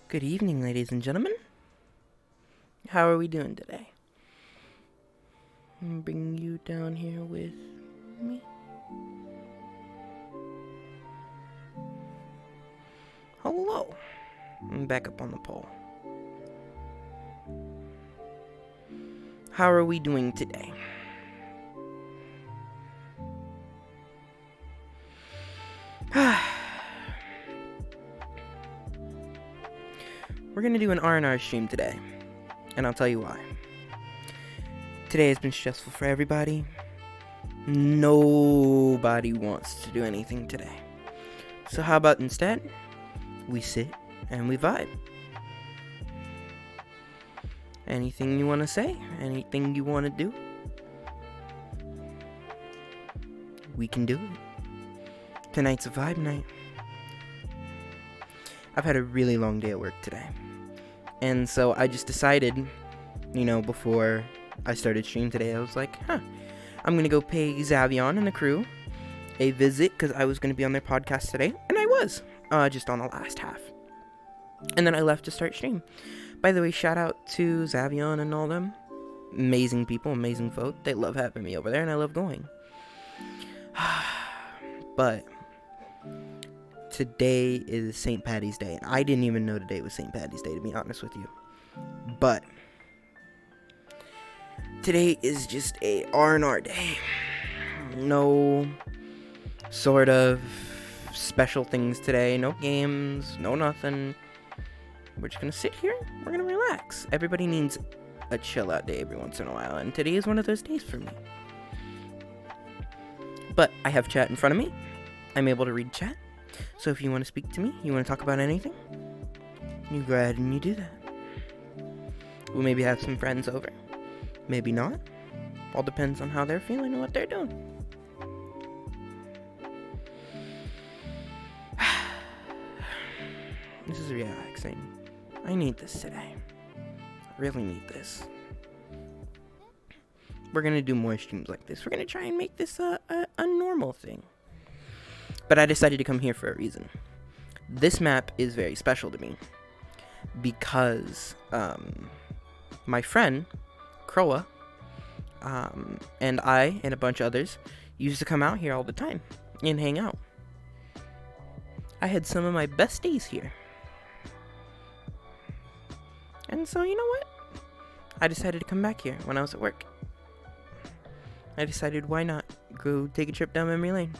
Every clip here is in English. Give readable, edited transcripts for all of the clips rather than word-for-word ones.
Good evening, ladies and gentlemen. How are we doing today? Bring you down here with me. Hello. I'm back up on the pole. How are we doing today? We're gonna do an R&R stream today, and I'll tell you why. Today has been stressful for everybody. Nobody wants to do anything today. So how about instead, we sit and we vibe. Anything you want to say? Anything you want to do? We can do it. Tonight's a vibe night. I've had a really long day at work today. And so I just decided, before I started stream today, I was like, I'm going to go pay Xavion and the crew a visit because I was going to be on their podcast today. And I was, just on the last half. And then I left to start stream. By the way, shout out to Xavion and all them. Amazing people, amazing folk. They love having me over there and I love going. But today is St. Patty's Day. I didn't even know today was St. Patty's Day, to be honest with you. But today is just a R&R day. No sort of special things today. No games, no nothing. We're just gonna sit here. We're gonna relax. Everybody needs a chill out day every once in a while. And today is one of those days for me. But I have chat in front of me. I'm able to read chat. So if you want to speak to me, you want to talk about anything, you go ahead and you do that. We'll maybe have some friends over. Maybe not. All depends on how they're feeling and what they're doing. This is relaxing. I need this today. I really need this. We're going to do more streams like this. We're going to try and make this a normal thing. But I decided to come here for a reason. This map is very special to me because my friend, Croa, and I and a bunch of others used to come out here all the time and hang out. I had some of my best days here. And so, you know what? I decided to come back here when I was at work. I decided, why not go take a trip down memory lane?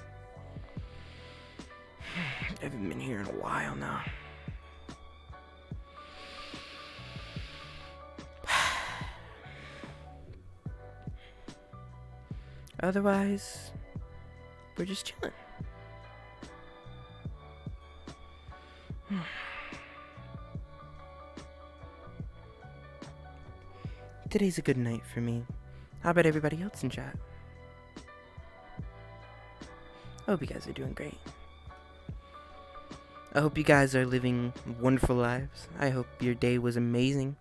I haven't been here in a while now. Otherwise, we're just chilling. Today's a good night for me. How about everybody else in chat? I hope you guys are doing great. I hope you guys are living wonderful lives. I hope your day was amazing.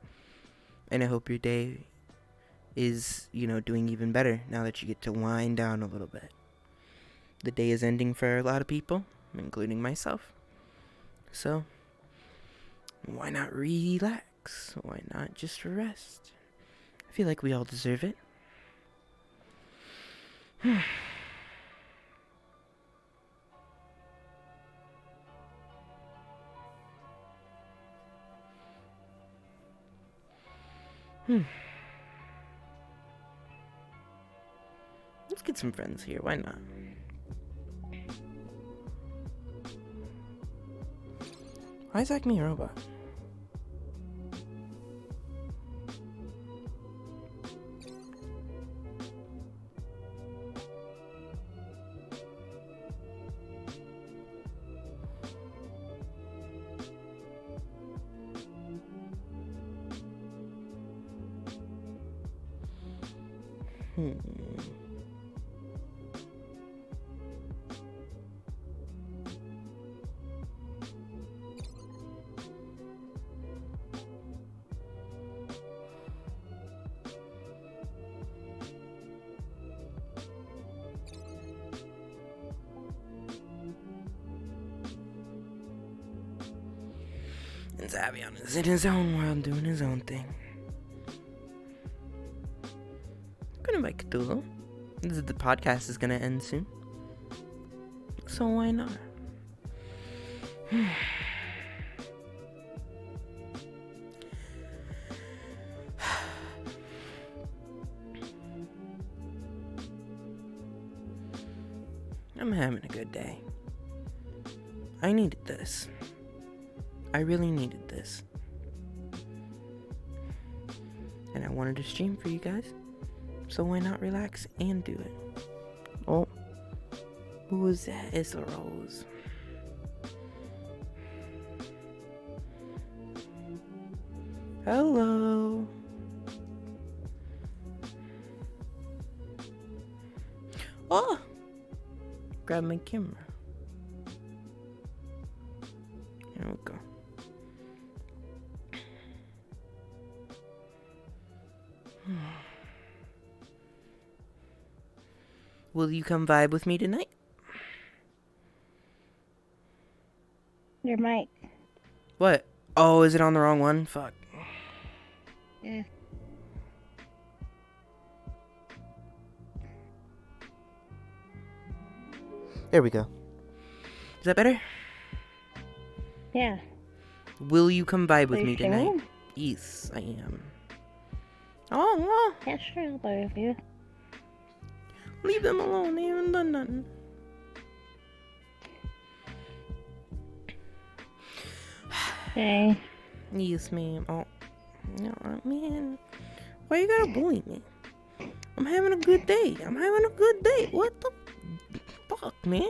And I hope your day is, doing even better now that you get to wind down a little bit. The day is ending for a lot of people, including myself. So, why not relax? Why not just rest? I feel like we all deserve it. Let's get some friends here. Why not? Why is Acme a robot? And Xavion is in his own world doing his own thing. I'm gonna invite Cthulhu. The podcast is gonna end soon. So why not? I'm having a good day. I needed this. I really needed this. And I wanted to stream for you guys. So why not relax and do it? Oh. Who was that? It's a Rose. Hello. Oh! Grab my camera. Here we go. Will you come vibe with me tonight? Your mic. What? Oh, is it on the wrong one? Fuck. Yeah. There we go. Is that better? Yeah. Will you come vibe with Are you me tonight? streaming? Yes, I am. Oh, Yeah, sure, I'll play with you. leave them alone. They haven't done nothing. Okay. Yes, ma'am. Oh, no, man. Why you gotta bully me? I'm having a good day. What the fuck, man?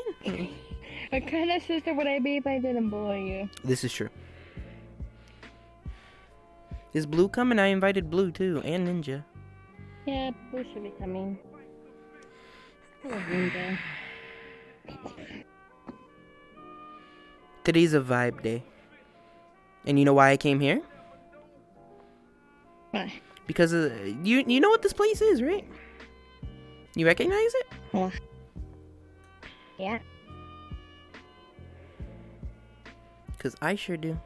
What kind of sister would I be if I didn't bully you? This is true. Is Blue coming? I invited Blue too, and Ninja. Yeah, Blue should be coming. Hello, Linda. Today's a vibe day. And you know why I came here? Why? Because you know what this place is, right? You recognize it? Yeah. Yeah. Because I sure do.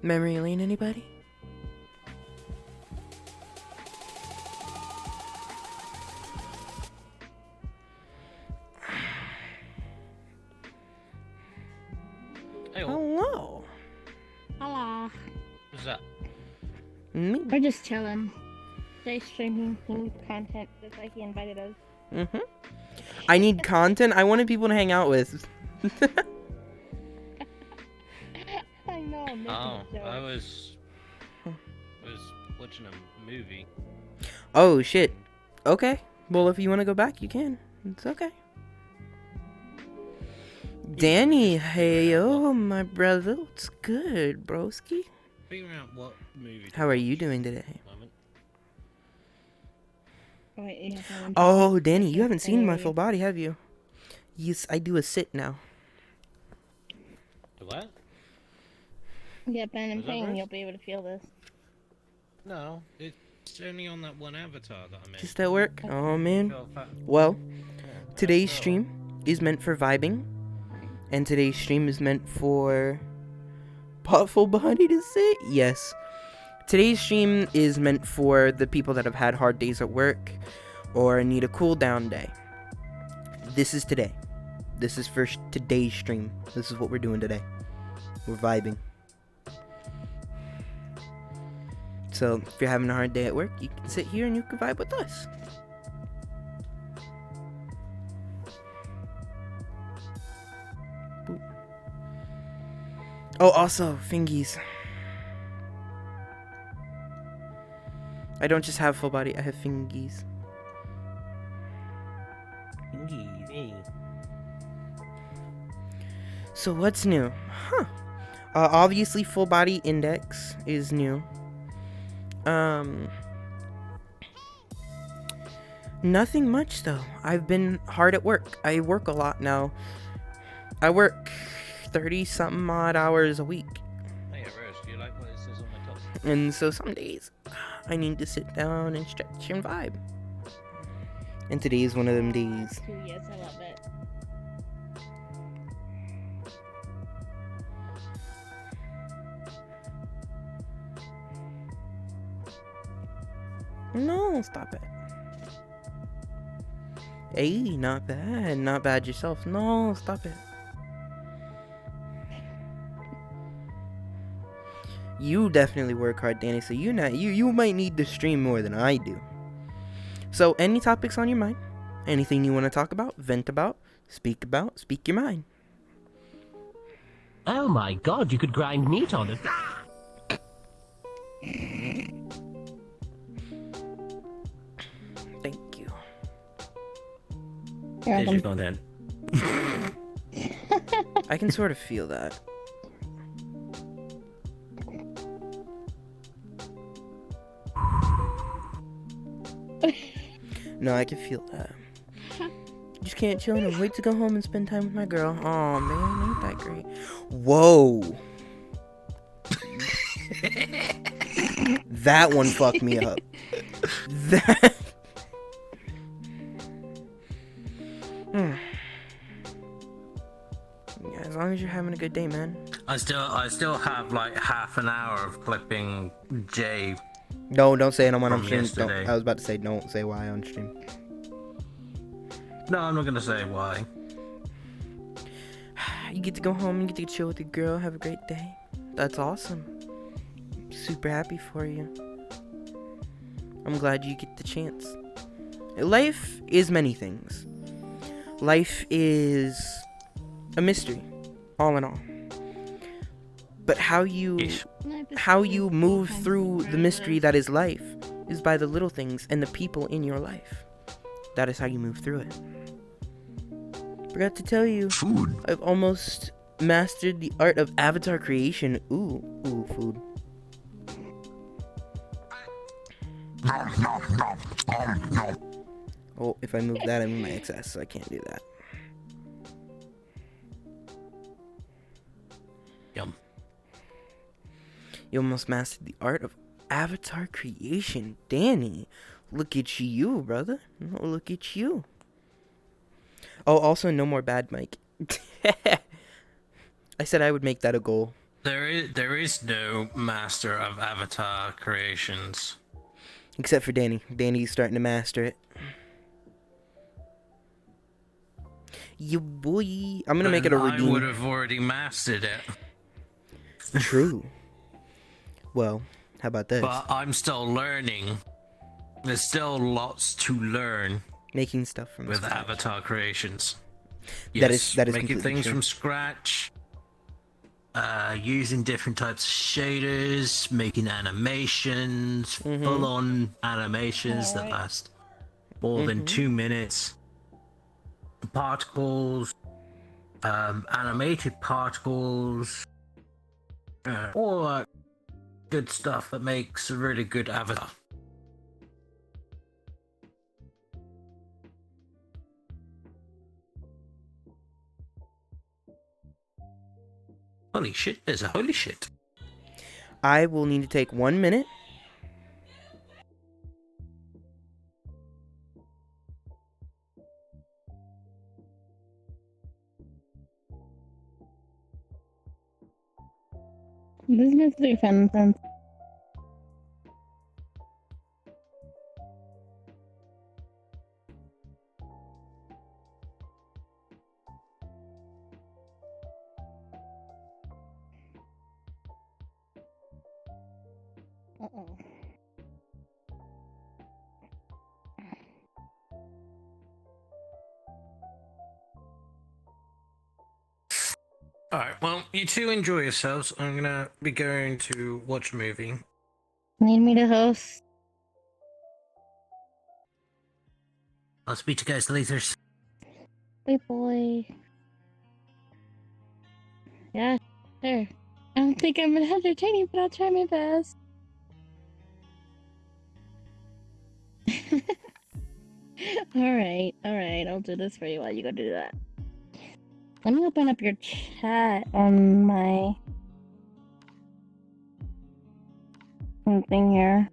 Memory lane, anybody? Hey, Hello. Hello. what's up? Me? We're just chilling. Jay's streaming. He needs content just like he invited us. Mm-hmm. I need content. I wanted people to hang out with. I know, I'm making Oh, a joke. I was watching a movie. Oh, shit. Okay. Well, if you want to go back, you can. It's okay. Danny, hey, oh, my brother. What's good, broski? Figuring out what movie. to How are you watch doing at today? the moment. Wait, you have someone Oh, Danny, you haven't I seen hear my you. full body, have you? Yes, I do a sit now. The what? Yeah, Ben, I'm Was that saying worse? you'll be able to feel this. No, it's only on that one avatar that I made. Just at work? Oh, man. Feel fat. Well, Yeah, today's feel- stream is meant for vibing. And today's stream is meant for... Potful body to sit? Yes. Today's stream is meant for the people that have had hard days at work or need a cool down day. This is today. This is for today's stream. This is what we're doing today. We're vibing. So if you're having a hard day at work, you can sit here and you can vibe with us. Boop. Oh, also, fingies. I don't just have full body, I have fingies. So what's new? Huh. Obviously full body index is new. Nothing much though. I've been hard at work. I work a lot now. I work 30 something odd hours a week. Hey, Rose, do you like what it says on my top? And so some days I need to sit down and stretch and vibe. And today is one of them days. Yes, I love it. No, stop it. Hey, not bad. Not bad yourself. No, stop it. You definitely work hard, Danny, so you might need to stream more than I do. So, any topics on your mind? Anything you want to talk about, vent about, speak your mind. Oh my god, you could grind meat on it. Thank you. You're Did you welcome. go then? I can sort of feel that. No, I can feel that. Just can't chill and wait to go home and spend time with my girl. Oh man, ain't that great? Whoa. That one fucked me up. That. Yeah, as long as you're having a good day, man. I still have like half an hour of clipping Jay. No, don't say it on From stream. yesterday. I was about to say, don't say why on stream. No, I'm not gonna say why. You get to go home, you get to chill with your girl, have a great day. That's awesome. Super happy for you. I'm glad you get the chance. Life is many things. Life is a mystery, all in all. But how you move through the mystery that is life is by the little things and the people in your life. That is how you move through it. Forgot to tell you, Food. I've almost mastered the art of avatar creation. Ooh, food. Oh, if I move that, I move my excess, so I can't do that. Yum. You almost mastered the art of avatar creation. Danny, look at you, brother. Look at you. Oh, also, no more bad mic. I said I would make that a goal. There is no master of avatar creations. Except for Danny. Danny's starting to master it. You boy. I'm gonna make it a I redeem. would have already mastered it, True. Well, how about this? but I'm still learning. There's still lots to learn Making stuff from with scratch. avatar creations. That Yes, is making completely things true. from scratch. Using different types of shaders, making animations, full-on animations that last more than 2 minutes. Particles, animated particles, all that good stuff that makes a really good avatar. Holy shit, there's a holy shit. I will need to take 1 minute. This is pretty fun. Uh-oh. Alright, well, you two enjoy yourselves. I'm gonna be going to watch a movie. Need me to host? I'll speak to you guys later. Hey, boy. Yeah, sure. I don't think I'm entertaining, but I'll try my best. Alright, I'll do this for you while you go do that. Let me open up your chat on my thing here.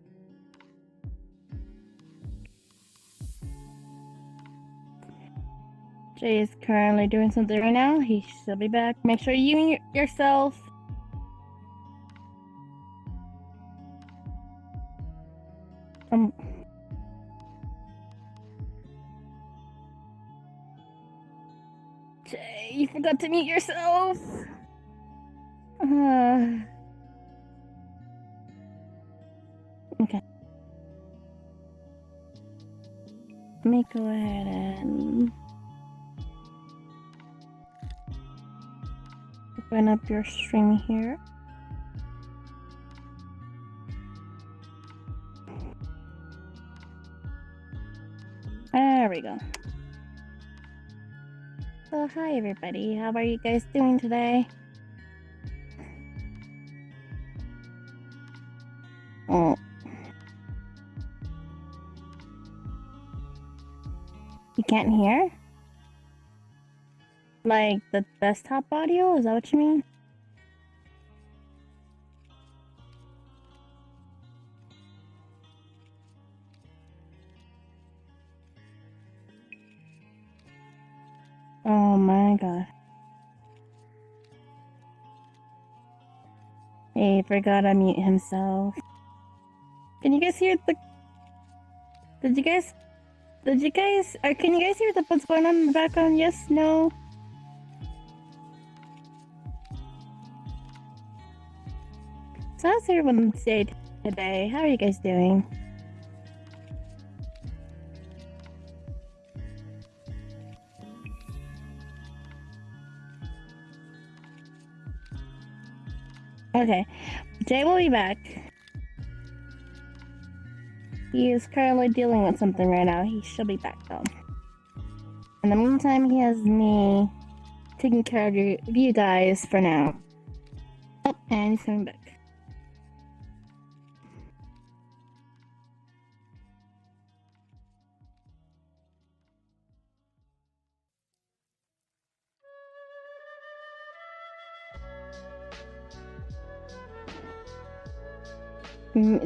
Jay is currently doing something right now. He'll be back. Make sure you mute yourself. Jay, you forgot to mute yourself. Okay. Let me go ahead and open up your stream here. There we go. So, hi everybody. How are you guys doing today? Oh. You can't hear? Like the desktop audio? Is that what you mean? Oh my god. He forgot to mute himself. Can you guys hear the... can you guys hear what's going on in the background? Yes? No? So how's everyone's day today? How are you guys doing? Okay, Jay will be back. He is currently dealing with something right now. He should be back though. In the meantime, he has me taking care of you guys for now. Oh, and he's coming back.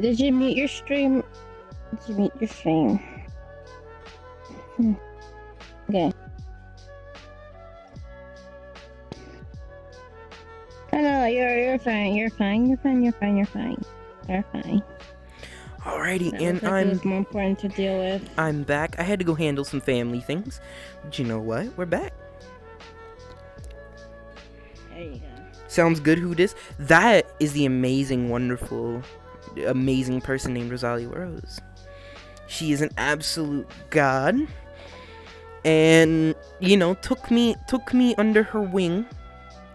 Did you mute your stream? Did you mute your stream? Okay. No, you're fine. You're fine. You're fine. You're fine. You're fine. You're fine. Alrighty, That and it was more important to deal with. I'm back. I had to go handle some family things, but you know what? We're back. There you go. Sounds good. Who dis? That is the amazing, wonderful, amazing person named Rosalia Rose. She is an absolute god, and you know, took me under her wing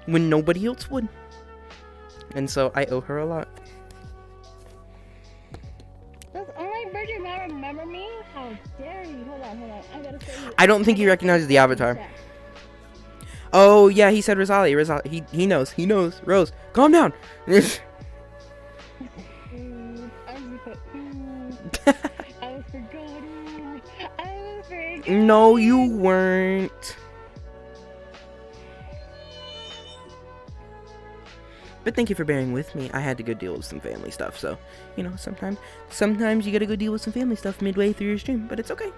when nobody else would, and so I owe her a lot. Does only Bridget not remember me? How dare you? Hold on. I gotta say. I don't think he recognizes the avatar. Oh yeah, he said Rosalia. He knows. Rose, calm down. I was forgetting. No, you weren't. But thank you for bearing with me. I had to go deal with some family stuff, so you know, sometimes you gotta go deal with some family stuff midway through your stream, but it's okay.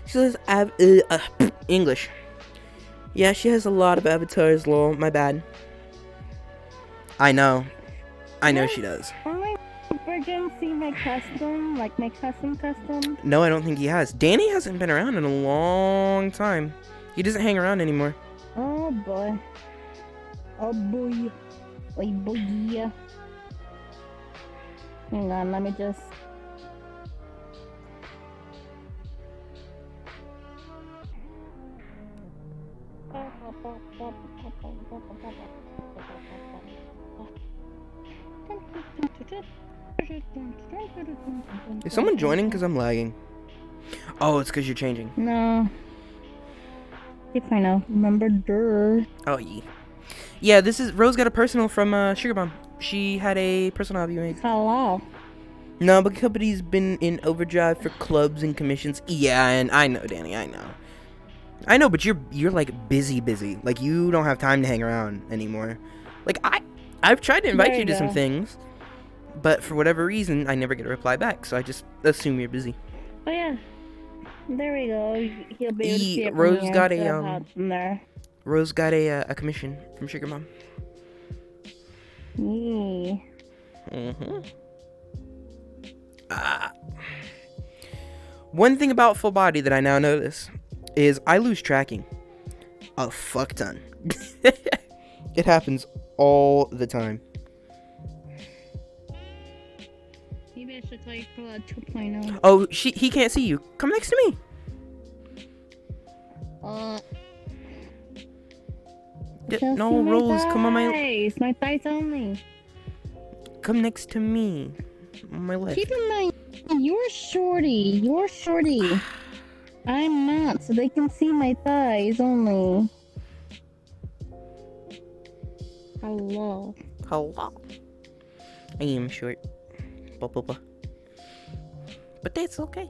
She says English. Yeah, she has a lot of avatars, lol. My bad. I know she does. Only Virgin see my custom, like my custom. No, I don't think he has. Danny hasn't been around in a long time. He doesn't hang around anymore. Oh boy. Oh boy. Oh boy. Hang on, let me just... Is someone joining? Because I'm lagging. Oh, it's because you're changing. No. If I know. Remember, durr. Oh, yeah. Yeah, this is... Rose got a personal from Sugar Bomb. She had a personal hobby made. Hello. No, but the company's been in overdrive for clubs and commissions. Yeah, and I know, Danny, I know, but you're like busy. Like, you don't have time to hang around anymore. Like, I've tried to invite you to some things, but for whatever reason, I never get a reply back, so I just assume you're busy. Oh, yeah. There we go. He'll be able to see it from Rose here got instead of how it's from there. Rose got a commission from Sugar Mom. Yeah. One thing about full body that I now notice is I lose tracking a fuck ton. It happens all the time. Maybe I should call you Cruella 2.0. Oh, he can't see you. Come next to me. No, Rose, come on my thighs only. come next to me. On my left. Keep in mind, you're shorty. I'm not, so they can see my thighs only. Hello. I am short. But that's okay.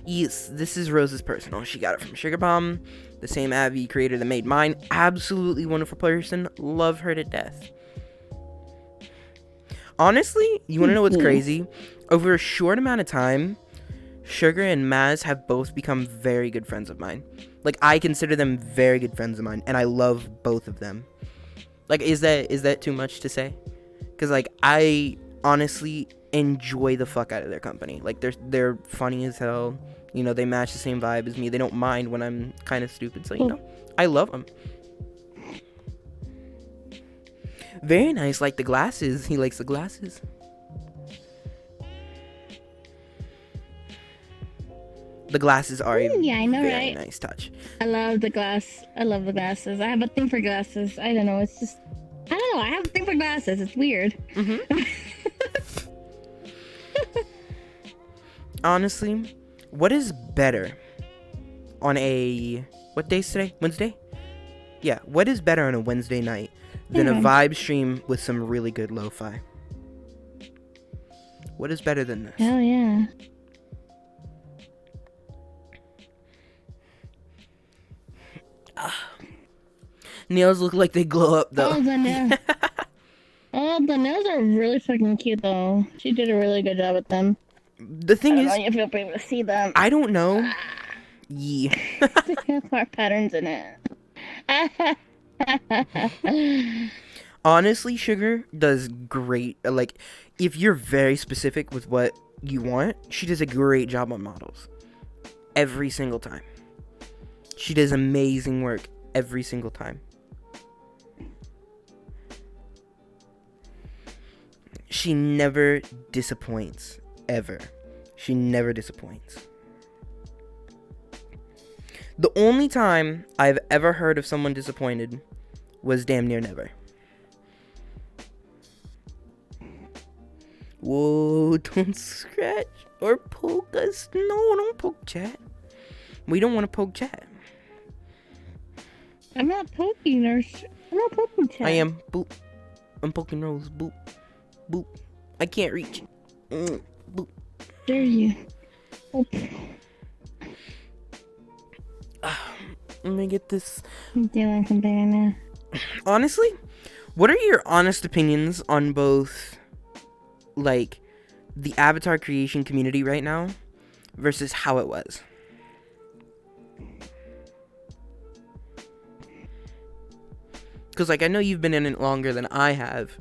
Yes, this is Rose's personal. She got it from Sugar Bomb, the same Abby creator that made mine. Absolutely wonderful person. Love her to death. Honestly, you want to know what's crazy? Over a short amount of time, Sugar and Maz have both become very good friends of mine. Like, I consider them very good friends of mine, and I love both of them. Like, is that too much to say? Because, like, I honestly enjoy the fuck out of their company. Like, they're funny as hell. You know, they match the same vibe as me. They don't mind when I'm kind of stupid. So, you know, I love them. Very nice. Like the glasses. He likes the glasses. The glasses are a very nice touch. I love the glasses. I have a thing for glasses. I don't know. It's just, I don't know. I have a thing for glasses. It's weird. Honestly, what is better on a, what day's today? Wednesday? Yeah, what is better on a Wednesday night than a vibe stream with some really good lo-fi? What is better than this? Hell yeah. Nails look like they glow up though. Oh, the nails. Oh, the nails are really fucking cute though. She did a really good job with them. The thing is, I don't know if you'll be able to see them. I don't know. Yeah. They have more patterns in it. Honestly, Sugar does great. Like, if you're very specific with what you want, she does a great job on models. Every single time. She does amazing work every single time. She never disappoints. Ever. She never disappoints. The only time I've ever heard of someone disappointed was damn near never. Whoa, don't scratch or poke us. No, don't poke chat. We don't want to poke chat. I'm not poking her. I'm not poking chat. I am. Boop. I'm poking Rose. Boop. Boop. I can't reach. Boop. Dare you? Oh. Let me get this. I'm doing something right now. Honestly, what are your honest opinions on both, like, the avatar creation community right now versus how it was? Because, like, I know you've been in it longer than I have,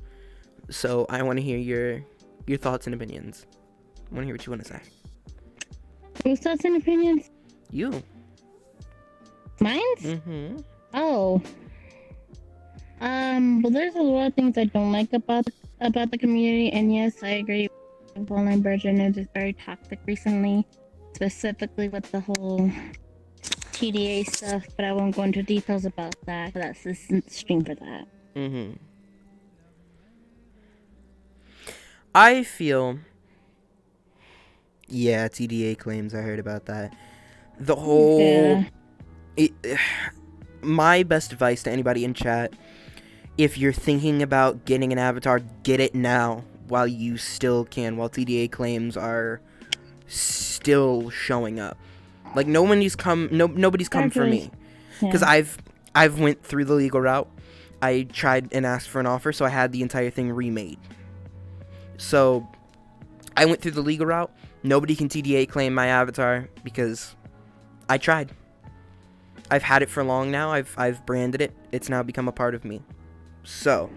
so I want to hear your thoughts and opinions. I want to hear what you want to say. Whose thoughts and opinions? You. Mine's? Mm-hmm. Oh. Well, there's a lot of things I don't like about the community, and yes, I agree. Online version is just very toxic recently, specifically with the whole TDA stuff. But I won't go into details about that. That's this stream for that. Mm-hmm. I feel. Yeah, TDA claims. I heard about that. The whole. Yeah. My best advice to anybody in chat: if you're thinking about getting an avatar, get it now while you still can. While TDA claims are still showing up. Like nobody's come for me, because I've went through the legal route. I tried and asked for an offer, so I had the entire thing remade. So I went through the legal route. Nobody can TDA claim my avatar because I tried. I've had it for long now. I've branded it. It's now become a part of me. So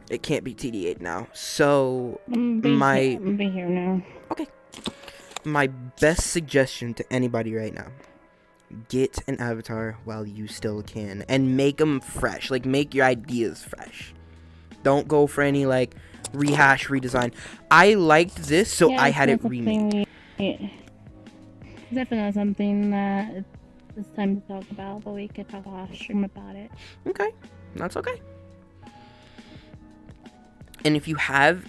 it can't be TDA'd now. So I'm be here now. Okay. my best suggestion to anybody right now: get an avatar while you still can, and make them fresh. Like, make your ideas fresh. Don't go for any like rehash, redesign. I liked this, so I had it remade. Definitely something that it's time to talk about, but we could talk off stream about it. Okay, that's okay. And if you have,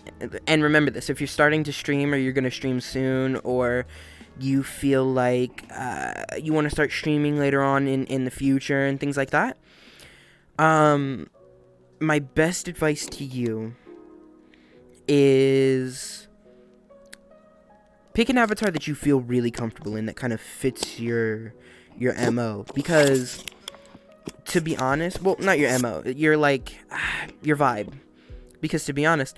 and remember this, if you're starting to stream, or you're gonna stream soon, or you feel like you want to start streaming later on in the future and things like that, my best advice to you is pick an avatar that you feel really comfortable in, that kind of fits your MO. Because, to be honest, well, not your MO, your vibe. Because, to be honest,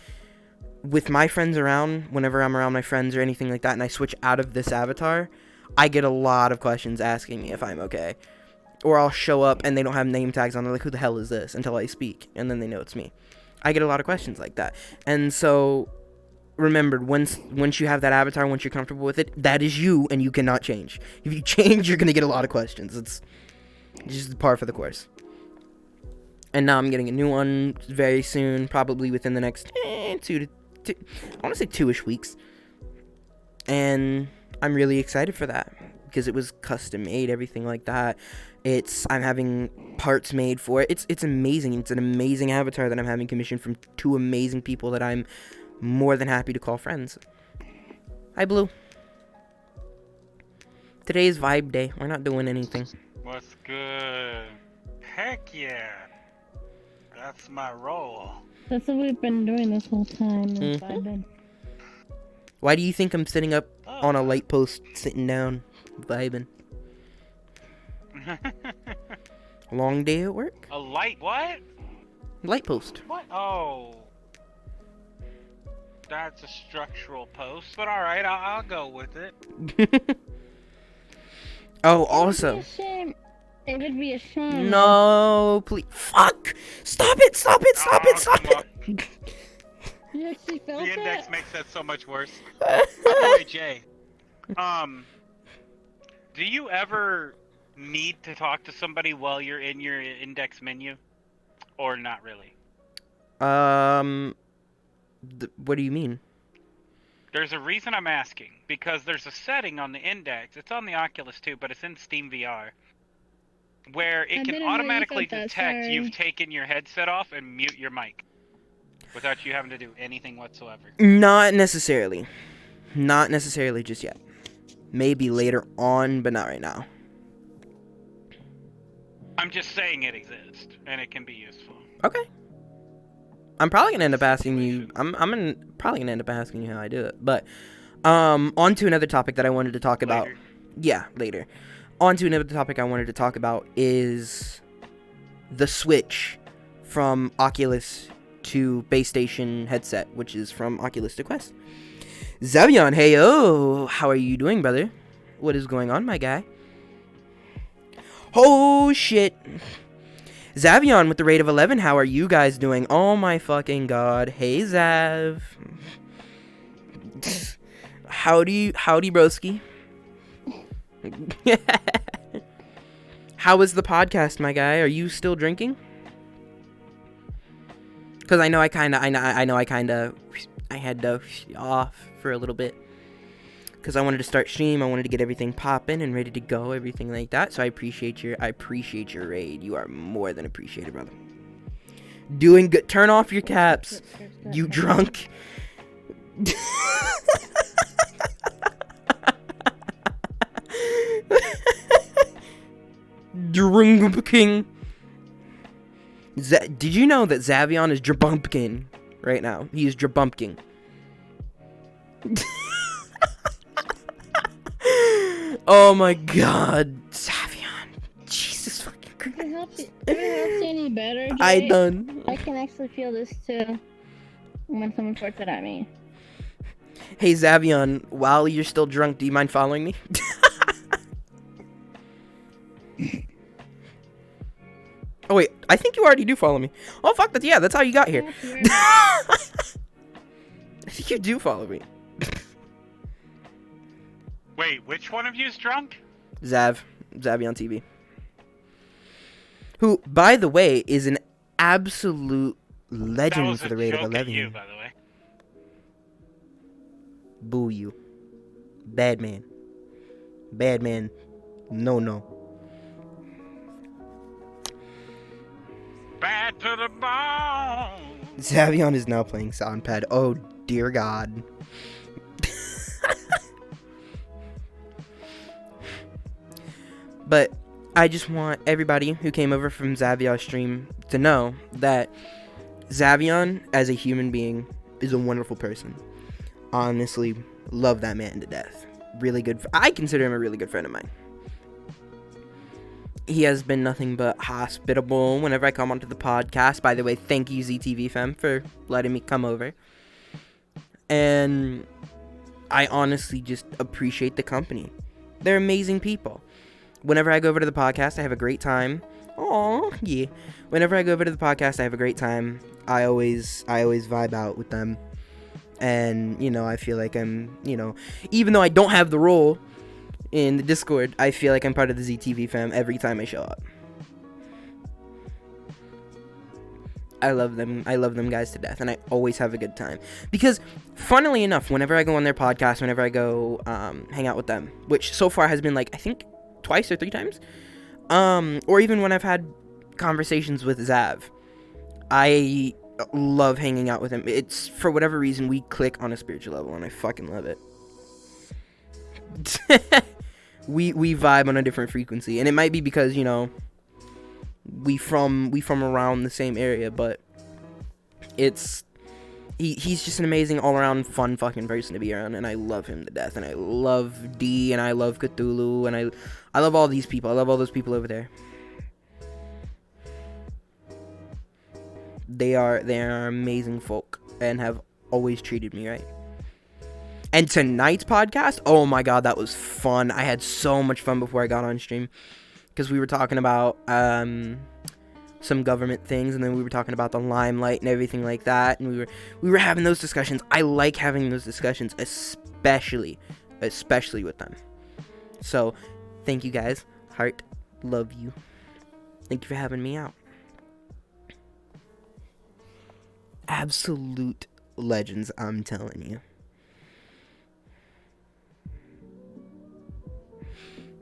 with my friends around, whenever I'm around my friends or anything like that, and I switch out of this avatar, I get a lot of questions asking me if I'm okay. Or I'll show up and they don't have name tags on. They're like, who the hell is this? Until I speak, and then they know it's me. I get a lot of questions like that. And so, remember, once you have that avatar, once you're comfortable with it, that is you, and you cannot change. If you change, you're going to get a lot of questions. It's just par for the course. And now I'm getting a new one very soon, probably within the next 2-ish weeks. And I'm really excited for that, because it was custom made, everything like that. I'm having parts made for it. It's amazing. It's an amazing avatar that I'm having commissioned from 2 amazing people that I'm more than happy to call friends. Hi, Blue. Today is vibe day. We're not doing anything. What's good? Heck yeah. That's my role. That's what we've been doing this whole time. Vibing. Why do you think I'm sitting up on a light post, sitting down, vibing? Long day at work? A light what? Light post. What? Oh. That's a structural post, but alright, I'll go with it. Oh, also. It would be a shame. No, please. Fuck! Stop it! Stop it! Stop it! Stop it! You actually felt The index it? makes that so much worse. Anyway, Jay. Do you ever need to talk to somebody while you're in your index menu? Or not really? What do you mean? There's a reason I'm asking. Because there's a setting on the index. It's on the Oculus too, but it's in Steam VR. Where it can automatically detect you've taken your headset off and mute your mic. Without you having to do anything whatsoever. Not necessarily. Not necessarily just yet. Maybe later on, but not right now. I'm just saying it exists, and it can be useful. Okay. I'm probably gonna end up asking you. Probably gonna end up asking you how I do it. But on to another topic that I wanted to talk about. Later. Yeah, later. On to another topic I wanted to talk about is the switch from Oculus to base station headset, which is from Oculus to Quest. Zavion, hey yo, how are you doing, brother? What is going on, my guy? Oh shit. Zavion with the rate of 11, how are you guys doing? Oh my fucking god. Hey Zav. Howdy broski. How is the podcast, my guy? Are you still drinking? Because I had to off for a little bit. Because I wanted to start stream, I wanted to get everything popping and ready to go, everything like that. So I appreciate your raid. You are more than appreciated, brother. Doing good. Turn off your caps. You drunk. Drumpkin. Did you know that Zavion is Drabumpkin right now? He is Drabumpkin. Oh my god, Zavion. Jesus fucking Christ. If it helps you any better, Jay, I done. I can actually feel this too when someone farts it at me. Hey Zavion, while you're still drunk, do you mind following me? Oh wait, I think you already do follow me. Oh fuck that, yeah, that's how you got here. I think you do follow me. Wait, which one of you's drunk? Zavion TV. Who, by the way, is an absolute legend for the rate of 11. You, by the way. Boo you. Bad man. Bad man. No. Bad to the bone. Zavion is now playing Soundpad. Oh, dear God. But I just want everybody who came over from Zavion's stream to know that Zavion, as a human being, is a wonderful person. Honestly, love that man to death. Really good. I consider him a really good friend of mine. He has been nothing but hospitable whenever I come onto the podcast. By the way, thank you, ZTV Fam, for letting me come over. And I honestly just appreciate the company. They're amazing people. Whenever I go over to the podcast, I have a great time. Oh, yeah. Whenever I go over to the podcast, I have a great time. I always vibe out with them. And, I feel like I'm, even though I don't have the role in the Discord, I feel like I'm part of the ZTV fam every time I show up. I love them guys to death, and I always have a good time. Because, funnily enough, whenever I go on their podcast, whenever I go hang out with them, which so far has been, I think, twice or 3 times, or even when I've had conversations with Zav, I love hanging out with him. It's, for whatever reason, we click on a spiritual level, and I fucking love it. we vibe on a different frequency, and it might be because, we from around the same area, but he's just an amazing all-around fun fucking person to be around, and I love him to death, and I love D, and I love Cthulhu, and I love all these people. I love all those people over there. They are amazing folk, and have always treated me right. And tonight's podcast, oh my god, that was fun. I had so much fun before I got on stream, because we were talking about some government things, and then we were talking about the limelight and everything like that, and we were having those discussions. I like having those discussions, especially with them. So, thank you guys. Heart, love you. Thank you for having me out. Absolute legends, I'm telling you.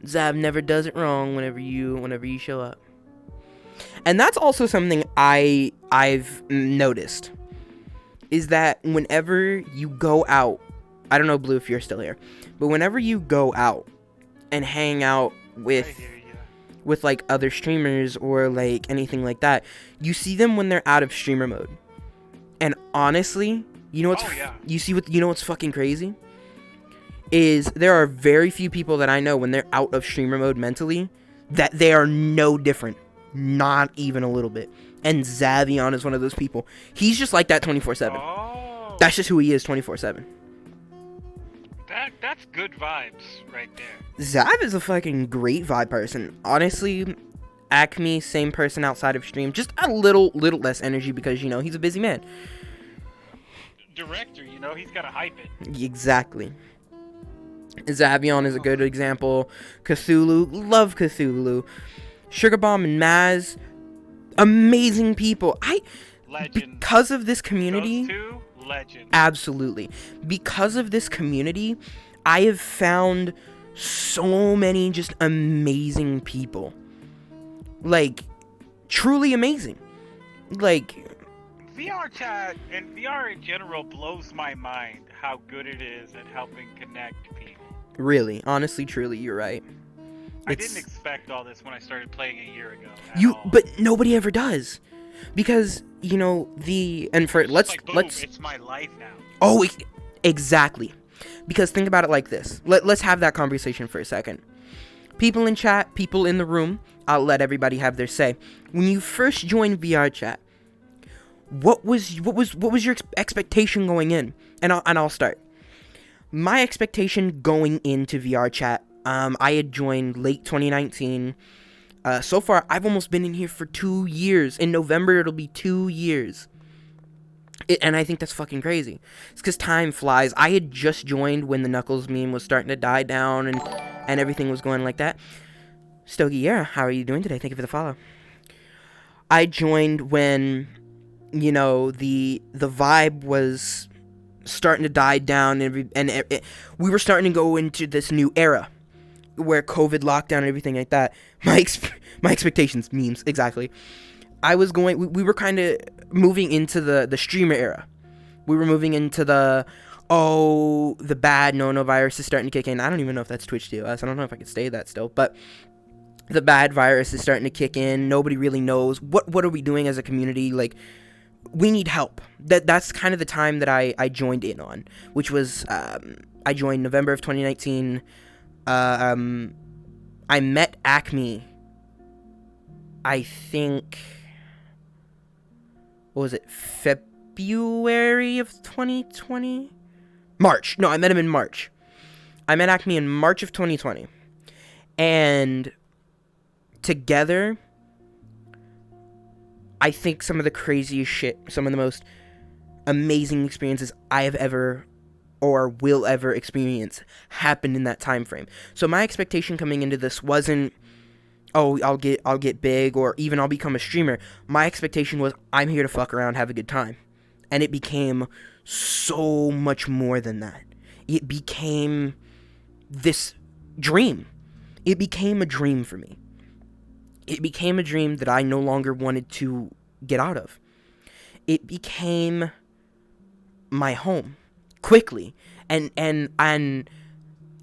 Zav never does it wrong whenever you show up. And that's also something I've noticed, is that whenever you go out, I don't know, Blue, if you're still here, but whenever you go out and hang out with other streamers or anything like that, you see them when they're out of streamer mode. And honestly, what's fucking crazy? Is there are very few people that I know when they're out of streamer mode mentally that they are no different. Not even a little bit. And Zavion is one of those people. He's just like that 24/7. Oh. That's just who he is 24/7. That's good vibes right there. Zav is a fucking great vibe person. Honestly, Acme, same person outside of stream. Just a little less energy because, he's a busy man. Director, he's gotta hype it. Exactly. Zavion is a good example. Cthulhu, love Cthulhu. Sugar Bomb and Maz, amazing people. Legends. Because of this community, Those two, legends. Absolutely. Because of this community, I have found so many just amazing people. Truly amazing. VR chat and VR in general blows my mind how good it is at helping connect people. Really, honestly, truly, you're right. I didn't expect all this when I started playing a year ago. But nobody ever does, because let's it's my life now. Oh, exactly. Because think about it like this. Let's have that conversation for a second. People in chat, people in the room. I'll let everybody have their say. When you first joined VR chat, what was your expectation going in? And I'll start. My expectation going into VR chat, I had joined late 2019. So far, I've almost been in here for 2 years. In November, it'll be 2 years. And I think that's fucking crazy. It's because time flies. I had just joined when the Knuckles meme was starting to die down and everything was going like that. Stogie, yeah, how are you doing today? Thank you for the follow. I joined when, you know, the vibe was starting to die down, and we were starting to go into this new era where COVID lockdown and everything like that. My expectations, memes, exactly. We were kind of moving into the streamer era. We were moving into the bad no virus is starting to kick in. I don't even know if that's Twitch TOS. I don't know if I can say that still, but the bad virus is starting to kick in. Nobody really knows what are we doing as a community. Like, we need help. That's kind of the time that I joined in on, which was I joined November of 2019. I met Acme, I think, what was it, February of 2020? March. No, I met him in March. I met Acme in March of 2020. And together, I think some of the craziest shit, some of the most amazing experiences I have ever or will ever experience happened in that time frame. So my expectation coming into this wasn't, oh, I'll get big, or even I'll become a streamer. My expectation was, I'm here to fuck around, have a good time. And it became so much more than that. It became this dream. It became a dream for me. It became a dream that I no longer wanted to get out of. It became my home quickly. And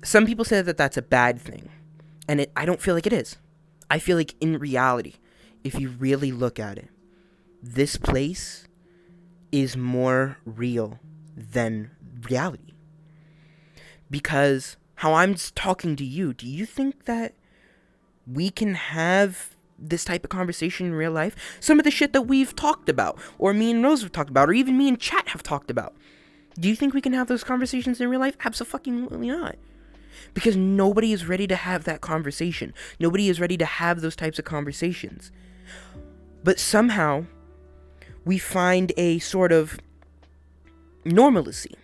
some people say that that's a bad thing. And I don't feel like it is. I feel like in reality, if you really look at it, this place is more real than reality. Because how I'm talking to you, do you think that we can have this type of conversation in real life? Some of the shit that we've talked about, or me and Rose have talked about, or even me and chat have talked about. Do you think we can have those conversations in real life? Absolutely not. Because nobody is ready to have that conversation. Nobody is ready to have those types of conversations. But somehow, we find a sort of normalcy.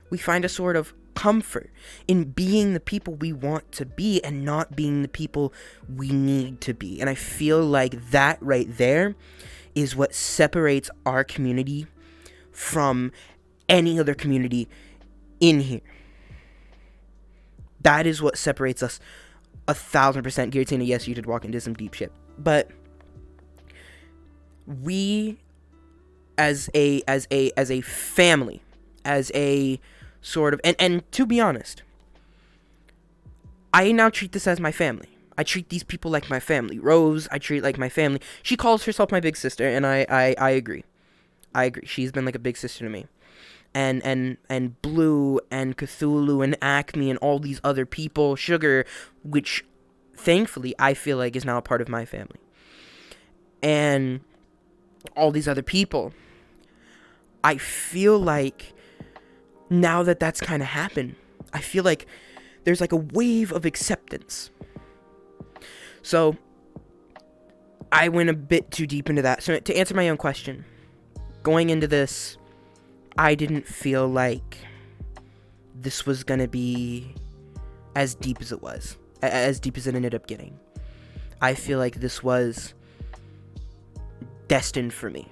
We find a sort of comfort in being the people we want to be and not being the people we need to be. And I feel like that right there is what separates our community from any other community in here. That is what separates us 1,000%. Giratina, yes, you did walk into some deep shit. But we as a family, as a sort of, and to be honest, I now treat this as my family. I treat these people like my family. Rose, I treat like my family. She calls herself my big sister, and I agree. I agree. She's been like a big sister to me. And Blue and Cthulhu and Acme and all these other people, Sugar, which thankfully I feel like is now a part of my family. And all these other people, I feel like now that that's kind of happened, I feel like there's like a wave of acceptance. So I went a bit too deep into that. So to answer my own question, going into this, I didn't feel like this was gonna be as deep as it was, as deep as it ended up getting. I feel like this was destined for me.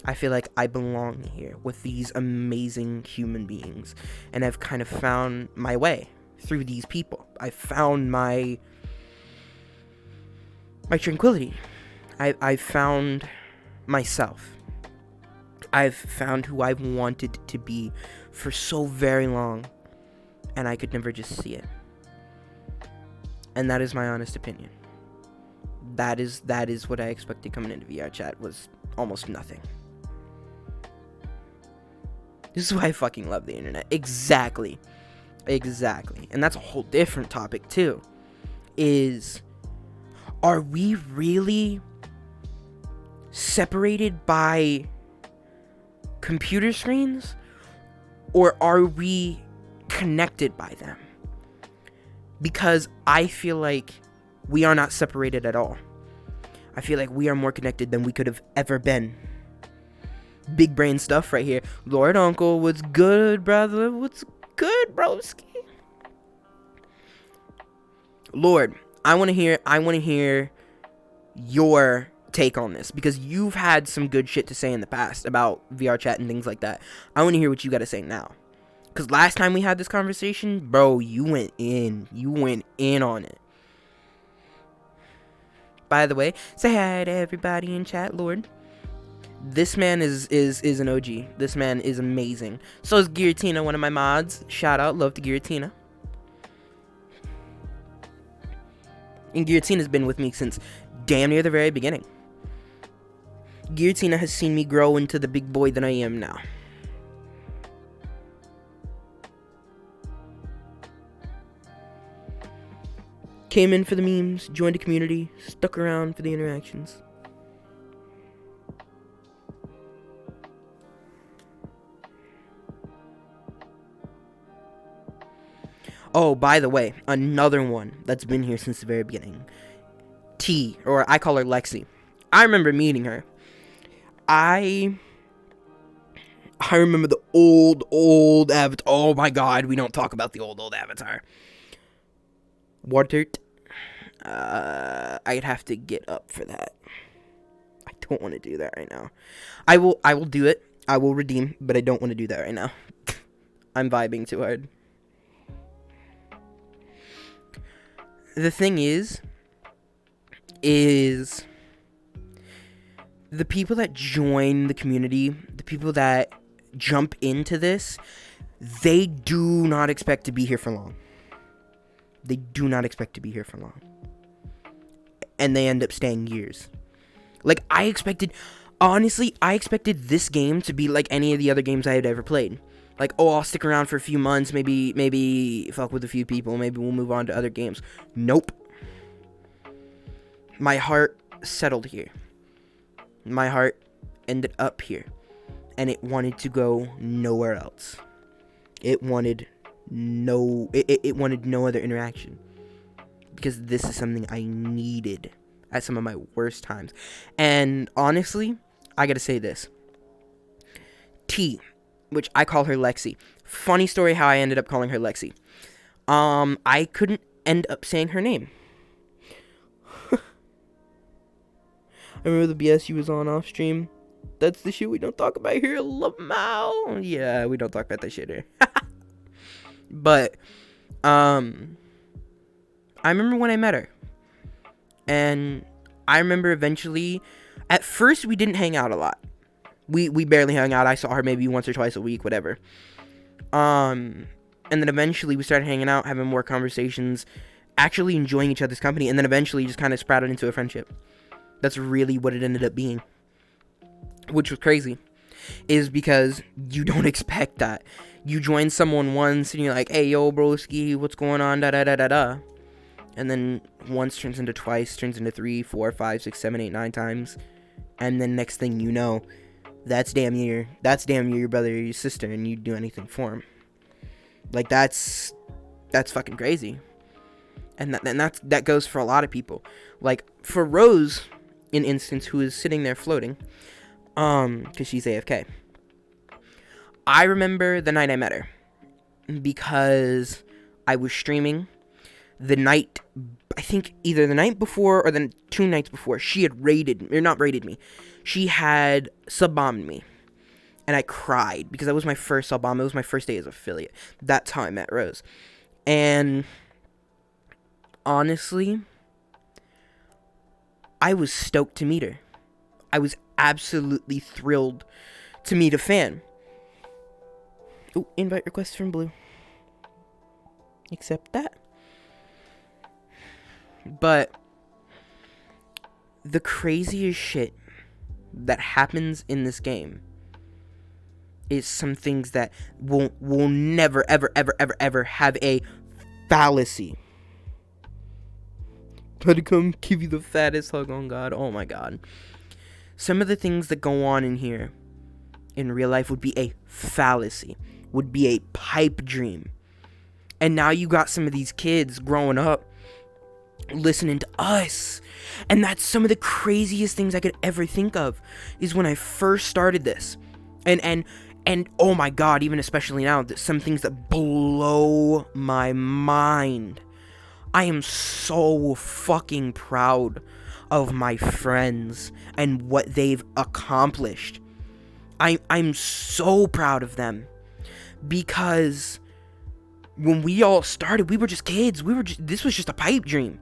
I feel like I belong here with these amazing human beings, and I've kind of found my way through these people. I found my tranquility. I found myself. I've found who I've wanted to be for so very long, and I could never just see it. And that is my honest opinion. That is what I expected coming into VR chat, was almost nothing. This is why I fucking love the internet. Exactly. And that's a whole different topic too. Are we really separated by computer screens, or are we connected by them? Because I feel like we are not separated at all. I feel like we are more connected than we could have ever been. big brain stuff right here. Lord Uncle, what's good, brother? What's good, broski? Lord, I want to hear your take on this, because you've had some good shit to say in the past about VR chat and things like that. I want to hear what you got to say now. Because last time we had this conversation, bro, you went in on it. By the way, say hi to everybody in chat, Lord. This man is an OG. This man is amazing. So is Giratina, one of my mods. Shout out, love to Giratina. And Giratina's been with me since damn near the very beginning. Giratina has seen me grow into the big boy that I am now. Came in for the memes, joined a community, stuck around for the interactions. Oh, by the way, another one that's been here since the very beginning. T, or I call her Lexi. I remember meeting her. I remember the old avatar. Oh my god, we don't talk about the old avatar. Watered. I'd have to get up for that. I don't want to do that right now. I will do it. I will redeem, but I don't want to do that right now. I'm vibing too hard. The thing is the people that join the community, the people that jump into this, they do not expect to be here for long. They do not expect to be here for long. And they end up staying years. Like, honestly, I expected this game to be like any of the other games I had ever played. Like, oh, I'll stick around for a few months, maybe fuck with a few people, maybe we'll move on to other games. Nope. My heart settled here. My heart ended up here. And it wanted to go nowhere else. It wanted no other interaction. Because this is something I needed at some of my worst times. And honestly, I gotta say this. T, which I call her Lexi. Funny story how I ended up calling her Lexi. I couldn't end up saying her name. I remember the BS she was on off stream. That's the shit we don't talk about here. Lamau. Yeah, we don't talk about that shit here. But, I remember when I met her. And I remember eventually, at first we didn't hang out a lot. We barely hung out. I saw her maybe once or twice a week, whatever. And then eventually we started hanging out, having more conversations, actually enjoying each other's company, and then eventually just kind of sprouted into a friendship. That's really what it ended up being. Which was crazy. Is because you don't expect that. You join someone once and you're like, hey, yo, broski, what's going on, da-da-da-da-da. And then once turns into twice, turns into 3, 4, 5, 6, 7, 8, 9 times. And then next thing you know, that's damn near your brother or your sister, and you'd do anything for him. Like, that's fucking crazy. And that goes for a lot of people. Like, for Rose, in instance, who is sitting there floating, because she's AFK. I remember the night I met her, because I was streaming the night, I think either the night before or the 2 nights before, she had not raided me. She had sub-bombed me. And I cried because that was my first sub-bomb. It was my first day as affiliate. That's how I met Rose. And honestly, I was stoked to meet her. I was absolutely thrilled to meet a fan. Oh, invite request from Blue. Accept that. But the craziest shit that happens in this game is some things that will never, ever have a fallacy. Try to come give you the fattest hug on God. Oh my God. Some of the things that go on in here in real life would be a fallacy, would be a pipe dream. And now you got some of these kids growing up listening to us. And that's some of the craziest things I could ever think of, is when I first started this. And oh my god, even especially now, some things that blow my mind. I am so fucking proud of my friends and what they've accomplished. I'm so proud of them, because when we all started, we were just kids. This was just a pipe dream.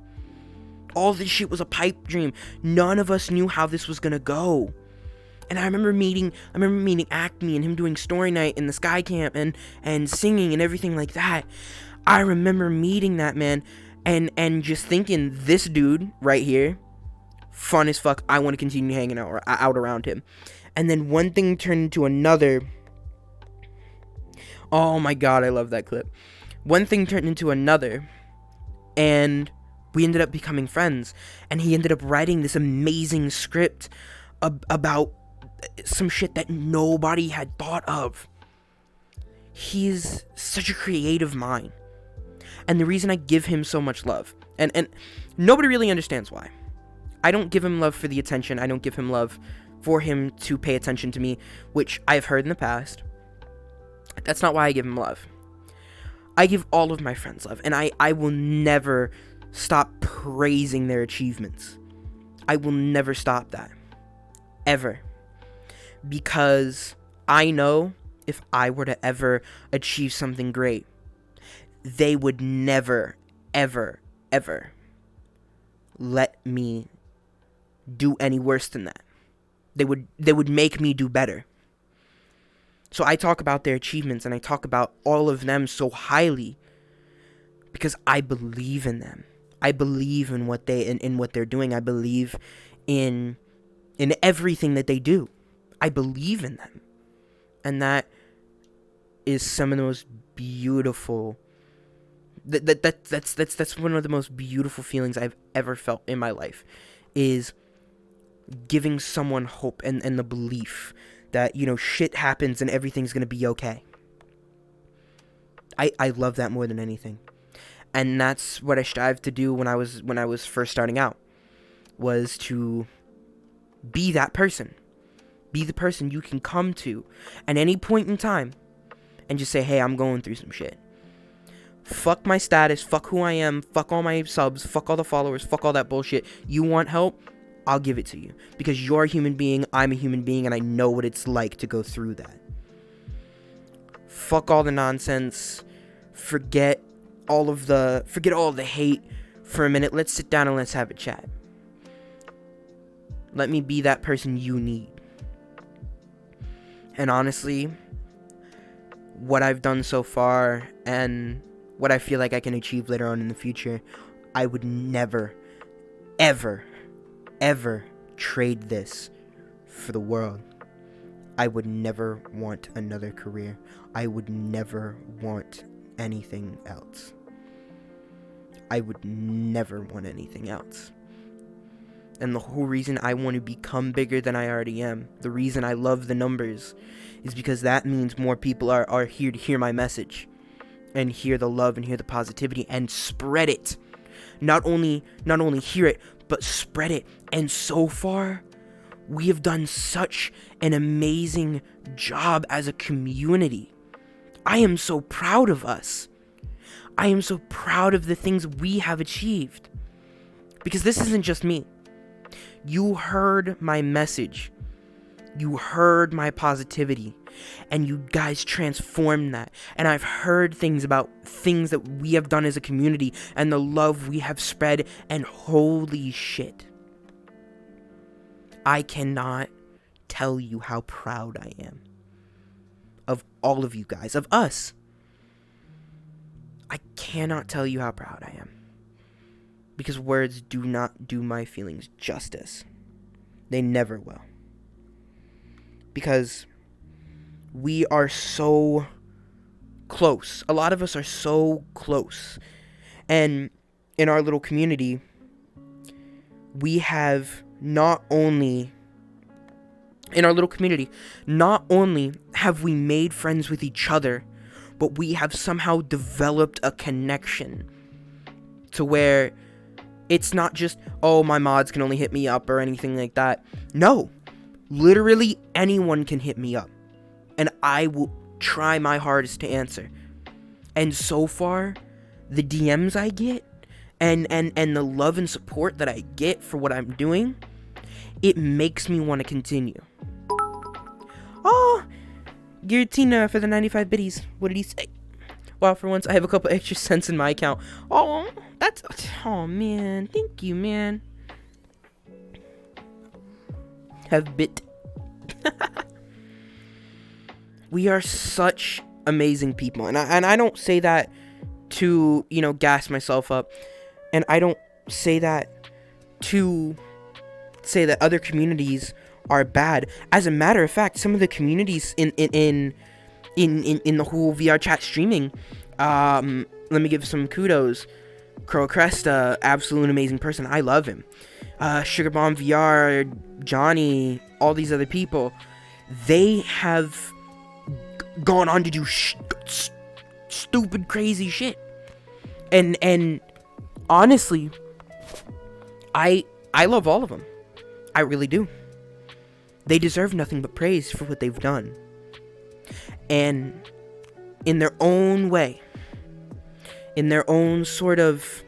All this shit was a pipe dream. None of us knew how this was gonna go. And I remember meeting Acme and him doing story night in the Sky Camp and singing and everything like that. I remember meeting that man and just thinking, this dude right here, fun as fuck. I want to continue hanging out around him. And then one thing turned into another. Oh my god, I love that clip. One thing turned into another, and we ended up becoming friends. And he ended up writing this amazing script about some shit that nobody had thought of. He's such a creative mind. And the reason I give him so much love, and nobody really understands why. I don't give him love for the attention. I don't give him love for him to pay attention to me, which I've heard in the past. That's not why I give him love. I give all of my friends love, and I will never stop praising their achievements. I will never stop that. Ever. Because I know if I were to ever achieve something great, they would never, ever, ever let me do any worse than that. They would make me do better. So I talk about their achievements and I talk about all of them so highly because I believe in them. I believe in what they're doing. I believe in everything that they do. I believe in them. And that is some of the most beautiful that's one of the most beautiful feelings I've ever felt in my life, is giving someone hope and the belief that, you know, shit happens and everything's gonna be okay. I love that more than anything. And that's what I strived to do when I was first starting out, was to be that person. Be the person you can come to at any point in time and just say, hey, I'm going through some shit. Fuck my status, fuck who I am, fuck all my subs, fuck all the followers, fuck all that bullshit. You want help? I'll give it to you. Because you're a human being, I'm a human being, and I know what it's like to go through that. Fuck all the nonsense. Forget all the hate for a minute. Let's sit down and let's have a chat. Let me be that person you need. And honestly, what I've done so far and what I feel like I can achieve later on in the future, I would never, ever, ever trade this for the world. I would never want another career. I would never want anything else. I would never want anything else. And the whole reason I want to become bigger than I already am, the reason I love the numbers, is because that means more people are here to hear my message and hear the love and hear the positivity and spread it. Not only hear it, but spread it. And so far, we have done such an amazing job as a community. I am so proud of us. I am so proud of the things we have achieved. Because this isn't just me. You heard my message. You heard my positivity. And you guys transformed that. And I've heard things about things that we have done as a community and the love we have spread. And holy shit. I cannot tell you how proud I am of all of you guys, of us. I cannot tell you how proud I am. Because words do not do my feelings justice. They never will. Because we are so close. A lot of us are so close. And in our little community, we have not only have we made friends with each other, but we have somehow developed a connection to where it's not just, oh, my mods can only hit me up or anything like that. No, literally anyone can hit me up. and I will try my hardest to answer. And so far, the DMs I get and the love and support that I get for what I'm doing, it makes me want to continue. Oh, Giratina for the 95 biddies. What did he say? Wow, for once I have a couple extra cents in my account. Oh, oh man, thank you, man. Have bit. We are such amazing people, and I don't say that to, you know, gas myself up, and I don't say that to say that other communities are bad. As a matter of fact, some of the communities in the whole VR chat streaming, let me give some kudos. Crow Cresta, absolute amazing person. I love him. Sugar Bomb VR, Johnny, all these other people, they have gone on to do stupid, crazy shit. And honestly, I love all of them. I really do. They deserve nothing but praise for what they've done. And in their own way, in their own sort of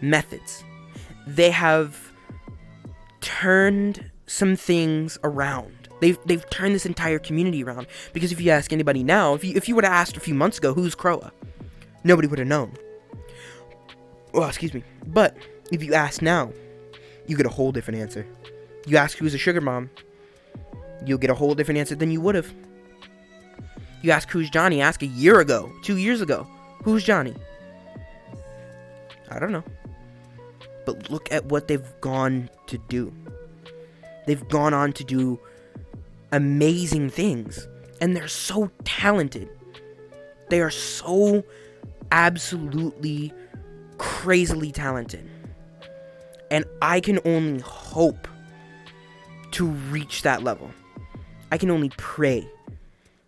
methods, they have turned some things around. They've turned this entire community around. Because if you ask anybody now, if you would have asked a few months ago, who's Croa? Nobody would have known. Well, excuse me. But if you ask now, you get a whole different answer. You ask who's a sugar mom, you'll get a whole different answer than you would have. You ask who's Johnny, ask a year ago, 2 years ago, who's Johnny? I don't know. But look at what they've gone to do. They've gone on to do amazing things. And they're so talented. They are so absolutely crazily talented. And I can only hope to reach that level. I can only pray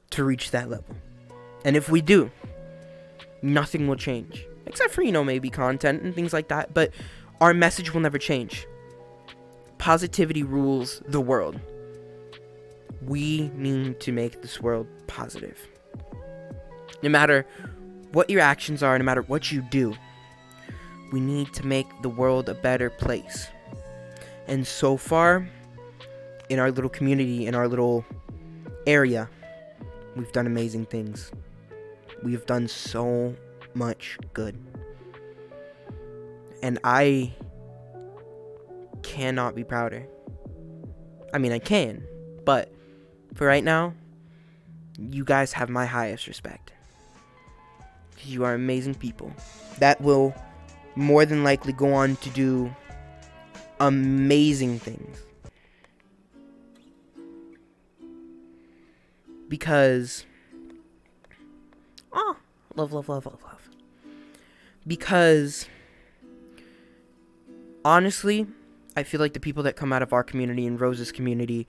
to reach that level. And if we do, nothing will change. Except for, you know, maybe content and things like that. But our message will never change. Positivity rules the world. We need to make this world positive. No matter what your actions are, no matter what you do, we need to make the world a better place. And so far, in our little community, in our little area, we've done amazing things. We've done so much good. And I cannot be prouder. I mean, I can, but for right now, you guys have my highest respect. You are amazing people that will more than likely go on to do amazing things. Because, love. Because, honestly, I feel like the people that come out of our community and Rose's community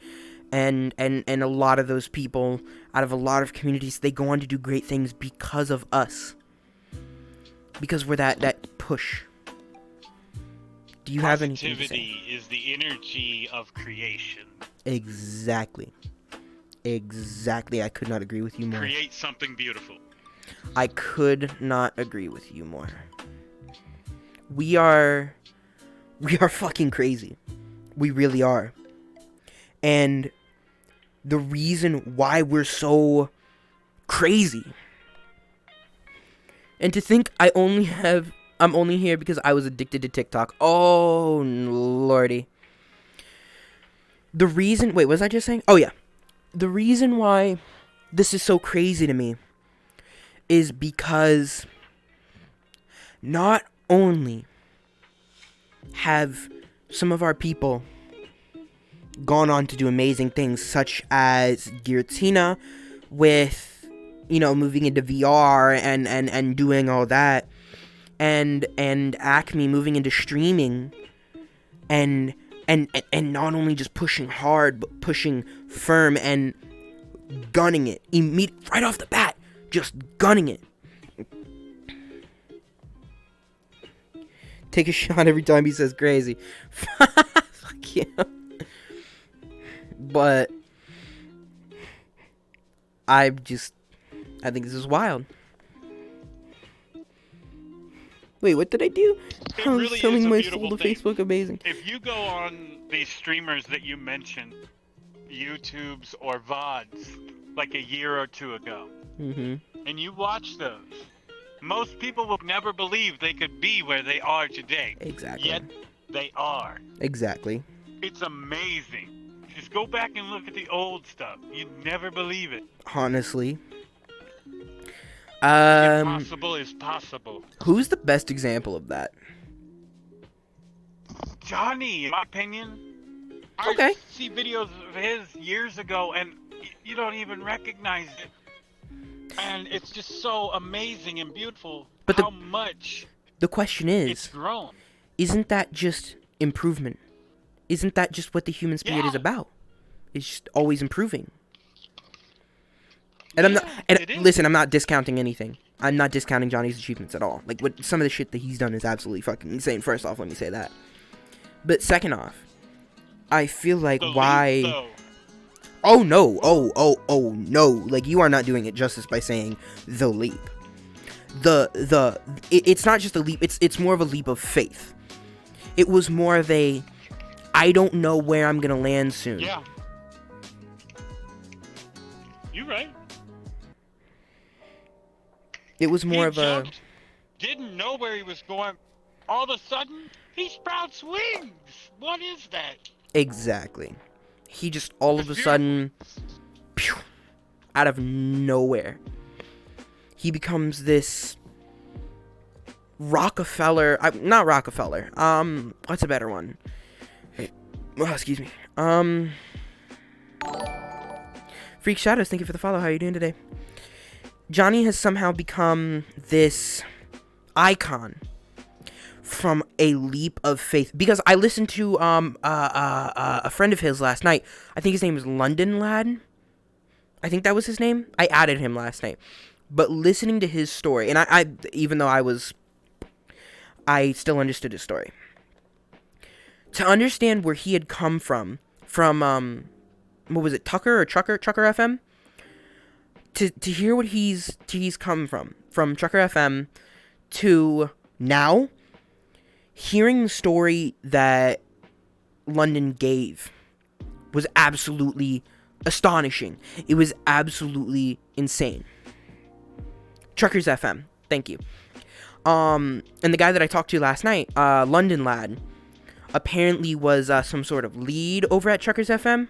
and a lot of those people out of a lot of communities, they go on to do great things because of us. Because we're that push. Do you have anything to say? Positivity is the energy of creation. Exactly. I could not agree with you more. Create something beautiful. I could not agree with you more. We are fucking crazy. We really are. And the reason why we're so crazy. And to think I'm only here because I was addicted to TikTok. Oh, lordy. Wait, what was I just saying? Oh, yeah. The reason why this is so crazy to me is because not only have some of our people gone on to do amazing things, such as Giratina with, you know, moving into VR and doing all that, and Acme moving into streaming, and not only just pushing hard, but pushing firm and gunning it right off the bat, just gunning it. Take a shot every time he says crazy. Fuck you. But I think this is wild. Wait, what did I do? It I was really selling is a my beautiful soul to thing. Facebook. Amazing. If you go on these streamers that you mentioned, YouTubes or VODs, like a year or two ago, and you watch those, most people will never believe they could be where they are today. Exactly. Yet they are. Exactly. It's amazing. Just go back and look at the old stuff. You'd never believe it. Honestly. Impossible is possible. Who's the best example of that? Johnny, in my opinion. Okay. I see videos of his years ago, and you don't even recognize it. And it's just so amazing and beautiful how much the question it's is, grown. isn't that just improvement? Isn't that just what the human spirit is about? It's just always improving. And listen, I'm not discounting anything. I'm not discounting Johnny's achievements at all. Like, some of the shit that he's done is absolutely fucking insane. First off, let me say that. But second off, I feel like why... Oh, no. Oh, no. Like, you are not doing it justice by saying the leap. It's not just a leap. It's more of a leap of faith. It was more of a, I don't know where I'm going to land soon. Yeah. You're right. It was more of jumped, didn't know where he was going. All of a sudden, he sprouts wings. What is that? Exactly. He just all of a sudden, pew, out of nowhere, he becomes this Rockefeller. Not Rockefeller. What's a better one? Oh, excuse me. Freak Shadows, thank you for the follow. How are you doing today? Johnny has somehow become this icon from a leap of faith, because I listened to a friend of his last night. I think his name is London Lad. I think that was his name. I added him last night. But listening to his story, and I even though I still understood his story. To understand where he had come from what was it, Trucker FM? To hear what he's come from Trucker FM to now, hearing the story that London gave was absolutely astonishing. It was absolutely insane. Truckers FM, thank you. And the guy that I talked to last night, London Lad, apparently was some sort of lead over at Truckers FM,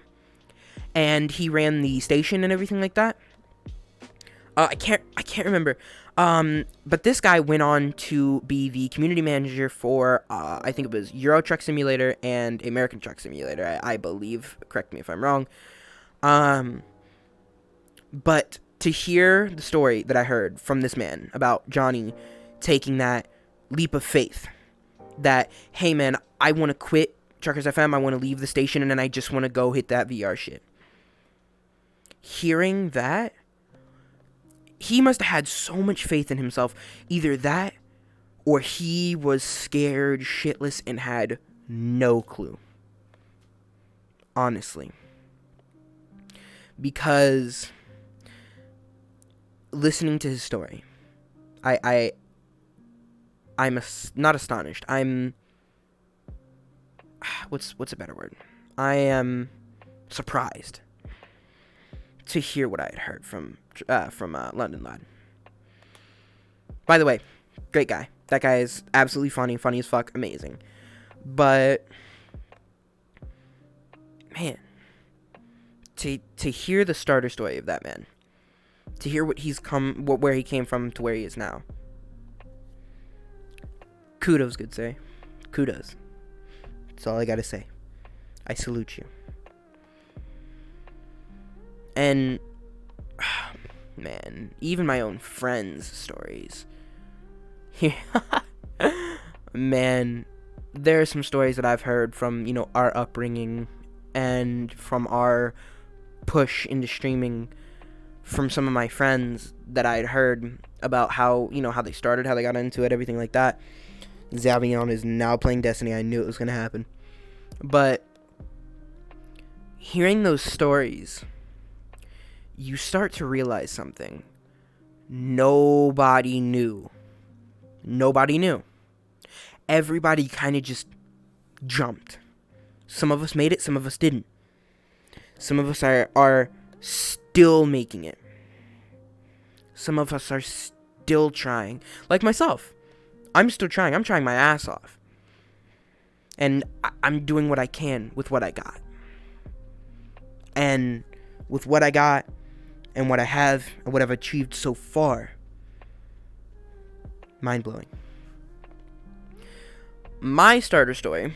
and he ran the station and everything like that. I can't remember. But this guy went on to be the community manager for, I think it was Euro Truck Simulator and American Truck Simulator, I believe. Correct me if I'm wrong. But to hear the story that I heard from this man about Johnny taking that leap of faith, that, hey man, I want to quit Truckers FM, I want to leave the station, and then I just want to go hit that VR shit. Hearing that, he must have had so much faith in himself. Either that, or he was scared shitless and had no clue. Honestly. Because listening to his story, I'm not astonished. I'm... What's a better word? I am surprised to hear what I had heard from London Lad. By the way, great guy. That guy is absolutely funny as fuck, amazing. But man, to hear the starter story of that man, to hear where he came from to where he is now. Kudos, good sir. Kudos. That's all I gotta say. I salute you. And man, even my own friends' stories. Man, there are some stories that I've heard from, our upbringing and from our push into streaming from some of my friends that I'd heard about how they started, how they got into it, everything like that. Xavion is now playing Destiny. I knew it was going to happen. But hearing those stories, you start to realize something. Nobody knew. Nobody knew. Everybody kind of just jumped. Some of us made it, some of us didn't. Some of us are still making it. Some of us are still trying. Like myself. I'm still trying. I'm trying my ass off. And I'm doing what I can with what I got. And with what I got and what I have and what I've achieved so far, mind-blowing. My starter story,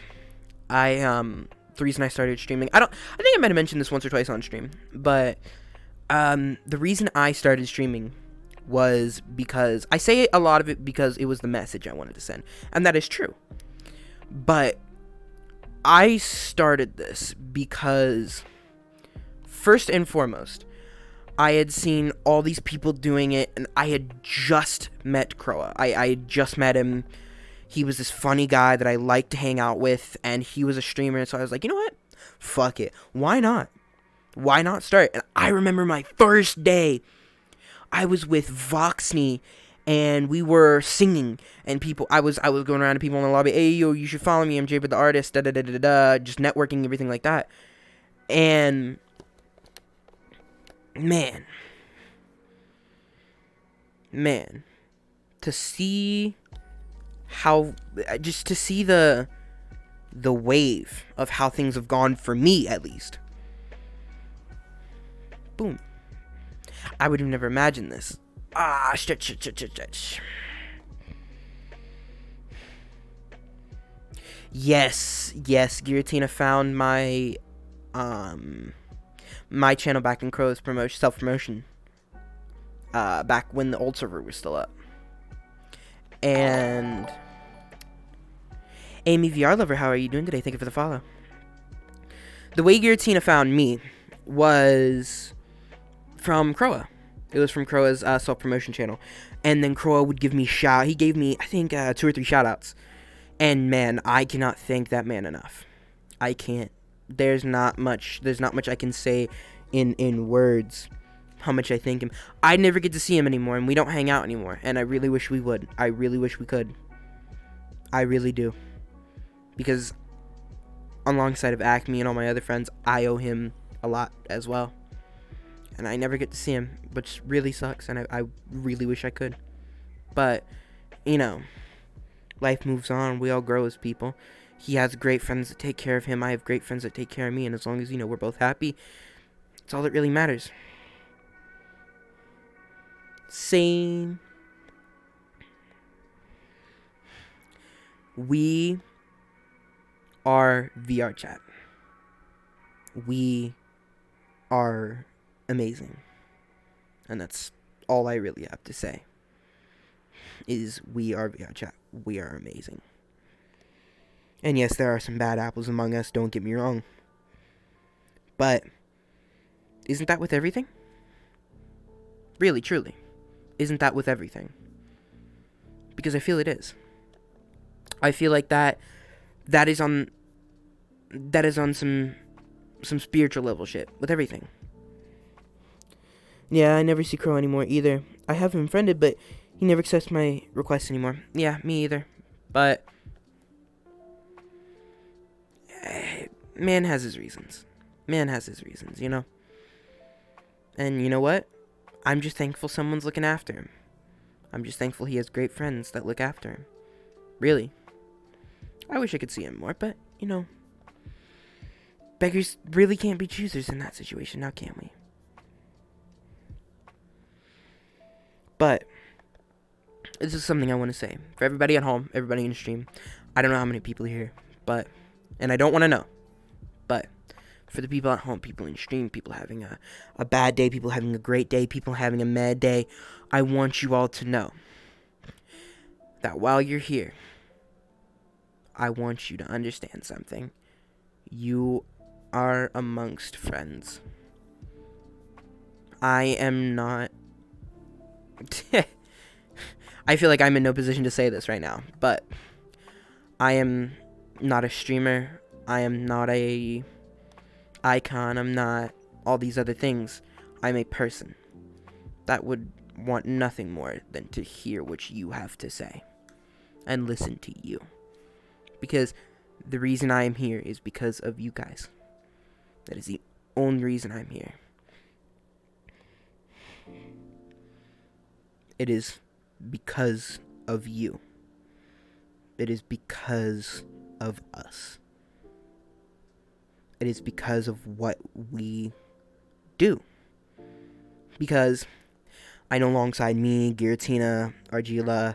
the reason I started streaming, I think I might have mentioned this once or twice on stream, but the reason I started streaming was because, I say a lot of it because it was the message I wanted to send, and that is true. But I started this because, first and foremost, I had seen all these people doing it, and I had just met Croa. I had just met him. He was this funny guy that I liked to hang out with, and he was a streamer, so I was like, you know what? Fuck it. Why not? Why not start? And I remember my first day, I was with Voxney, and we were singing, and I was going around to people in the lobby, hey, yo, you should follow me, I'm JaybirdTheArtist, da-da-da-da-da, just networking, everything like that. And, man, to see the wave of how things have gone for me, at least. Boom. I would have never imagined this. Stretch. Yes, Giratina found my my channel back in Crow's self-promotion. Back when the old server was still up. And Amy VR Lover, how are you doing today? Thank you for the follow. The way Giratina found me was from Croa. It was from Croa's self-promotion channel. And then Croa would give me he gave me, I think, 2 or 3 shout-outs. And man, I cannot thank that man enough. I can't. There's not much I can say in words how much I thank him. I never get to see him anymore, and we don't hang out anymore. And I really wish we would. I really wish we could. I really do. Because alongside of Acme and all my other friends, I owe him a lot as well. And I never get to see him, which really sucks, and I really wish I could. But, you know, life moves on. We all grow as people. He has great friends that take care of him. I have great friends that take care of me, and as long as, you know, we're both happy, it's all that really matters. Same. We are VR chat. We are amazing. And that's all I really have to say. Is we are VR chat. We are amazing. And yes, there are some bad apples among us, don't get me wrong. But isn't that with everything? Really, truly. Isn't that with everything? Because I feel it is. I feel like that is on some spiritual level shit with everything. Yeah, I never see Crow anymore either. I have him friended, but he never accepts my requests anymore. Yeah, me either. But man has his reasons. You know? And you know what? I'm just thankful someone's looking after him. I'm just thankful he has great friends that look after him. Really. I wish I could see him more, but, you know, beggars really can't be choosers in that situation, now can we? But this is something I want to say. For everybody at home, everybody in the stream, I don't know how many people are here, but, and I don't want to know, but for the people at home, people in stream, people having a bad day, people having a great day, people having a mad day, I want you all to know that while you're here, I want you to understand something. You are amongst friends. I am not... I feel like I'm in no position to say this right now, but I am not a streamer. I am not a icon. I'm not all these other things. I'm a person that would want nothing more than to hear what you have to say and listen to you. Because the reason I am here is because of you guys. That is the only reason I'm here. It is because of you. It is because of us. It is because of what we do. Because I know alongside me, Giratina, Argila,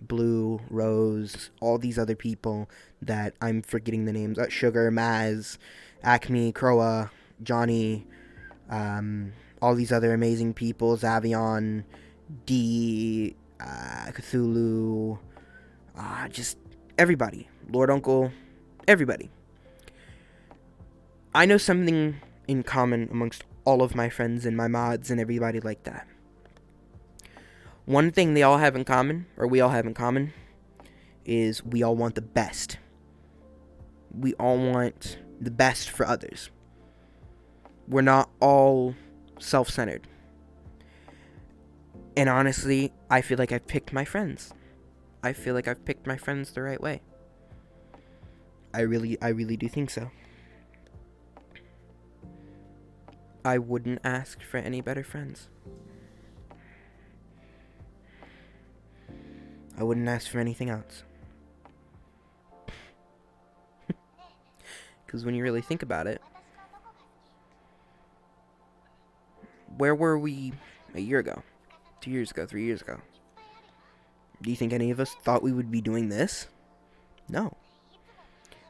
Blue, Rose, all these other people that I'm forgetting the names. Sugar, Maz, Acme, Croa, Johnny, all these other amazing people. Zavion, D, Cthulhu, just everybody. Lord Uncle, everybody. I know something in common amongst all of my friends and my mods and everybody like that. One thing they all have in common, or we all have in common, is we all want the best. We all want the best for others. We're not all self-centered. And honestly, I feel like I've picked my friends. I feel like I've picked my friends the right way. I really do think so. I wouldn't ask for any better friends. I wouldn't ask for anything else. Because when you really think about it, where were we a year ago? 2 years ago? 3 years ago? Do you think any of us thought we would be doing this? No.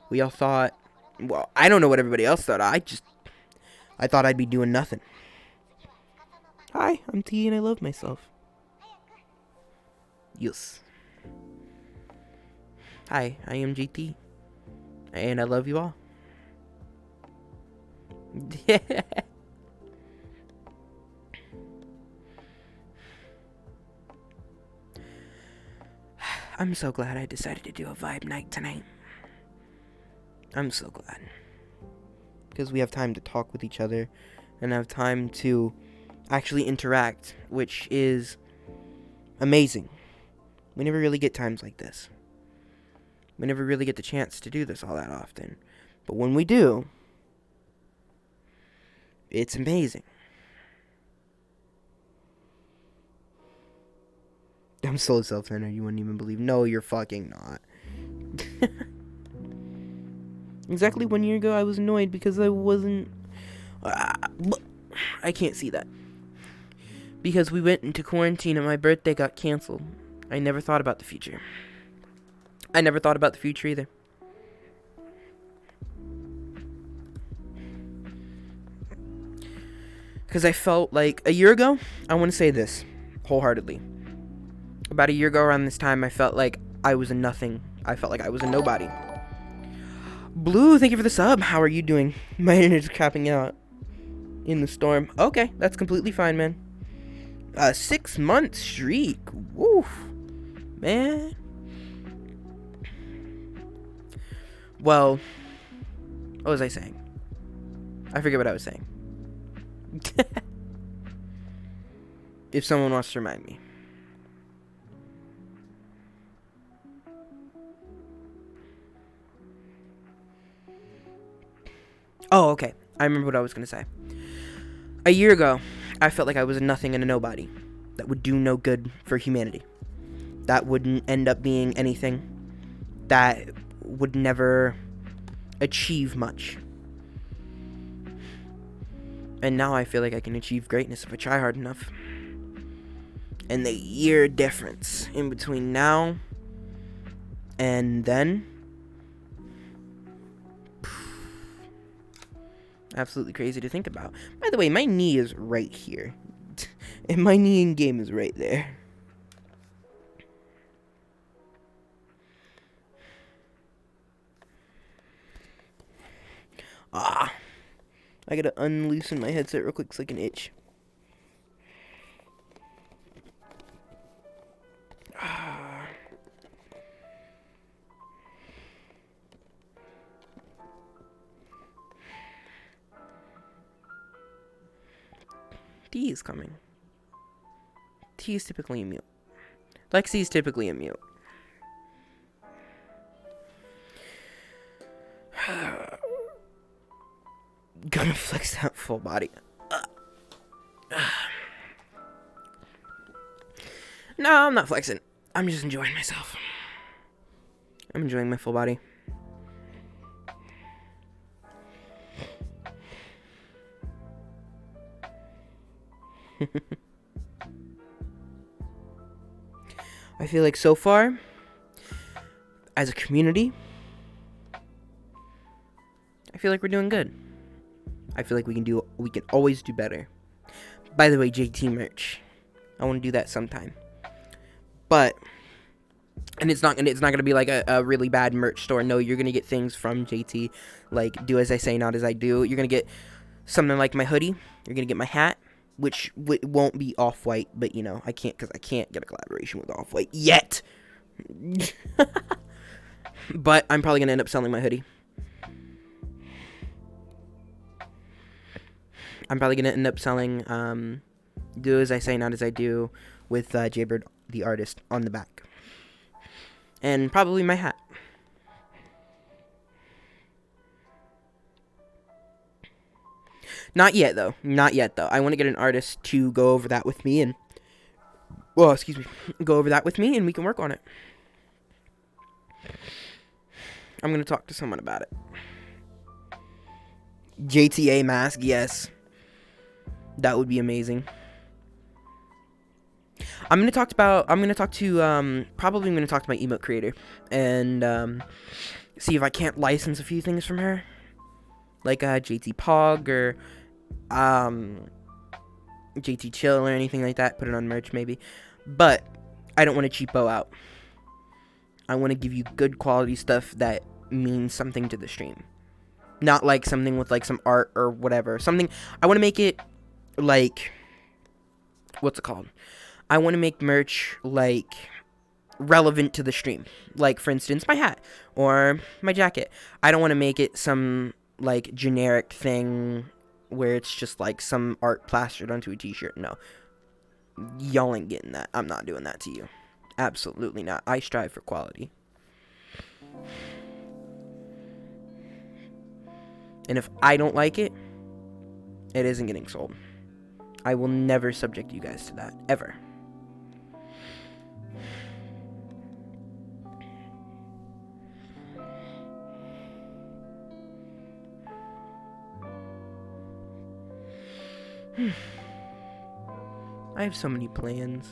We all thought, well, I don't know what everybody else thought. I thought I'd be doing nothing. Hi, I'm T and I love myself. Yes. Hi, I am GT. And I love you all. I'm so glad I decided to do a vibe night tonight. I'm so glad. Because we have time to talk with each other and have time to actually interact, which is amazing. We never really get times like this. We never really get the chance to do this all that often. But when we do, it's amazing. I'm so self-centered, you wouldn't even believe. No, you're fucking not. Exactly 1 year ago, I was annoyed because I wasn't... I can't see that. Because we went into quarantine and my birthday got canceled. I never thought about the future. I never thought about the future either. Because I felt like a year ago, I want to say this wholeheartedly. About a year ago around this time, I felt like I was a nothing. I felt like I was a nobody. Blue, thank you for the sub. How are you doing? My internet's crapping out in the storm. Okay, that's completely fine, man. 6 month streak. Woof. Man. Well, what was I saying? I forget what I was saying. If someone wants to remind me. Oh, okay. I remember what I was going to say. A year ago, I felt like I was a nothing and a nobody that would do no good for humanity. That wouldn't end up being anything. That would never achieve much. And now I feel like I can achieve greatness if I try hard enough. And the year difference in between now and then, absolutely crazy to think about. By the way, my knee is right here. And my knee in game is right there. I gotta unloosen my headset real quick so I can itch. T is coming. T is typically a mute. Lexi is typically a mute. Gonna flex that full body. No, I'm not flexing. I'm just enjoying myself. I'm enjoying my full body. I feel like so far, as a community, I feel like we're doing good. I feel like we can always do better. By the way, JT merch. I want to do that sometime. But, and it's not gonna be like a really bad merch store. No, you're gonna get things from JT, like do as I say, not as I do. You're gonna get something like my hoodie. You're gonna get my hat, which won't be Off-White, but you know I can't get a collaboration with Off-White yet. But I'm probably gonna end up selling my hoodie. I'm probably gonna end up selling Do As I Say, Not As I Do with JaybirdTheArtist on the back. And probably my hat. Not yet though. I want to get an artist to go over that with me and go over that with me and we can work on it. I'm going to talk to someone about it. JTA mask, yes. That would be amazing. I'm gonna talk to my emote creator and see if I can't license a few things from her, like JT Pog or JT Chill or anything like that. Put it on merch maybe, but I don't want to cheapo out. I want to give you good quality stuff that means something to the stream, not like something with like some art or whatever. Something I want to make it like, what's it called? I want to make merch, like, relevant to the stream. Like, for instance, my hat or my jacket. I don't want to make it some, like, generic thing where it's just, like, some art plastered onto a t-shirt. No. Y'all ain't getting that. I'm not doing that to you. Absolutely not. I strive for quality. And if I don't like it, it isn't getting sold. I will never subject you guys to that. Ever. I have so many plans.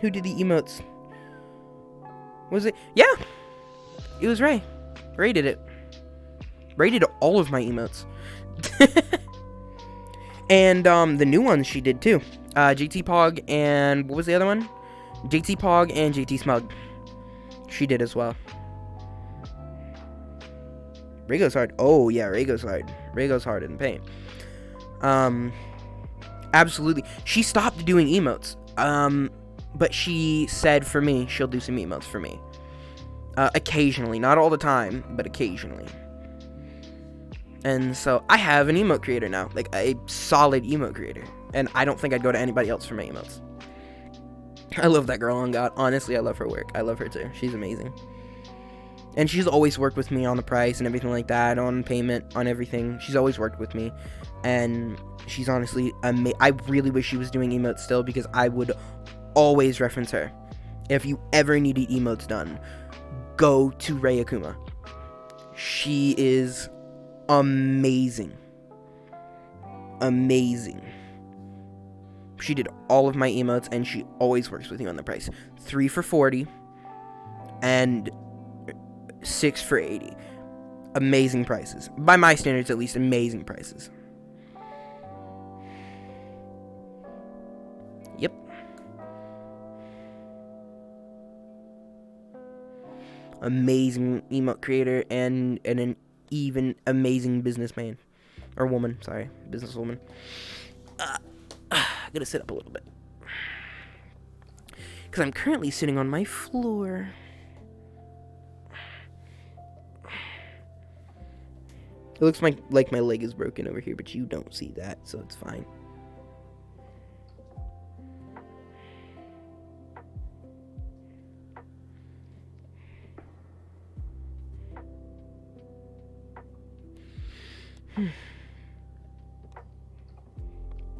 Who did the emotes? Was it? Yeah! It was Ray. Ray did it. Ray did all of my emotes. And the new ones she did too. JT Pog and what was the other one? JT Pog and JT Smug. She did as well. Ray goes hard. Oh yeah, Ray goes hard. Ray goes hard in paint. Absolutely. She stopped doing emotes. But she said for me, she'll do some emotes for me. Occasionally. Not all the time, but occasionally. And so, I have an emote creator now. Like, a solid emote creator. And I don't think I'd go to anybody else for my emotes. I love that girl on God. Honestly, I love her work. I love her too. She's amazing. And she's always worked with me on the price and everything like that. On payment, on everything. She's always worked with me. And she's honestly amazing. I really wish she was doing emotes still because I would always reference her. If you ever needed emotes done, go to Ray Akuma. She is amazing. Amazing. She did all of my emotes and she always works with you on the price. 3 for $40 and 6 for $80. Amazing prices. By my standards, at least, amazing prices. Yep. Amazing emote creator and an even amazing businessman. Or woman, sorry. Businesswoman. I gotta sit up a little bit. Because I'm currently sitting on my floor. It looks like my leg is broken over here, but you don't see that, so it's fine.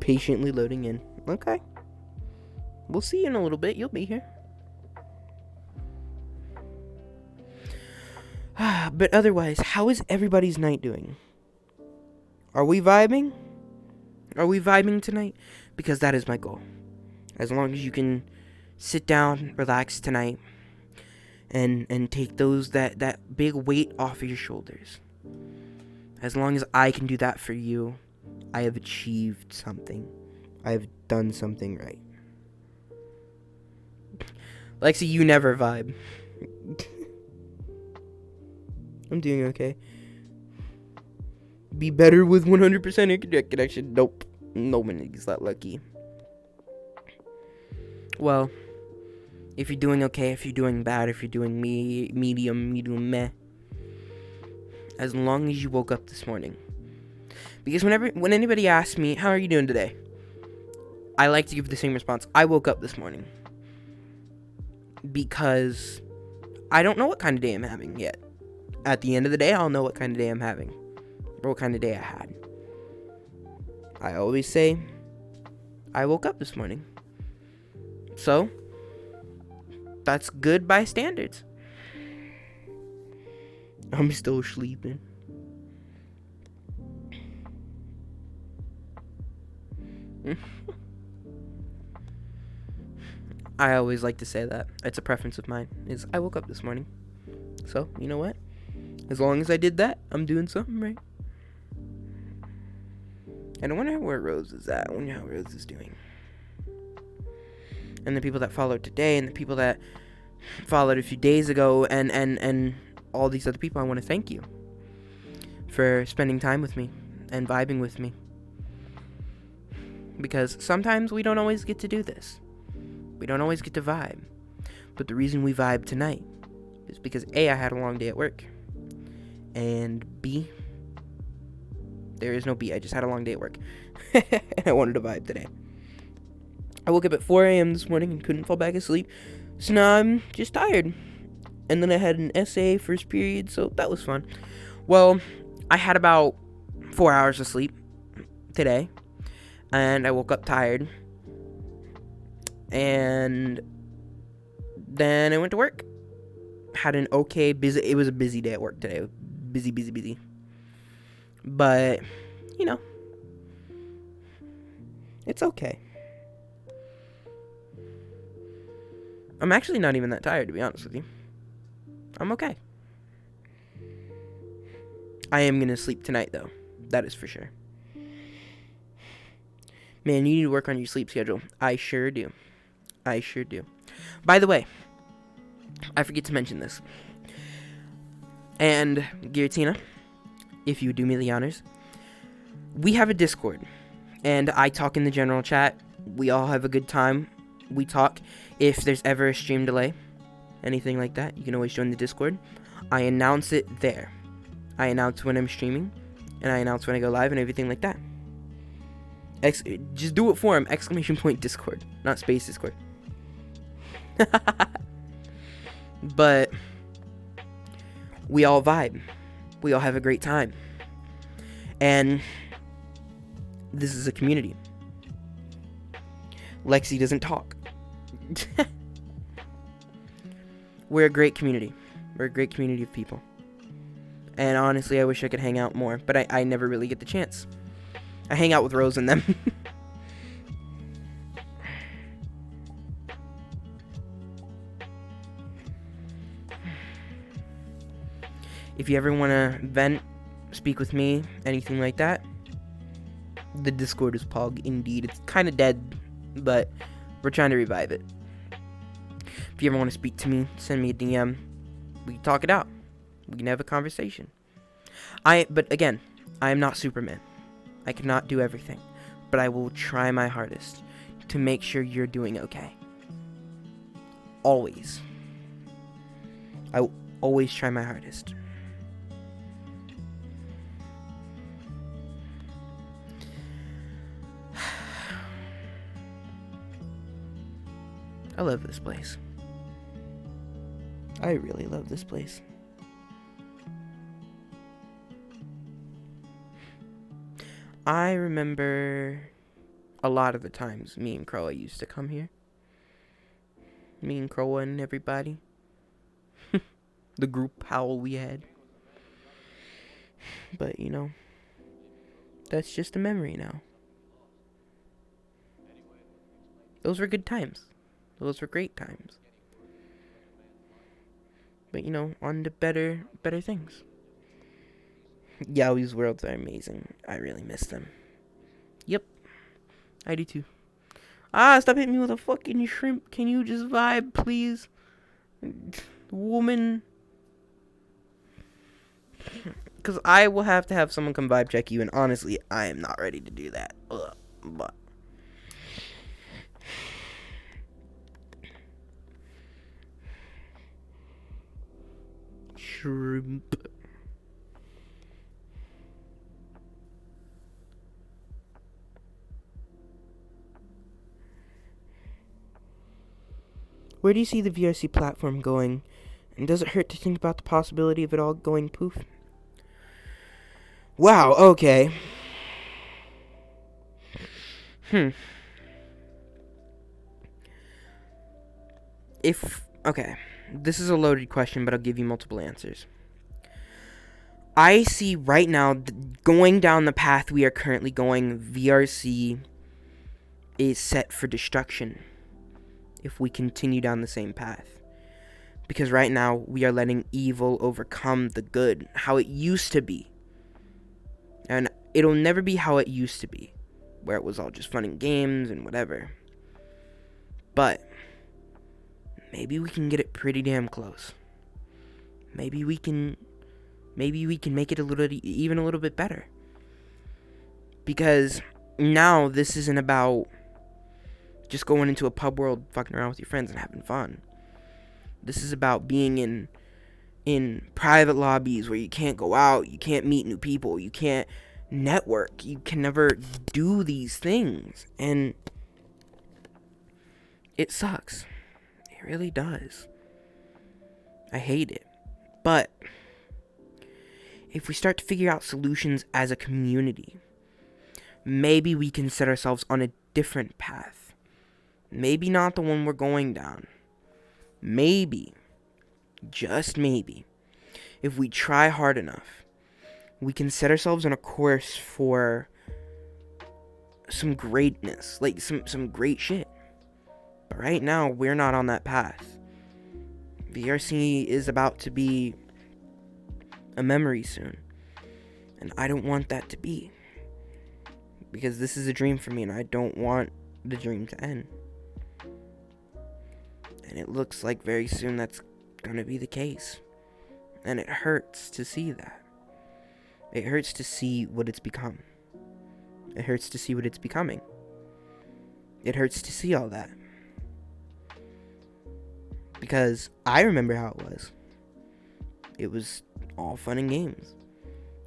Patiently loading in. Okay. We'll see you in a little bit. You'll be here. But otherwise, how is everybody's night doing? Are we vibing? Are we vibing tonight? Because that is my goal. As long as you can sit down, relax tonight, and take that big weight off of your shoulders. As long as I can do that for you, I have achieved something. I have done something right. Lexi, you never vibe. I'm doing okay. Be better with 100% internet connection. Nope. No one is that lucky. Well, if you're doing okay, if you're doing bad, if you're doing medium meh, as long as you woke up this morning. Because when anybody asks me, how are you doing today? I like to give the same response. I woke up this morning. Because I don't know what kind of day I'm having yet. At the end of the day, I'll know what kind of day I'm having. Or what kind of day I had. I always say, I woke up this morning. So, that's good by standards. I'm still sleeping. I always like to say that. It's a preference of mine. Is I woke up this morning. So, you know what? As long as I did that, I'm doing something right. And I wonder where Rose is at. I wonder how Rose is doing. And the people that followed today, and the people that followed a few days ago, and all these other people, I want to thank you for spending time with me and vibing with me. Because sometimes we don't always get to do this. We don't always get to vibe. But the reason we vibe tonight is because A, I had a long day at work. And B, there is no B, I just had a long day at work. And I wanted to vibe today. I woke up at 4 a.m. this morning and couldn't fall back asleep. So now I'm just tired. And then I had an essay first period, so that was fun. Well, I had about 4 hours of sleep today. And I woke up tired. And then I went to work. Had an okay busy, it was a busy day at work today. Busy. But, you know, it's okay. I'm actually not even that tired, to be honest with you. I'm okay. I am gonna sleep tonight, though. That is for sure. Man, you need to work on your sleep schedule. I sure do. By the way, I forget to mention this. And, Giratina, if you would do me the honors, we have a Discord. And I talk in the general chat. We all have a good time. We talk. If there's ever a stream delay, anything like that, you can always join the Discord. I announce it there. I announce when I'm streaming, and I announce when I go live and everything like that. Just do it for him. ! Discord, not space Discord. But we all vibe. We all have a great time. And this is a community. Lexi doesn't talk. We're a great community. We're a great community of people. And honestly, I wish I could hang out more, but I never really get the chance. I hang out with Rose and them. If you ever want to vent, speak with me, anything like that, the Discord is Pog indeed. It's kind of dead, but we're trying to revive it. If you ever want to speak to me, send me a DM. We can talk it out. We can have a conversation. But again, I am not Superman. I cannot do everything, but I will try my hardest to make sure you're doing okay. Always. I will always try my hardest. I love this place. I really love this place. I remember a lot of the times me and Croa used to come here. Me and Croa and everybody. The group howl we had. But, you know, that's just a memory now. Those were good times. Those were great times. But, you know, on to better things. Yowie's worlds are amazing. I really miss them. Yep. I do too. Stop hitting me with a fucking shrimp. Can you just vibe, please? Woman. Because I will have to have someone come vibe check you, and honestly, I am not ready to do that. Ugh. But shrimp. Where do you see the VRC platform going? And does it hurt to think about the possibility of it all going poof? Wow, okay. Okay, this is a loaded question, but I'll give you multiple answers. I see right now, going down the path we are currently going, VRC is set for destruction if we continue down the same path. Because right now, we are letting evil overcome the good, how it used to be. And it'll never be how it used to be, where it was all just fun and games and whatever. But maybe we can get it pretty damn close. Maybe we can make it even a little bit better. Because now this isn't about just going into a pub world, fucking around with your friends and having fun. This is about being in private lobbies where you can't go out, you can't meet new people, you can't network, you can never do these things. And it sucks. It really does. I hate it. But if we start to figure out solutions as a community, maybe we can set ourselves on a different path. Maybe not the one we're going down. Maybe, just maybe, if we try hard enough, we can set ourselves on a course for some greatness, like some great shit. But right now, we're not on that path. VRC is about to be a memory soon. And I don't want that to be. Because this is a dream for me, and I don't want the dream to end. And it looks like very soon that's going to be the case. And it hurts to see that. It hurts to see what it's become. It hurts to see what it's becoming. It hurts to see all that. Because I remember how it was. It was all fun and games.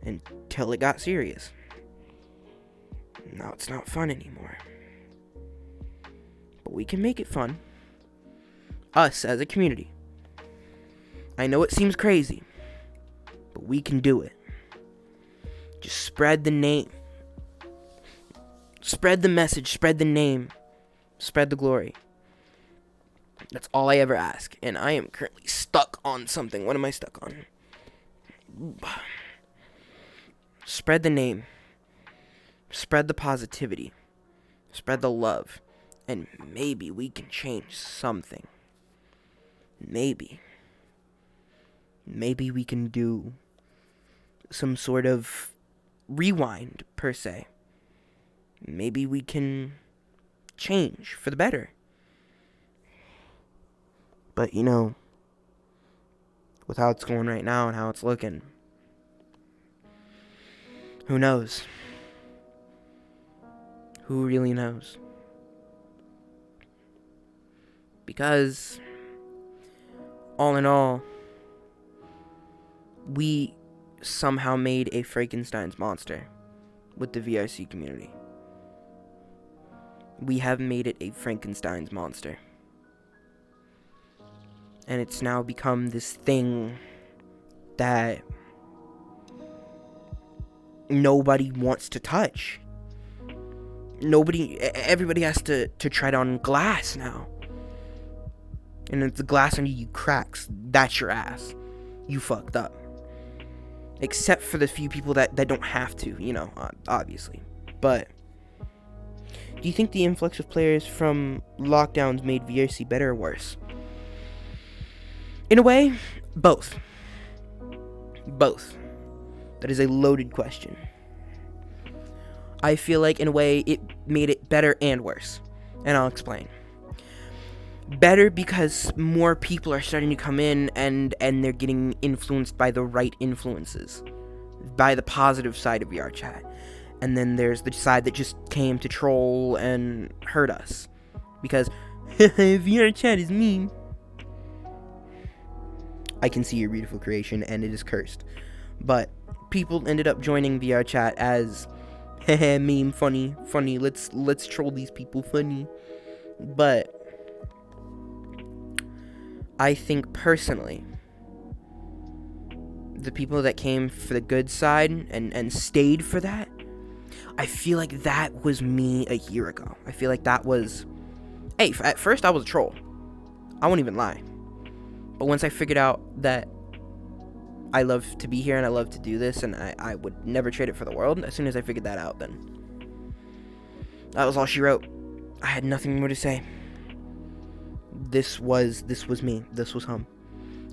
Until it got serious. Now it's not fun anymore. But we can make it fun. Us as a community. I know it seems crazy, but we can do it. Just spread the name. Spread the message, spread the name, spread the glory. That's all I ever ask, and I am currently stuck on something. What am I stuck on? Spread the name. Spread the positivity. Spread the love. And maybe we can change something. Maybe we can do some sort of rewind, per se. Maybe we can change for the better. But, you know, with how it's going right now and how it's looking, who knows? Who really knows? Because all in all, we somehow made a Frankenstein's monster with the VRC community. We have made it a Frankenstein's monster. And it's now become this thing that nobody wants to touch. Everybody has to tread on glass now. And if the glass under you cracks, that's your ass. You fucked up. Except for the few people that don't have to, obviously. But do you think the influx of players from lockdowns made VRC better or worse? In a way, both. Both. That is a loaded question. I feel like, in a way, it made it better and worse. And I'll explain. Better because more people are starting to come in and they're getting influenced by the right influences. By the positive side of VR chat. And then there's the side that just came to troll and hurt us. Because VR chat is mean. I can see your beautiful creation and it is cursed. But people ended up joining VR chat as meme, funny, let's troll these people, funny. But I think personally, the people that came for the good side and stayed for that, I feel like that was me a year ago. I feel like that was... Hey, at first I was a troll. I won't even lie. But once I figured out that I love to be here and I love to do this and I would never trade it for the world, as soon as I figured that out, then that was all she wrote. I had nothing more to say. This was me. This was him.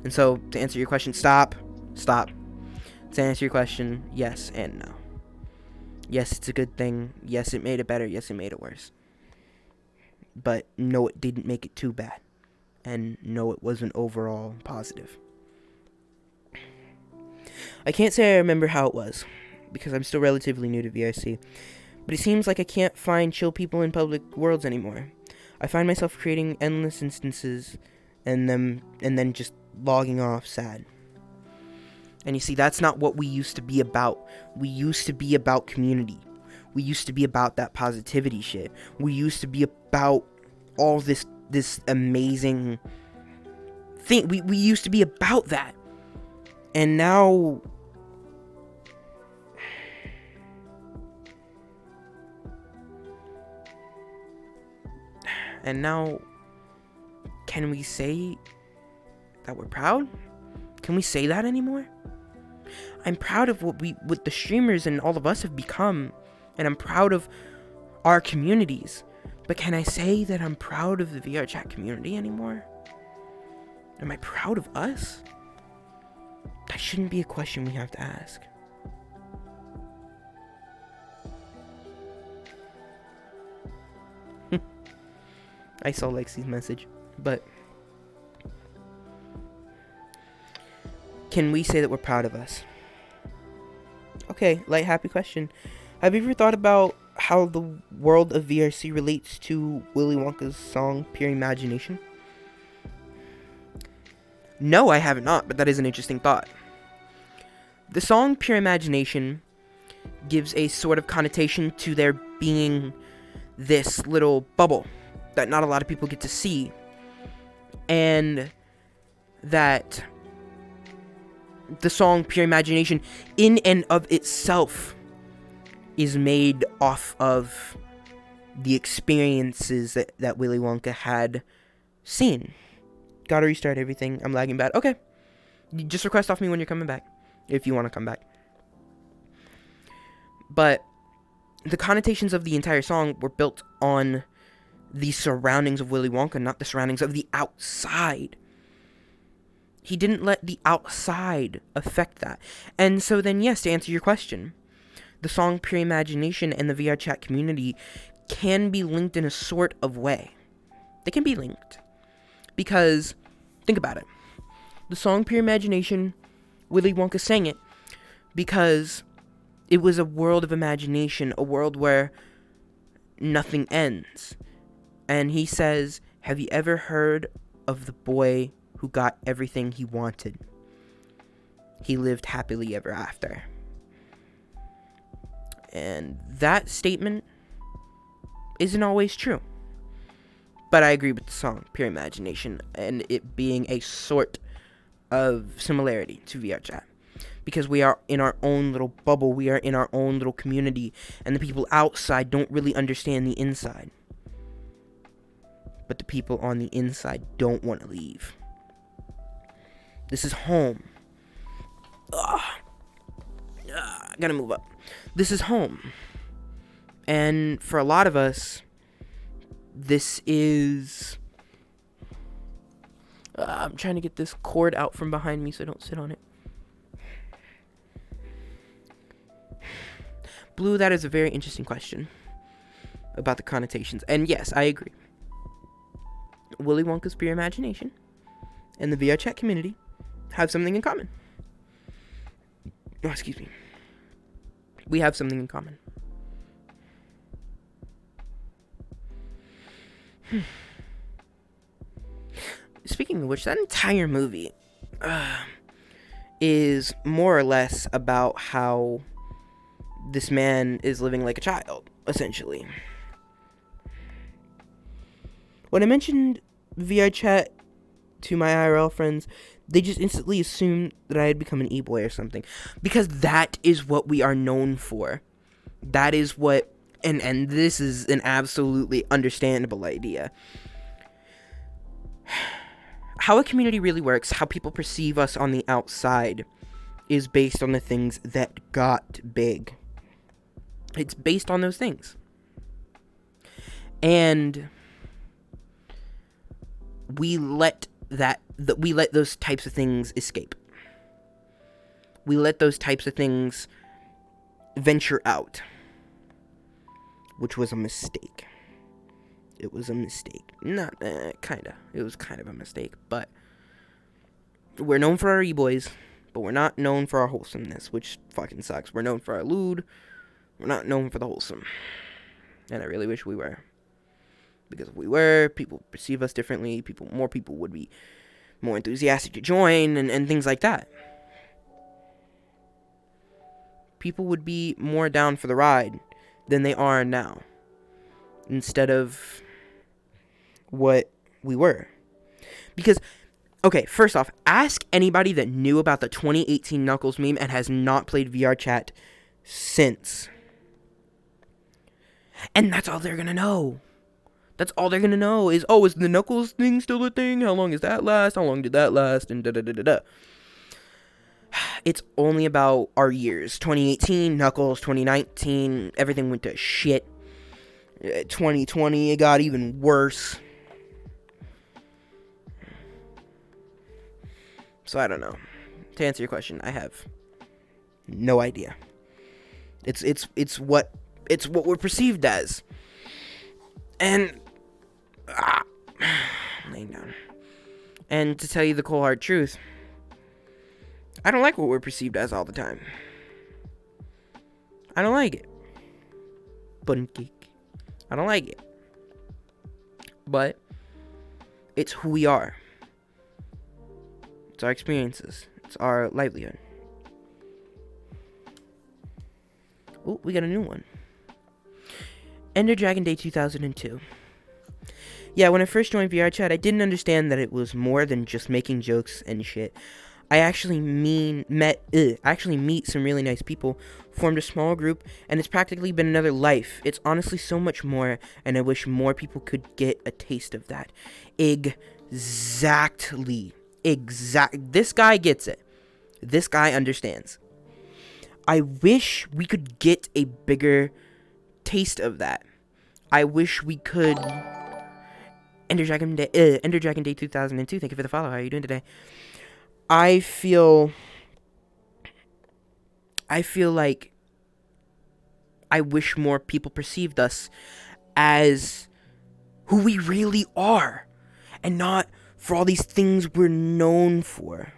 And so, to answer your question, stop. To answer your question, yes and no. Yes, it's a good thing. Yes, it made it better. Yes, it made it worse. But no, it didn't make it too bad. And no, it wasn't overall positive. I can't say I remember how it was, because I'm still relatively new to VRC. But it seems like I can't find chill people in public worlds anymore. I find myself creating endless instances and then just logging off sad. And you see, that's not what we used to be about. We used to be about community. We used to be about that positivity shit. We used to be about all this amazing thing. We used to be about that. And now... And now, can we say that we're proud? Can we say that anymore? I'm proud of what the streamers and all of us have become, and I'm proud of our communities. But can I say that I'm proud of the VR chat community anymore? Am I proud of us? That shouldn't be a question we have to ask. I saw Lexi's message, but can we say that we're proud of us? Okay, light, happy question. Have you ever thought about how the world of VRC relates to Willy Wonka's song Pure Imagination? No, I have not, but that is an interesting thought. The song Pure Imagination gives a sort of connotation to there being this little bubble that not a lot of people get to see, and that the song Pure Imagination in and of itself is made off of the experiences that Willy Wonka had seen. Gotta restart everything. I'm lagging bad. Okay. Just request off me when you're coming back, if you want to come back. But the connotations of the entire song were built on the surroundings of Willy Wonka, not the surroundings of the outside. He didn't let the outside affect that. And so then, yes, to answer your question, the song Pure Imagination and the VR chat community can be linked in a sort of way. They can be linked. Because, think about it. The song Pure Imagination, Willy Wonka sang it because it was a world of imagination, a world where nothing ends. And he says, have you ever heard of the boy who got everything he wanted? He lived happily ever after. And that statement isn't always true. But I agree with the song, Pure Imagination, and it being a sort of similarity to VR chat. Because we are in our own little bubble, we are in our own little community, and the people outside don't really understand the inside. But the people on the inside don't want to leave. This is home. I gotta move up. This is home. And for a lot of us, this is... I'm trying to get this cord out from behind me so I don't sit on it. Blue, that is a very interesting question about the connotations. And yes, I agree. Willy Wonka's Pure Imagination and the VR chat community have something in common. Oh, excuse me. We have something in common. Speaking of which, that entire movie is more or less about how this man is living like a child, essentially. When I mentioned VR chat to my IRL friends, they just instantly assumed that I had become an e-boy or something. Because that is what we are known for. That is what... And this is an absolutely understandable idea. How a community really works, how people perceive us on the outside, is based on the things that got big. It's based on those things. And we let those types of things escape. We let those types of things venture out. Which was a mistake. It was a mistake. Not, kinda. It was kind of a mistake, but we're known for our e-boys, but we're not known for our wholesomeness, which fucking sucks. We're known for our lewd. We're not known for the wholesome. And I really wish we were. Because if we were, people perceive us differently. More people would be more enthusiastic to join and things like that. People would be more down for the ride than they are now. Instead of what we were. Because, okay, first off, ask anybody that knew about the 2018 Knuckles meme and has not played VR chat since. And that's all they're gonna know. That's all they're gonna know is, oh, is the Knuckles thing still a thing? How long does that last? How long did that last? And da-da-da-da-da. It's only about our years. 2018, Knuckles, 2019, everything went to shit. 2020, it got even worse. So I don't know. To answer your question, I have no idea. It's what we're perceived as. And laying down. And to tell you the cold hard truth, I don't like what we're perceived as all the time. I don't like it. Bun cake. I don't like it. But it's who we are. It's our experiences. It's our livelihood. Oh, we got a new one. Ender Dragon Day 2002. Yeah, when I first joined VR Chat, I didn't understand that it was more than just making jokes and shit. I actually meet some really nice people, formed a small group, and it's practically been another life. It's honestly so much more, and I wish more people could get a taste of that. Exactly. This guy gets it. This guy understands. I wish we could get a bigger taste of that. I wish we could... Ender Dragon Day 2002, thank you for the follow. How are you doing today? I feel like I wish more people perceived us as who we really are and not for all these things we're known for.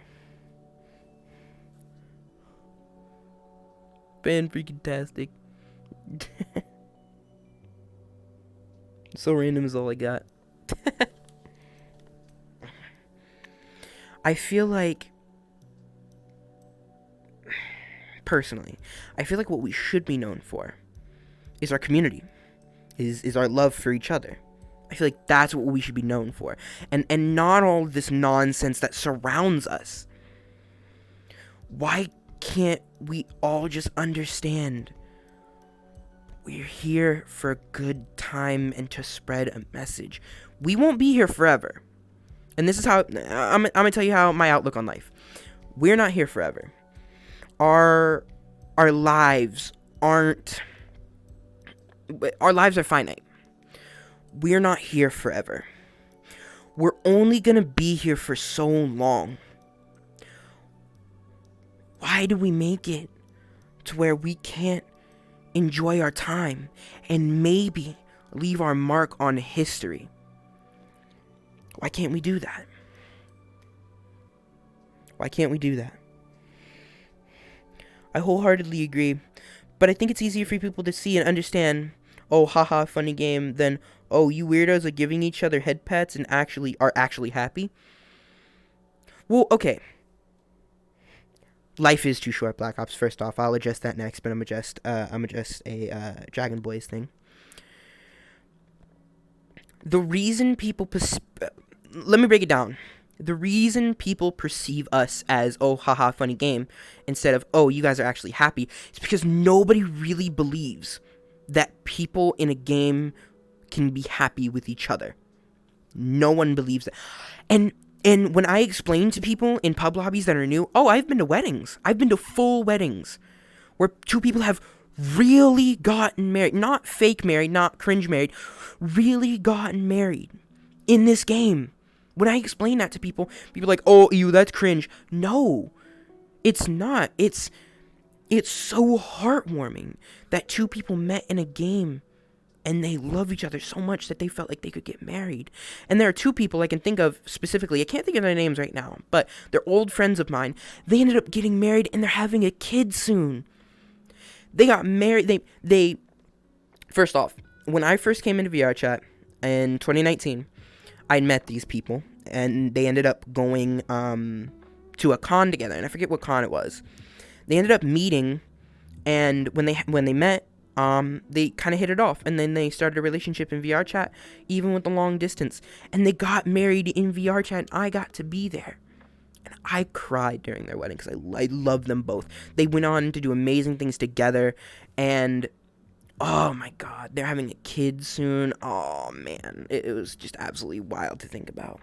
Fan freaking tastic. So random is all I got. I feel like, personally, I feel like what we should be known for is our community, is our love for each other, I feel like that's what we should be known for. And not all this nonsense that surrounds us. Why can't we all just understand we're here for a good time and to spread a message? We won't be here forever. And this is how I'm going to tell you how my outlook on life. We're not here forever. Our lives are finite. We're not here forever. We're only going to be here for so long. Why do we make it to where we can't enjoy our time and maybe leave our mark on history? Why can't we do that? Why can't we do that? I wholeheartedly agree, but I think it's easier for people to see and understand, oh, haha, funny game, than, oh, you weirdos are giving each other head pats and are actually happy. Well, okay. Life is too short, Black Ops. First off, I'll address that next, but I'm address a Dragon Boys thing. The reason people let me break it down. The reason people perceive us as, oh, haha, funny game, instead of, oh, you guys are actually happy, is because nobody really believes that people in a game can be happy with each other. No one believes that. And when I explain to people in pub lobbies that are new, oh, I've been to weddings. I've been to full weddings where two people have really gotten married. Not fake married, not cringe married. Really gotten married in this game. When I explain that to people, people are like, oh, ew, that's cringe. No, it's not. It's so heartwarming that two people met in a game and they love each other so much that they felt like they could get married. And there are two people I can think of specifically. I can't think of their names right now, but they're old friends of mine. They ended up getting married and they're having a kid soon. They got married. They first off, when I first came into VR chat in 2019, I met these people, and they ended up going to a con together, and I forget what con it was. They ended up meeting, and when they met, they kind of hit it off, and then they started a relationship in VR chat, even with the long distance, and they got married in VR chat, and I got to be there. And I cried during their wedding because I love them both. They went on to do amazing things together, and oh my god, they're having a kid soon. Oh man, it was just absolutely wild to think about.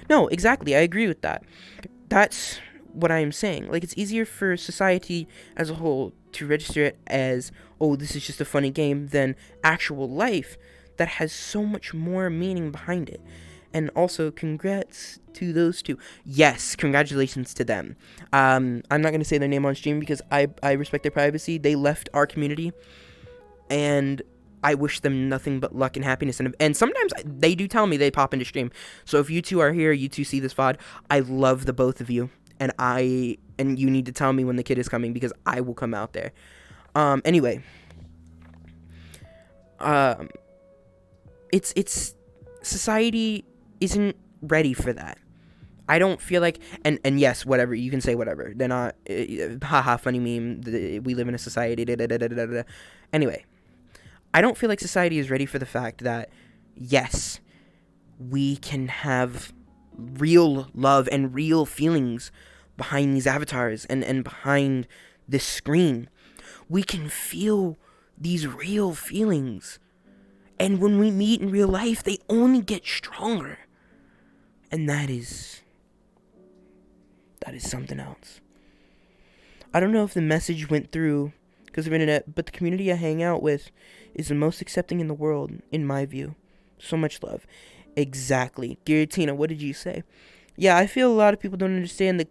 No, exactly, I agree with that. That's what I'm saying. Like, it's easier for society as a whole to register it as, oh, this is just a funny game, than actual life that has so much more meaning behind it. And also, congrats to those two. Yes, congratulations to them. I'm not going to say their name on stream because I respect their privacy. They left our community, and I wish them nothing but luck and happiness. And sometimes they do tell me they pop into stream. So if you two are here, you two see this VOD, I love the both of you. And you need to tell me when the kid is coming because I will come out there. Anyway. It's society isn't ready for that. I don't feel like, and yes, whatever, you can say whatever. They're not, haha, funny meme, we live in a society, da da da da da da. Anyway, I don't feel like society is ready for the fact that, yes, we can have real love and real feelings behind these avatars and behind this screen. We can feel these real feelings. And when we meet in real life, they only get stronger. And that is something else. I don't know if the message went through because of internet, but the community I hang out with is the most accepting in the world, in my view. So much love. Exactly. Giratina, what did you say? Yeah, I feel a lot of people don't understand the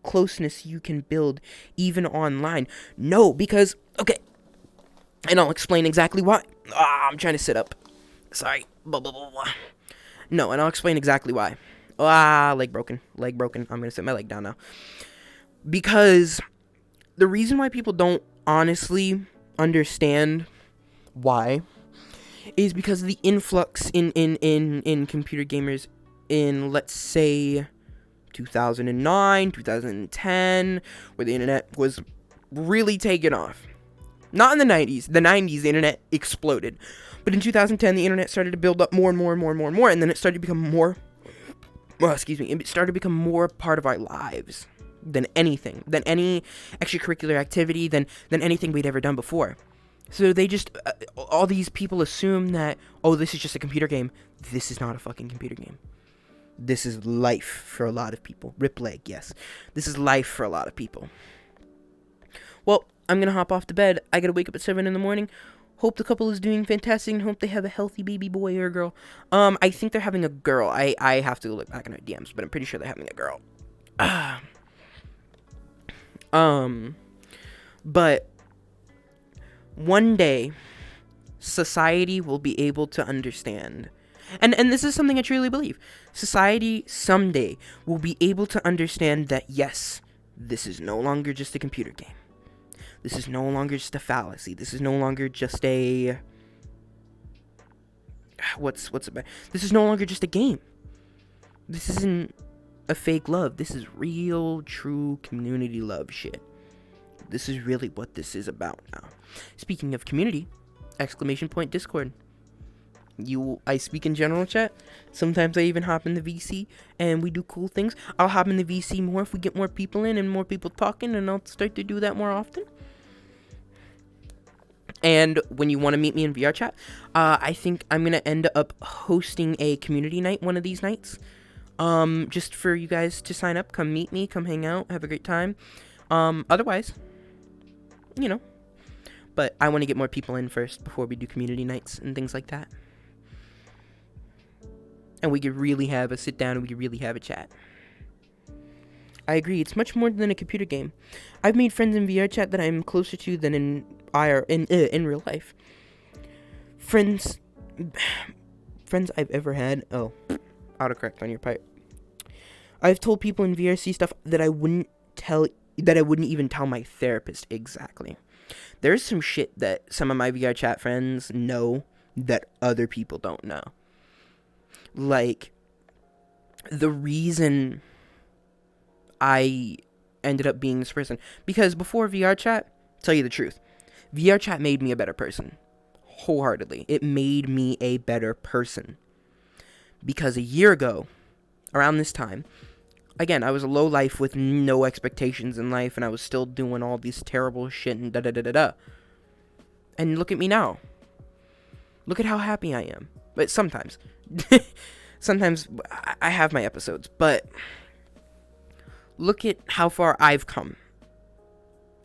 closeness you can build even online. No, because, okay, and I'll explain exactly why. I'm trying to sit up. Sorry. Blah, blah, blah, blah. No, and I'll explain exactly why. Leg broken. I'm going to set my leg down now. Because the reason why people don't honestly understand why is because of the influx in computer gamers in, let's say, 2009, 2010, where the internet was really taking off. Not in the 90s. The 90s, the internet exploded. But in 2010, the internet started to build up more and more and more and more and more, and then it started to become more, it started to become more part of our lives than anything, than any extracurricular activity, than anything we'd ever done before. So they just, all these people assume that, oh, this is just a computer game. This is not a fucking computer game. This is life for a lot of people. Rip leg, yes. This is life for a lot of people. Well, I'm gonna hop off to bed. I gotta wake up at 7 in the morning. Hope the couple is doing fantastic and hope they have a healthy baby boy or girl. I think they're having a girl. I have to look back in our DMs, but I'm pretty sure they're having a girl. But one day, society will be able to understand. And this is something I truly believe. Society someday will be able to understand that, yes, this is no longer just a computer game. This is no longer just a fallacy. This is no longer just a... This is no longer just a game. This isn't a fake love. This is real, true community love shit. This is really what this is about now. Speaking of community, ! Discord. I speak in general chat. Sometimes I even hop in the VC and we do cool things. I'll hop in the VC more if we get more people in and more people talking, and I'll start to do that more often. And when you want to meet me in VR chat, I think I'm going to end up hosting a community night one of these nights. Just for you guys to sign up, come meet me, come hang out, have a great time. Otherwise, you know. But I want to get more people in first before we do community nights and things like that. And we could really have a sit down and we could really have a chat. I agree, it's much more than a computer game. I've made friends in VR chat that I'm closer to than in real life. Friends I've ever had. Oh, autocorrect on your pipe. I've told people in VRC stuff that I wouldn't even tell my therapist exactly. There's some shit that some of my VR chat friends know that other people don't know. Like, the reason I ended up being this person, because before VR chat, tell you the truth, VR chat made me a better person. Wholeheartedly. It made me a better person. Because a year ago, around this time, again, I was a low life with no expectations in life, and I was still doing all this terrible shit and da-da-da-da-da. And look at me now. Look at how happy I am. But sometimes. Sometimes I have my episodes, but look at how far I've come.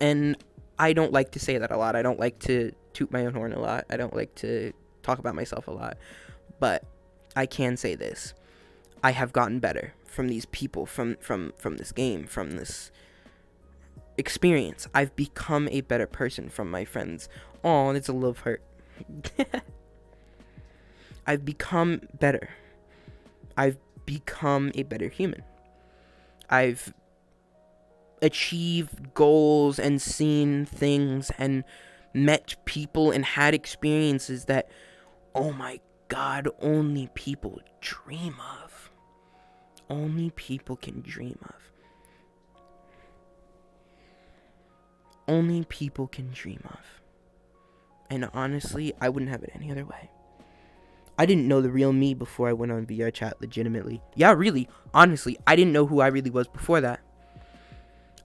And I don't like to say that a lot. I don't like to toot my own horn a lot. I don't like to talk about myself a lot. But I can say this. I have gotten better from these people, from this game, from this experience. I've become a better person from my friends. Oh, it's a love heart. I've become better. I've become a better human. I've achieved goals and seen things and met people and had experiences that, oh my God, only people dream of. Only people can dream of. Only people can dream of. And honestly, I wouldn't have it any other way. I didn't know the real me before I went on VR chat, legitimately. Yeah, really, honestly, I didn't know who I really was before that.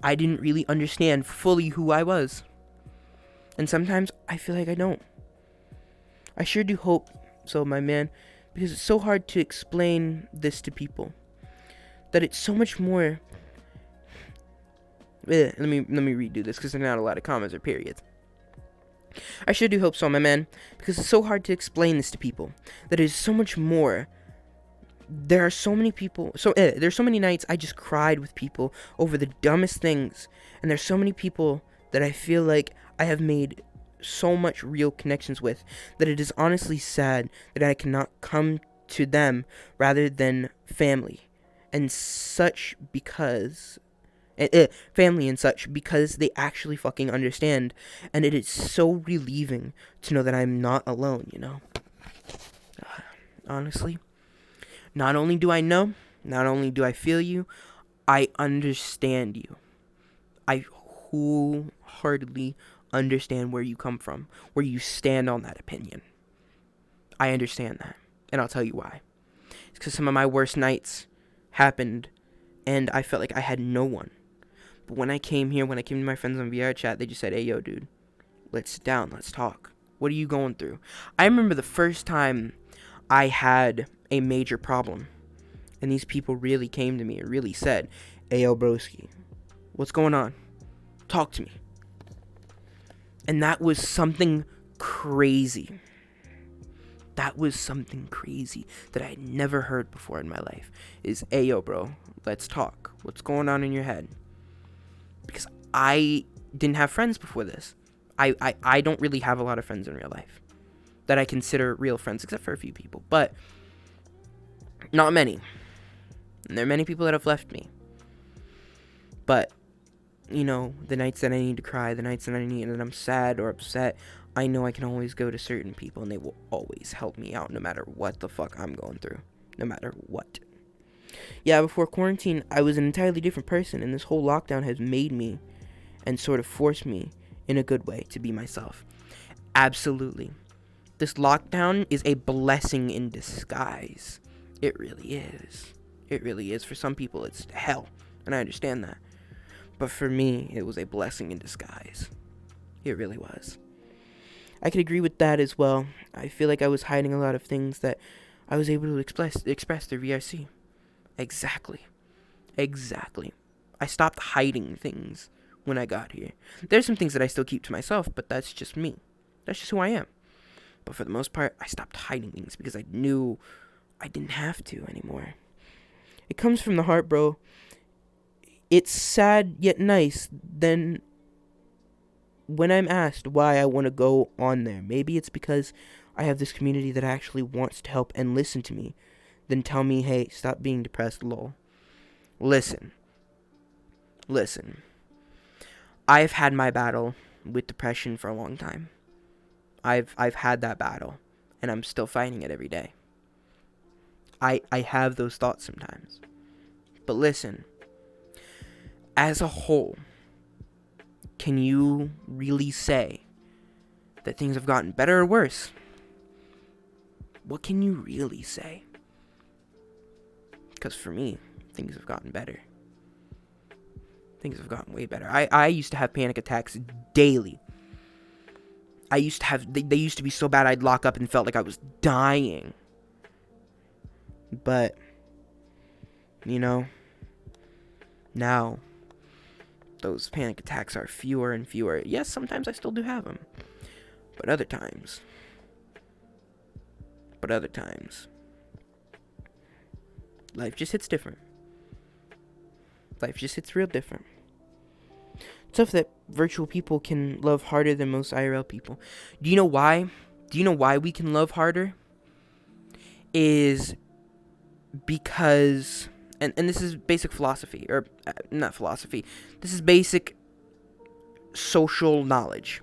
I didn't really understand fully who I was. And sometimes I feel like I don't. I sure do hope so, my man, because it's so hard to explain this to people. That it's so much more... Let me redo this, because there's not a lot of commas or periods. I sure do hope so, my man, because it's so hard to explain this to people. That it is so much more. There are so many people, there's so many nights I just cried with people over the dumbest things. And there's so many people that I feel like I have made so much real connections with, that it is honestly sad that I cannot come to them rather than family and such, because... family and such, because they actually fucking understand, and it is so relieving to know that I'm not alone, you know. Honestly, not only do I know, not only do I feel you, I understand you. I wholeheartedly understand where you come from, where you stand on that opinion. I understand that, and I'll tell you why. It's because some of my worst nights happened, and I felt like I had no one. But when I came here, when I came to my friends on VR chat, they just said, hey, yo, dude, let's sit down, let's talk. What are you going through? I remember the first time I had a major problem, and these people really came to me and really said, hey, yo, broski, what's going on? Talk to me. And that was something crazy. That was something crazy that I had never heard before in my life. Is, hey, yo, bro, let's talk. What's going on in your head? Because I didn't have friends before this. I don't really have a lot of friends in real life that I consider real friends, except for a few people. But not many. And there are many people that have left me. But, you know, the nights that I need to cry, the nights that I'm sad or upset, I know I can always go to certain people, and they will always help me out no matter what the fuck I'm going through. No matter what. Yeah, before quarantine, I was an entirely different person, and this whole lockdown has made me and sort of forced me, in a good way, to be myself. Absolutely. This lockdown is a blessing in disguise. It really is. It really is. For some people, it's hell, and I understand that. But for me, it was a blessing in disguise. It really was. I could agree with that as well. I feel like I was hiding a lot of things that I was able to express through VRC. Exactly. I stopped hiding things when I got here. There's some things that I still keep to myself, but that's just me. That's just who I am. But for the most part, I stopped hiding things because I knew I didn't have to anymore. It comes from the heart, bro. It's sad yet nice. Then when I'm asked why I want to go on there, maybe it's because I have this community that actually wants to help and listen to me, then tell me, hey, stop being depressed, lol. Listen. I've had my battle with depression for a long time. I've had that battle, and I'm still fighting it every day. I have those thoughts sometimes. But listen, as a whole, can you really say that things have gotten better or worse? What can you really say? Because for me, things have gotten better. Things have gotten way better. I used to have panic attacks daily. They used to be so bad I'd lock up and felt like I was dying. But, you know, now those panic attacks are fewer and fewer. Yes, sometimes I still do have them. But other times, life just hits different. Life just hits real different. It's tough that virtual people can love harder than most IRL people. Do you know why? Do you know why we can love harder? Is because, and this is basic philosophy, or not philosophy, this is basic social knowledge.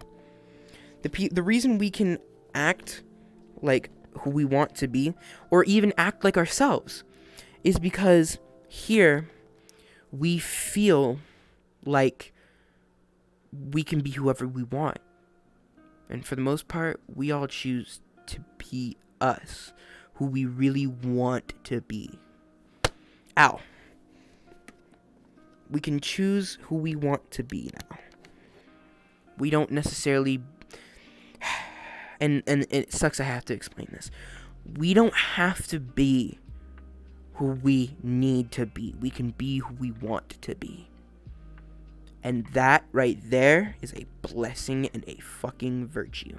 The reason we can act like who we want to be, or even act like ourselves, is because here we feel like we can be whoever we want. And for the most part, we all choose to be us, who we really want to be. Ow. We can choose who we want to be now. We don't necessarily, and it sucks I have to explain this. We don't have to be who we need to be. We can be who we want to be. And that right there is a blessing and a fucking virtue.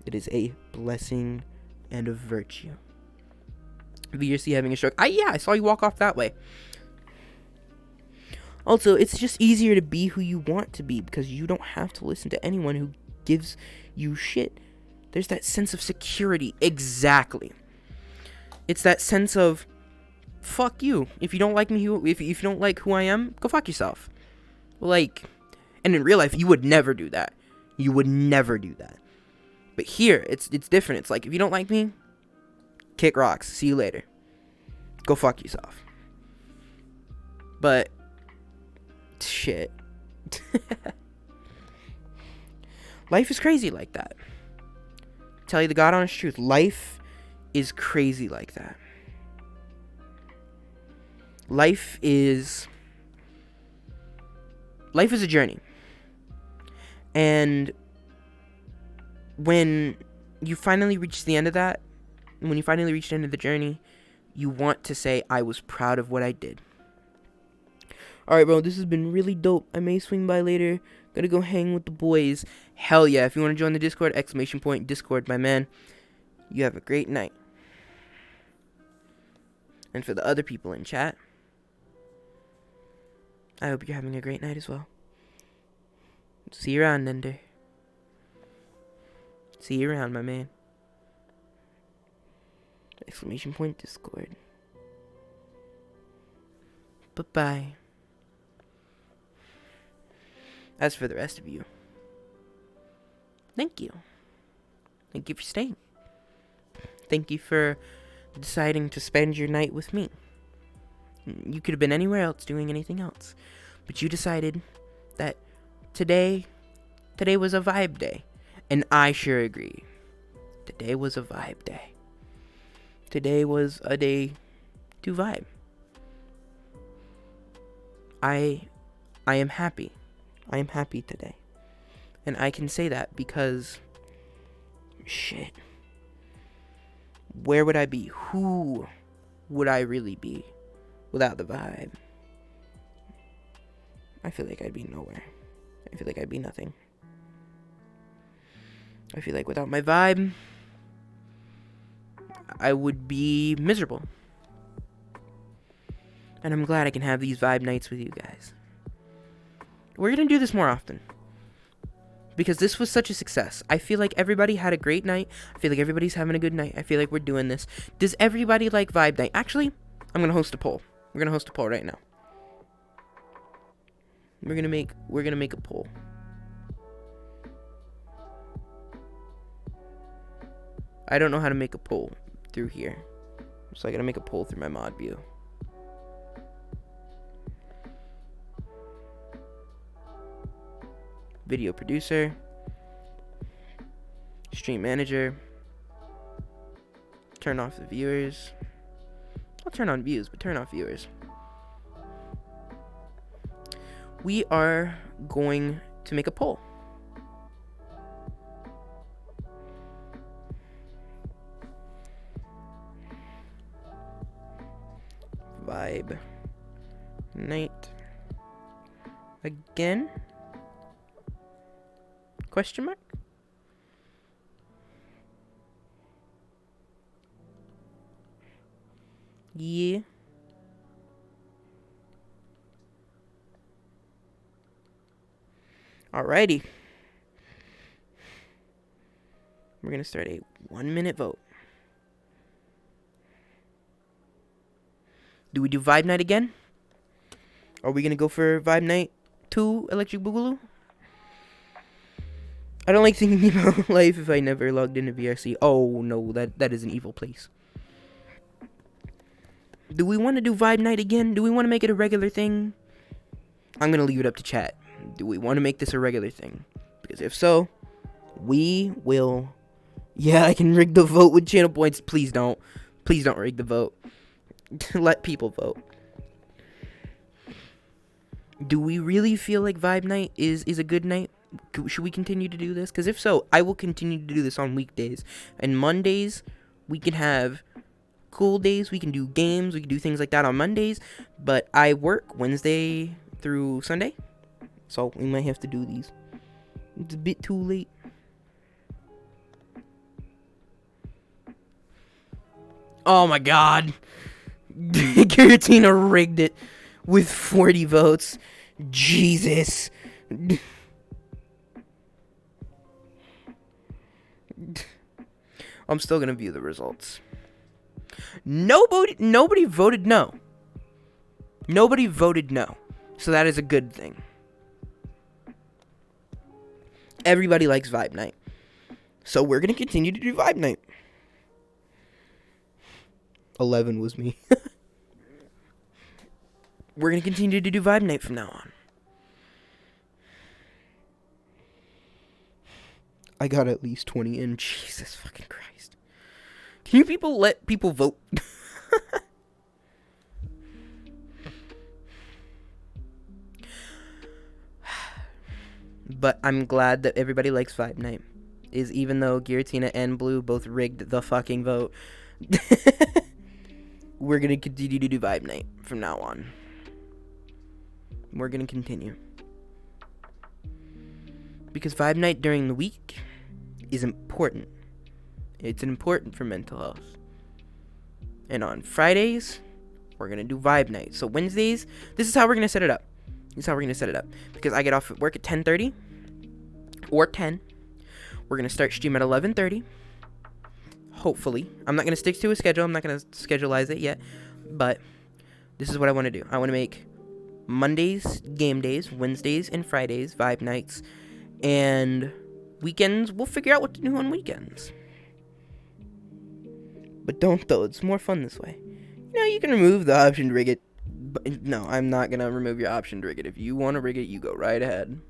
It is a blessing and a virtue. VRC having a stroke. I saw you walk off that way. Also, it's just easier to be who you want to be because you don't have to listen to anyone who gives you shit. There's that sense of security. Exactly. It's that sense of, fuck you. If you don't like me, if you don't like who I am, go fuck yourself. Like, and in real life, you would never do that. You would never do that. But here, it's different. It's like, if you don't like me, kick rocks. See you later. Go fuck yourself. But, shit. Life is crazy like that. Tell you the God honest truth. Life is crazy like that. Life is a journey. And when you finally reach the end of that, when you finally reach the end of the journey, you want to say, I was proud of what I did. Alright, bro, this has been really dope. I may swing by later. Gonna go hang with the boys. Hell yeah. If you want to join the Discord, Discord, my man. You have a great night. And for the other people in chat, I hope you're having a great night as well. See you around, Ender. See you around, my man. Discord. Bye-bye. As for the rest of you, thank you. Thank you for staying. Thank you for deciding to spend your night with me. You could have been anywhere else doing anything else, but you decided that today was a vibe day, and I sure agree. Today was a vibe day. Today was a day to vibe. I am happy. I am happy today. And I can say that because, shit, where would I be? Who would I really be without the vibe? I feel like I'd be nowhere. I feel like I'd be nothing. I feel like without my vibe, I would be miserable. And I'm glad I can have these vibe nights with you guys. We're gonna do this more often, because this was such a success. I feel like everybody had a great night. I feel like everybody's having a good night. I feel like we're doing this. Does everybody like vibe night? Actually, I'm gonna host a poll. We're gonna host a poll right now. We're gonna make a poll. I don't know how to make a poll through here, so I gotta make a poll through my mod view. Video producer, stream manager, turn off the viewers. I'll turn on views, but turn off viewers. We are going to make a poll. Vibe night again? Question mark? Yeah. Alrighty. We're gonna start a 1-minute vote. Do we do Vibe Night again? Are we gonna go for Vibe Night 2 Electric Boogaloo? I don't like thinking about life if I never logged into VRC. Oh no, that is an evil place. Do we want to do Vibe Night again? Do we want to make it a regular thing? I'm gonna leave it up to chat. Do we want to make this a regular thing? Because if so, we will. Yeah, I can rig the vote with channel points. Please don't. Please don't rig the vote. Let people vote. Do we really feel like Vibe Night is a good night? Should we continue to do this? Because if so, I will continue to do this on weekdays. And Mondays, we can have cool days. We can do games. We can do things like that on Mondays. But I work Wednesday through Sunday. So we might have to do these. It's a bit too late. Oh my god. Giratina rigged it with 40 votes. Jesus. I'm still gonna view the results. Nobody voted no. Nobody voted no. So that is a good thing. Everybody likes Vibe Night. So we're gonna continue to do Vibe Night. 11 was me. We're gonna continue to do Vibe Night from now on. I got at least 20 in. Jesus fucking Christ. Can you people let people vote? But I'm glad that everybody likes Vibe Night. Even though Giratina and Blue both rigged the fucking vote. We're gonna continue to do Vibe Night from now on. We're gonna continue. Because Vibe Night during the week is important. It's important for mental health. And on Fridays, we're gonna do Vibe Night. So Wednesdays, this is how we're gonna set it up. Because I get off at work at 10:30 or 10. We're gonna start stream at 11:30. Hopefully. I'm not gonna stick to a schedule. I'm not gonna scheduleize it yet. But this is what I want to do. I want to make Mondays game days, Wednesdays and Fridays Vibe Nights, and weekends we'll figure out what to do on weekends. But don't though. It's more fun this way. You can remove the option to rig it. But no, I'm not gonna remove your option to rig it. If you want to rig it, you go right ahead.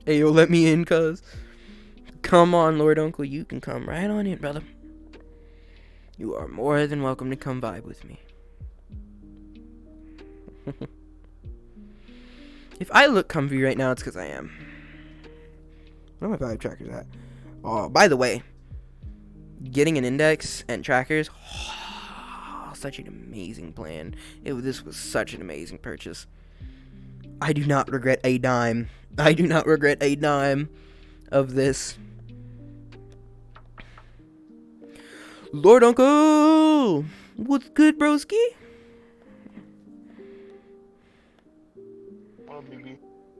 Hey, yo, let me in, cuz. Come on, Lord Uncle, you can come right on in, brother. You are more than welcome to come vibe with me. If I look comfy right now, it's because I am. Where are my vibe trackers at? Oh, by the way, getting an index and trackers, such an amazing plan. This was such an amazing purchase. I do not regret a dime. I do not regret a dime of this. Lord Uncle! What's good, broski?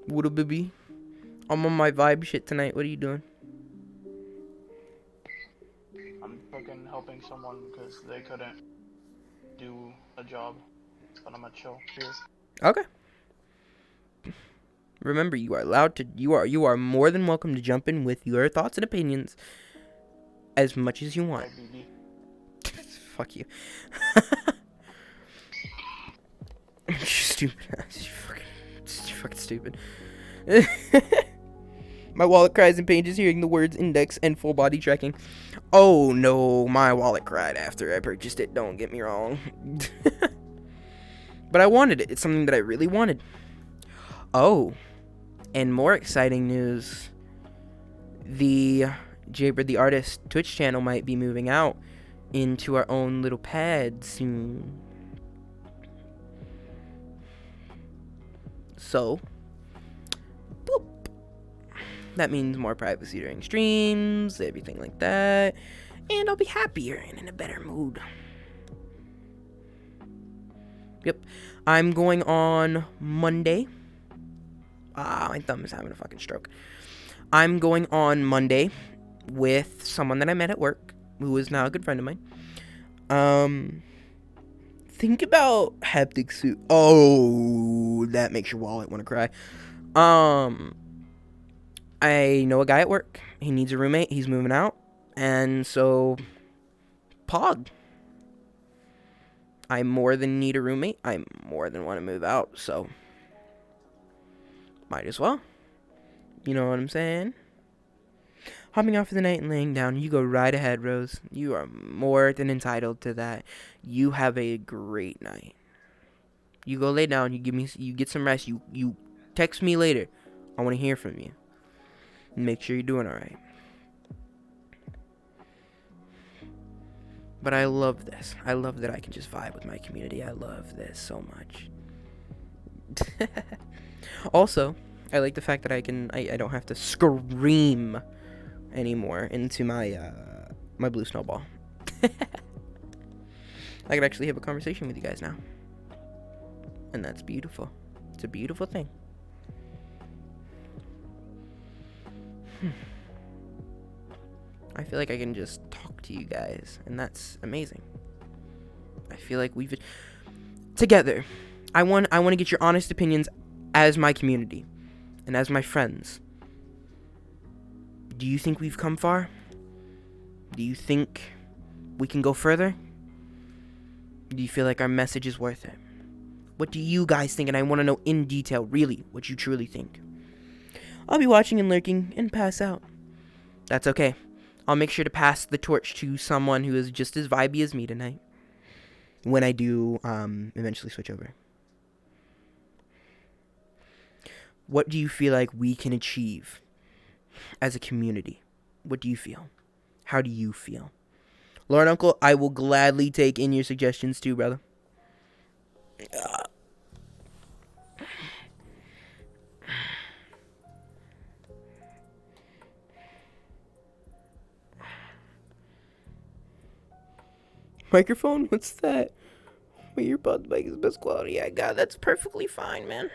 What up, baby? I'm on my vibe shit tonight. What are you doing? I'm fucking helping someone because they couldn't do a job. But I'm gonna chill here. Okay. Remember, you are allowed to. You are more than welcome to jump in with your thoughts and opinions as much as you want. Fuck you. Stupid ass. You're fucking stupid. My wallet cries in pain just hearing the words index and full body tracking. Oh no, my wallet cried after I purchased it. Don't get me wrong. But I wanted it. It's something that I really wanted. Oh, and more exciting news. The JaybirdTheArtist Twitch channel might be moving out into our own little pad soon. So, boop. That means more privacy during streams, everything like that. And I'll be happier and in a better mood. Yep. I'm going on Monday. My thumb is having a fucking stroke. I'm going on Monday with someone that I met at work, who is now a good friend of mine. Think about haptic suit. Oh, that makes your wallet want to cry. I know a guy at work. He needs a roommate. He's moving out. And so, Pog. I more than need a roommate. I more than want to move out, so might as well. You know what I'm saying? Hopping off for the night and laying down. You go right ahead, Rose. You are more than entitled to that. You have a great night. You go lay down. You get some rest. You text me later. I want to hear from you. Make sure you're doing all right. But I love this. I love that I can just vibe with my community. I love this so much. Also, I like the fact that I don't have to scream anymore into my my blue snowball. I can actually have a conversation with you guys now. And that's beautiful. It's a beautiful thing. I feel like I can just talk to you guys, and that's amazing. I feel like we've together. I want to get your honest opinions as my community and as my friends. Do you think we've come far? Do you think we can go further? Do you feel like our message is worth it? What do you guys think? And I want to know in detail, really, what you truly think. I'll be watching and lurking and pass out. That's okay. I'll make sure to pass the torch to someone who is just as vibey as me tonight when I do eventually switch over. What do you feel like we can achieve as a community? What do you feel? How do you feel? Lord Uncle, I will gladly take in your suggestions too, brother. Microphone? What's that? My earbuds make the best quality I got. That's perfectly fine, man.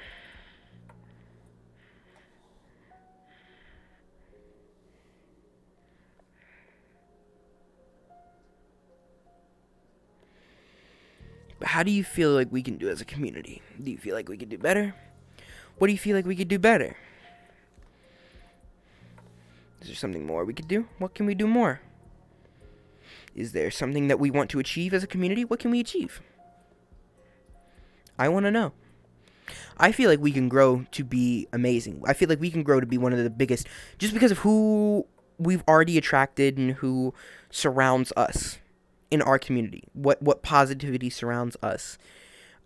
But how do you feel like we can do as a community? Do you feel like we could do better? What do you feel like we could do better? Is there something more we could do? What can we do more? Is there something that we want to achieve as a community? What can we achieve? I want to know. I feel like we can grow to be amazing. I feel like we can grow to be one of the biggest just because of who we've already attracted and who surrounds us in our community. What positivity surrounds us.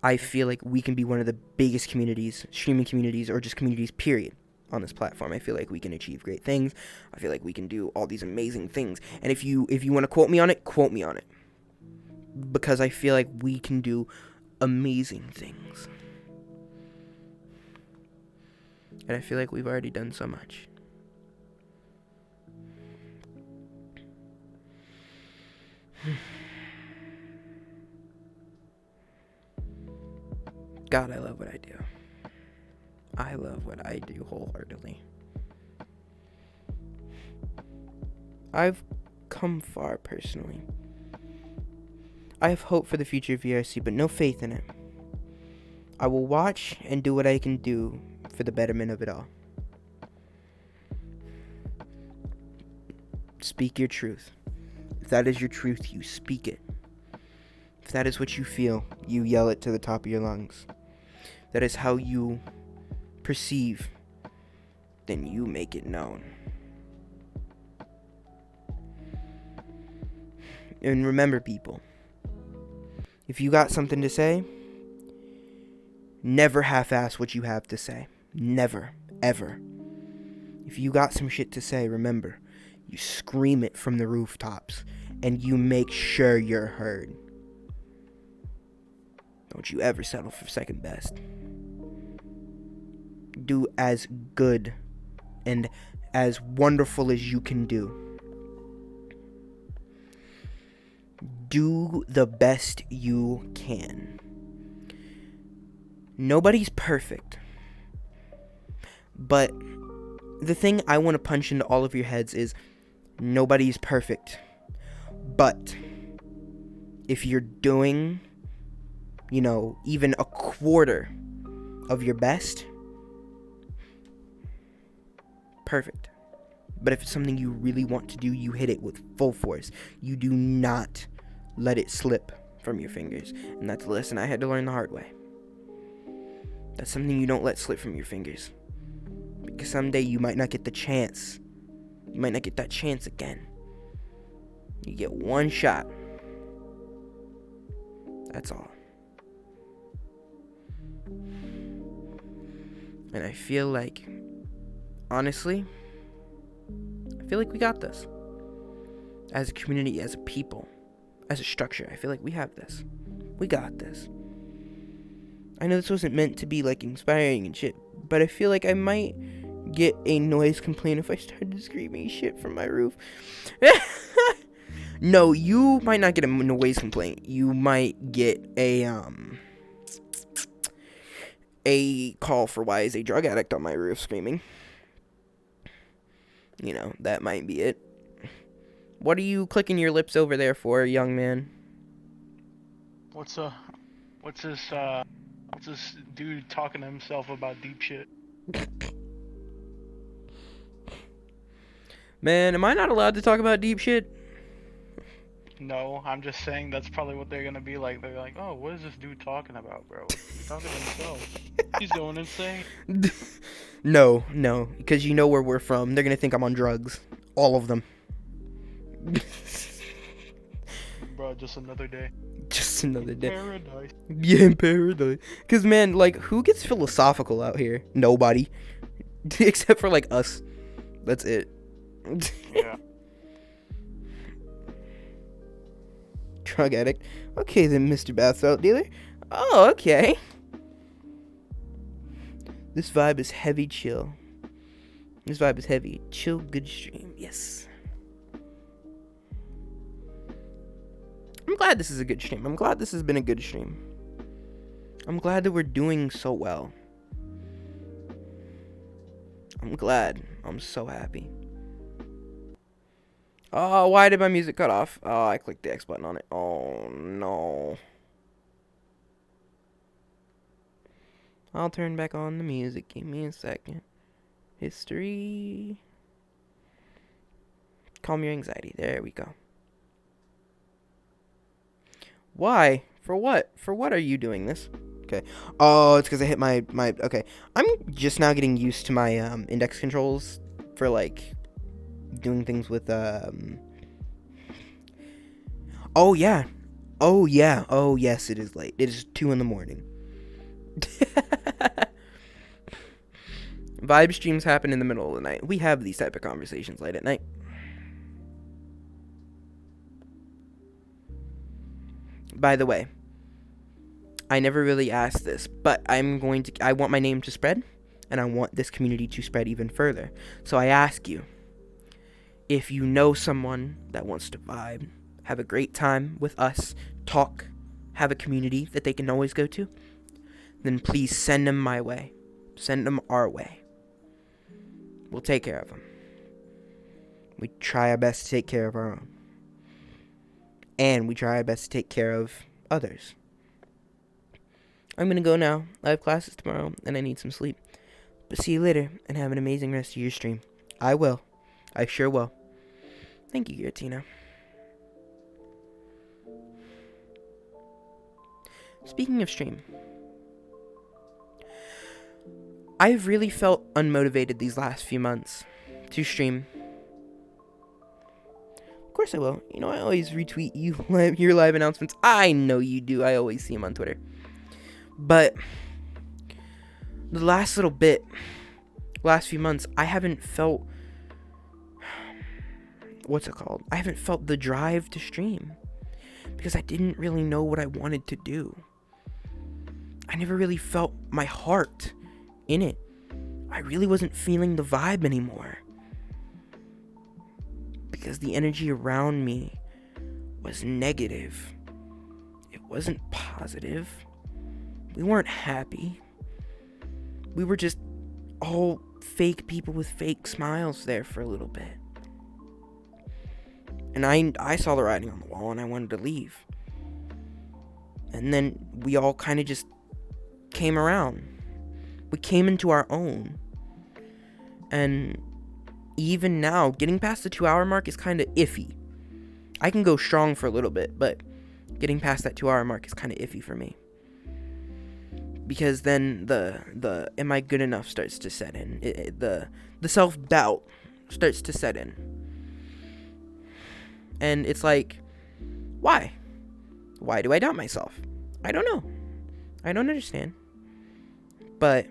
I feel like we can be one of the biggest communities, streaming communities, or just communities, period, on this platform. I feel like we can achieve great things. I feel like we can do all these amazing things. And if you want to quote me on it, quote me on it. Because I feel like we can do amazing things. And I feel like we've already done so much. God, I love what I do. I love what I do wholeheartedly. I've come far personally. I have hope for the future of VRC, but no faith in it. I will watch and do what I can do for the betterment of it all. Speak your truth. If that is your truth, you speak it. If that is what you feel, you yell it to the top of your lungs. If that is how you perceive, then you make it known. And remember, people, if you got something to say, never half-ass what you have to say. Never, ever. If you got some shit to say, remember, you scream it from the rooftops, and you make sure you're heard. Don't you ever settle for second best. Do as good and as wonderful as you can do. Do the best you can. Nobody's perfect. But the thing I want to punch into all of your heads is nobody's perfect. But if you're doing, even a quarter of your best, perfect. But if it's something you really want to do, you hit it with full force. You do not let it slip from your fingers. And that's a lesson I had to learn the hard way. That's something you don't let slip from your fingers. Because someday you might not get the chance. You might not get that chance again. You get one shot. That's all. And I feel like, honestly, I feel like we got this. As a community, as a people, as a structure, I feel like we have this. We got this. I know this wasn't meant to be like inspiring and shit, but I feel like I might get a noise complaint if I started screaming shit from my roof. No, you might not get a noise complaint. You might get a call for why is a drug addict on my roof screaming. That might be it. What are you clicking your lips over there for, young man? What's this dude talking to himself about deep shit? Man, am I not allowed to talk about deep shit? No, I'm just saying that's probably what they're gonna be like. They're like, oh, what is this dude talking about, bro? He's talking to himself. He's going insane. No, because you know where we're from. They're gonna think I'm on drugs. All of them. Bro, just another day. Just another day. Paradise. Yeah, in paradise. Because, man, like, who gets philosophical out here? Nobody. Except for, like, us. That's it. Yeah. Drug addict. Okay, then, Mr. Bath Salt Dealer. Oh, okay. This vibe is heavy chill. This vibe is heavy. Chill, good stream. Yes. I'm glad this is a good stream. I'm glad this has been a good stream. I'm glad that we're doing so well. I'm glad. I'm so happy. Oh, why did my music cut off? Oh, I clicked the X button on it. Oh, no. I'll turn back on the music. Give me a second. History. Calm your anxiety. There we go. Why? For what? For what are you doing this? Okay. Oh, it's because I hit my... Okay. I'm just now getting used to my index controls for, like, doing things with... Oh, yeah. Oh, yeah. Oh, yes, it is late. It is 2 in the morning. Vibe streams happen in the middle of the night. We have these type of conversations late at night. By the way, I never really asked this, but I want my name to spread, and I want this community to spread even further. So I ask you, if you know someone that wants to vibe, have a great time with us, talk, have a community that they can always go to, then please send them my way. Send them our way. We'll take care of them. We try our best to take care of our own. And we try our best to take care of others. I'm going to go now. I have classes tomorrow, and I need some sleep. But see you later, and have an amazing rest of your stream. I will. I sure will. Thank you, Giratina. Speaking of stream, I've really felt unmotivated these last few months to stream. Of course I will. You know, I always retweet your live announcements. I know you do. I always see them on Twitter. But the last few months, I haven't felt... What's it called? I haven't felt the drive to stream. Because I didn't really know what I wanted to do. I never really felt my heart in it. I really wasn't feeling the vibe anymore. Because the energy around me was negative. It wasn't positive. We weren't happy. We were just all fake people with fake smiles there for a little bit. And I saw the writing on the wall and I wanted to leave. And then we all kind of just came around. We came into our own. And even now, getting past the 2-hour mark is kind of iffy. I can go strong for a little bit, but getting past that 2-hour mark is kind of iffy for me. Because then the am I good enough starts to set in. The self-doubt starts to set in. And it's like, why? Why do I doubt myself? I don't know. I don't understand. But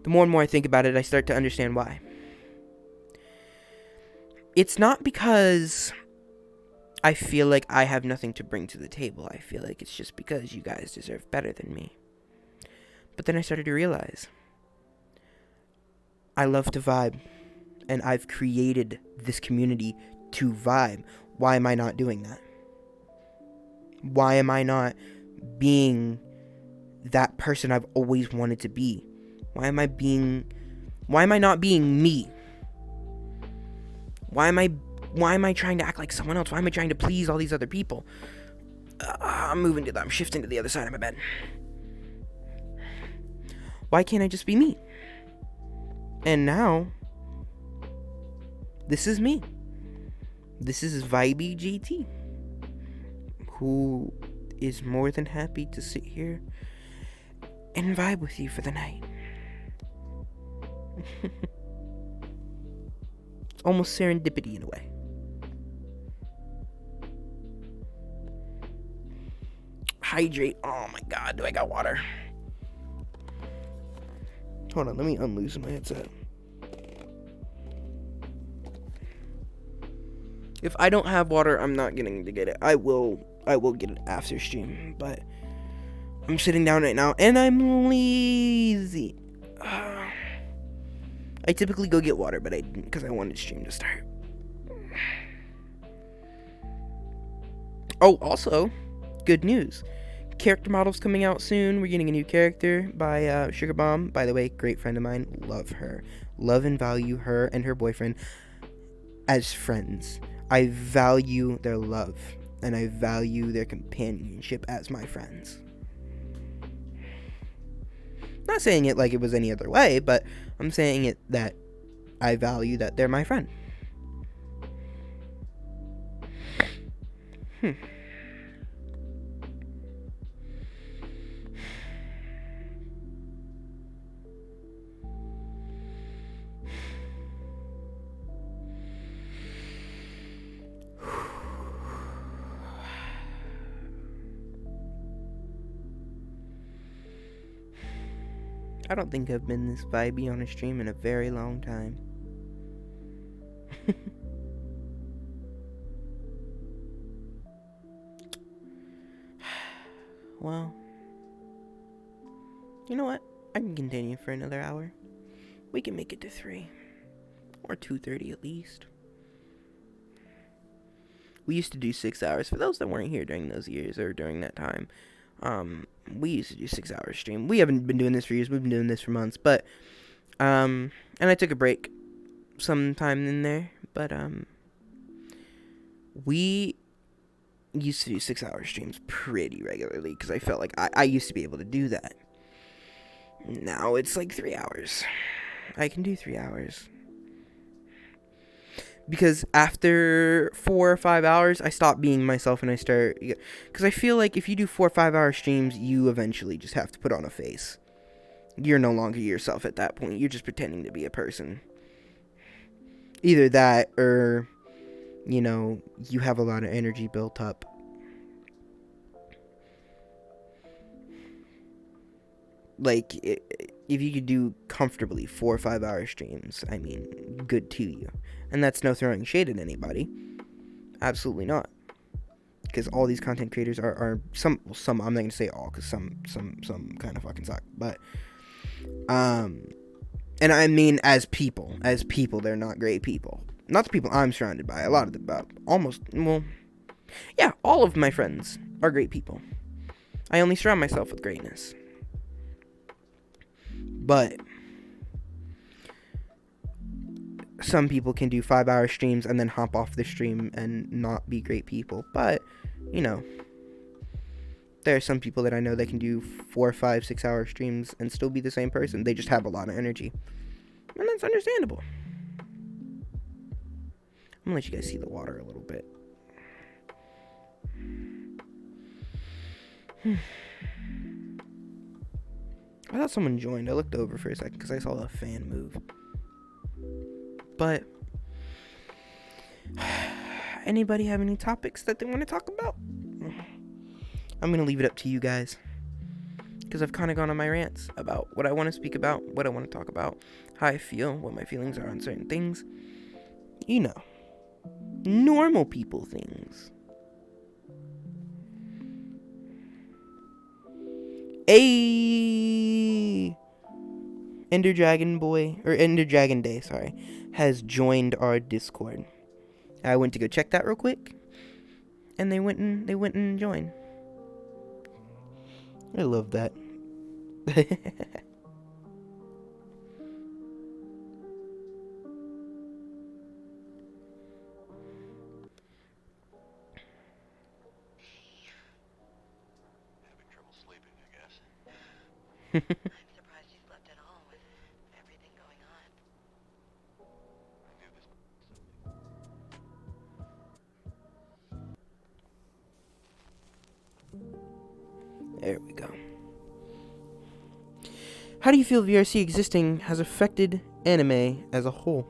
the more and more I think about it, I start to understand why. It's not because I feel like I have nothing to bring to the table. I feel like it's just because you guys deserve better than me. But then I started to realize I love to vibe, and I've created this community to vibe. Why am I not doing that? Why am I not being that person I've always wanted to be? Why am I not being me? Why am I trying to act like someone else? Why am I trying to please all these other people? I'm shifting to the other side of my bed. Why can't I just be me? And now, this is me. This is Vibey GT, who is more than happy to sit here and vibe with you for the night. It's almost serendipity in a way. Hydrate. Oh my god, do I got water? Hold on, let me unloosen my headset. If I don't have water, I'm not getting to get it. I will get it after stream, but I'm sitting down right now and I'm lazy. I typically go get water, but I didn't because I wanted stream to start. Oh, also, good news. Character models coming out soon. We're getting a new character by Sugar Bomb. By the way, great friend of mine. Love her. Love and value her and her boyfriend as friends. I value their love and I value their companionship as my friends. Not saying it like it was any other way, but I'm saying it that I value that they're my friend. I don't think I've been this vibey on a stream in a very long time. Well, you know what? I can continue for another hour. We can make it to 3 or 2:30 at least. We used to do 6 hours. For those that weren't here during those years or during that time, we used to do 6 hour stream. We haven't been doing this for years. We've been doing this for months, but and I took a break sometime in there, but we used to do 6 hour streams pretty regularly because I felt like I used to be able to do that. Now it's like 3 hours. I can do 3 hours. Because after 4 or 5 hours, I stop being myself and I start... Because I feel like if you do 4 or 5 hour streams, you eventually just have to put on a face. You're no longer yourself at that point. You're just pretending to be a person. Either that or, you know, you have a lot of energy built up. Like, if you could do comfortably 4 or 5 hour streams, I mean, good to you. And that's no throwing shade at anybody. Absolutely not. Because all these content creators are some, I'm not going to say all, because some kind of fucking suck. But, and I mean as people, they're not great people. Not the people I'm surrounded by. A lot of them, all of my friends are great people. I only surround myself with greatness. But some people can do 5 hour streams and then hop off the stream and not be great people. But, you know, there are some people that I know that can do 4, 5, 6 hour streams and still be the same person. They just have a lot of energy. And that's understandable. I'm gonna let you guys see the water a little bit. I thought someone joined. I looked over for a second because I saw a fan move. But anybody have any topics that they want to talk about? I'm going to leave it up to you guys. Because I've kind of gone on my rants about what I want to speak about, what I want to talk about, how I feel, what my feelings are on certain things. You know, normal people things. Ender Dragon Day, has joined our Discord. I went to go check that real quick, and they went and joined. I love that. I'm surprised you slept at all with everything going on. There we go. How do you feel VRC existing has affected anime as a whole?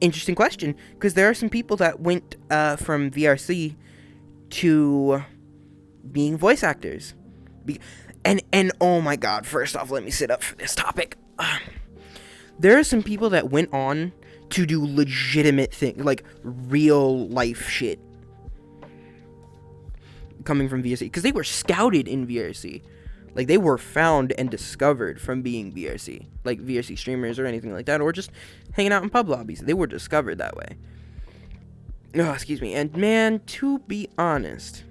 Interesting question, because there are some people that went from VRC to being voice actors. And oh my god, first off, let me sit up for this topic. There are some people that went on to do legitimate things, like real life shit, coming from VRC, because they were scouted in VRC. Like, they were found and discovered from being VRC, like VRC streamers or anything like that, or just hanging out in pub lobbies. They were discovered that way. Oh, excuse me. And man, to be honest,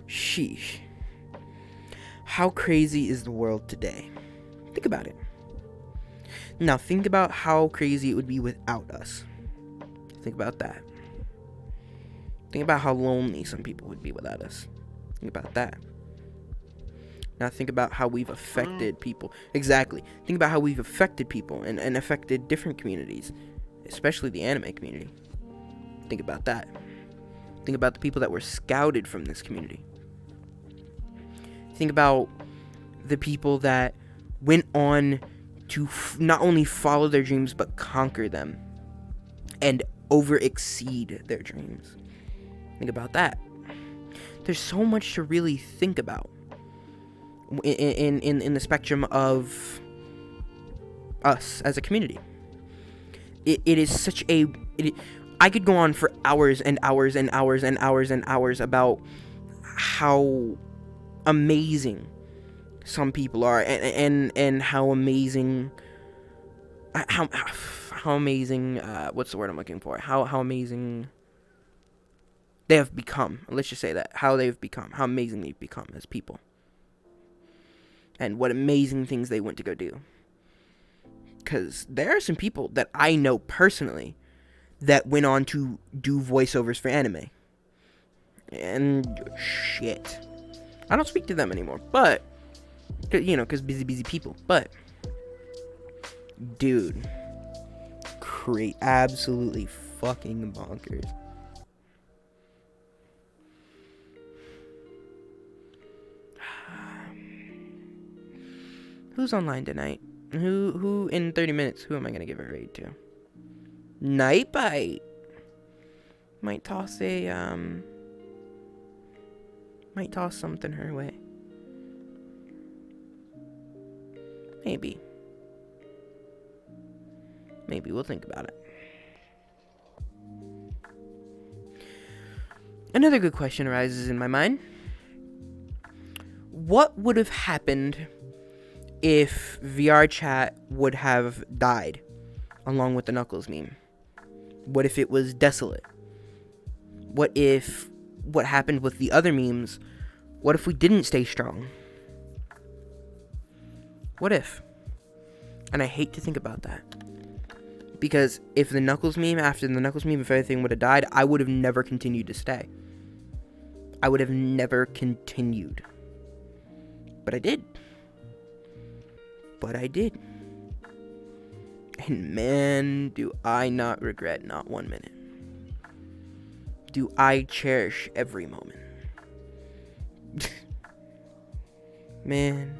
sheesh, how crazy is the world today? Think about it. Now, think about how crazy it would be without us. Think about that. Think about how lonely some people would be without us. Think about that. Now think about how we've affected people. Exactly. Think about how we've affected people and affected different communities, especially the anime community. Think about that. Think about the people that were scouted from this community. Think about the people that went on to not only follow their dreams, but conquer them and over-exceed their dreams. Think about that. There's so much to really think about in the spectrum of us as a community. It is such a... I could go on for hours and hours and hours and hours and hours about how amazing some people are, and how amazing... How amazing... what's the word I'm looking for? How amazing... they have become. Let's just say that. How they've become. How amazing they've become as people. And what amazing things they went to go do. Because there are some people that I know personally that went on to do voiceovers for anime. And shit. I don't speak to them anymore. But, you know, because busy people. But, dude. Absolutely fucking bonkers. Who's online tonight? Who in 30 minutes, who am I gonna give a raid to? Nightbite. Might toss something her way. Maybe. We'll think about it. Another good question arises in my mind. What would have happened if VR chat would have died along with the Knuckles meme? What if it was desolate? What happened with the other memes? What if we didn't stay strong? What if? And I hate to think about that. Because if the Knuckles meme, after the Knuckles meme, if everything would have died, I would have never continued to stay. I would have never continued. But I did. And man, do I not regret not 1 minute. Do I cherish every moment. Man,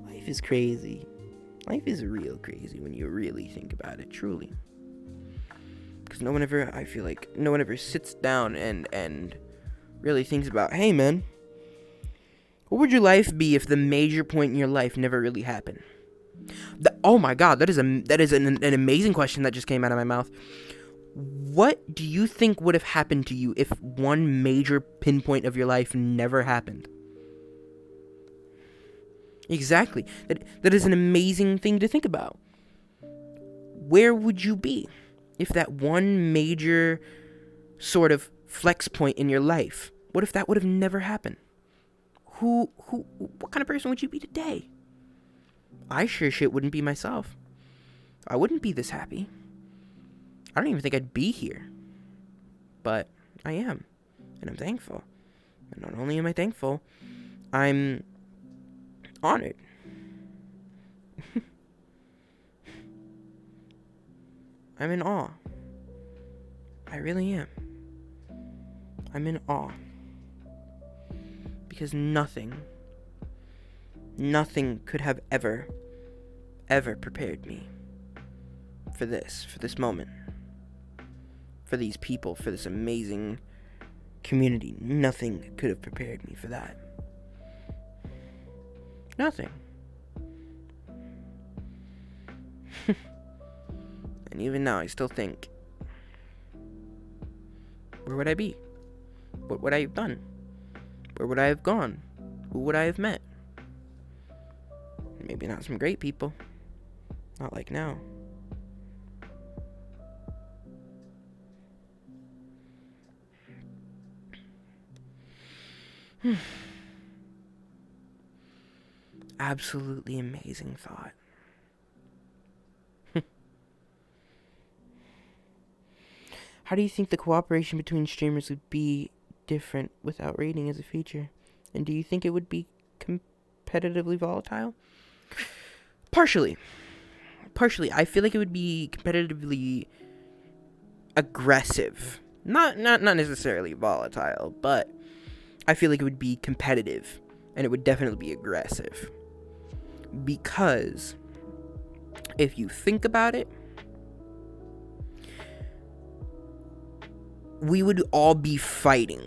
life is crazy. Life is real crazy when you really think about it, truly. Because I feel like no one ever sits down and really thinks about, hey man, what would your life be if the major point in your life never really happened? Oh my god, that is an amazing question that just came out of my mouth. What do you think would have happened to you if one major pinpoint of your life never happened? Exactly. That is an amazing thing to think about. Where would you be if that one major sort of flex point in your life, what if that would have never happened? What kind of person would you be today? I sure shit wouldn't be myself. I wouldn't be this happy. I don't even think I'd be here. But I am. And I'm thankful. And not only am I thankful, I'm honored. I'm in awe. I really am. I'm in awe. Because nothing could have ever prepared me for this moment, for these people, for this amazing community. Nothing could have prepared me for that. Nothing. And even now, I still think, where would I be? What would I have done? Where would I have gone? Who would I have met? Maybe not some great people. Not like now. Absolutely amazing thought. How do you think the cooperation between streamers would be different without raiding as a feature? And do you think it would be competitively volatile? Partially. I feel like it would be competitively aggressive. Not necessarily volatile, but I feel like it would be competitive, and it would definitely be aggressive. Because if you think about it, we would all be fighting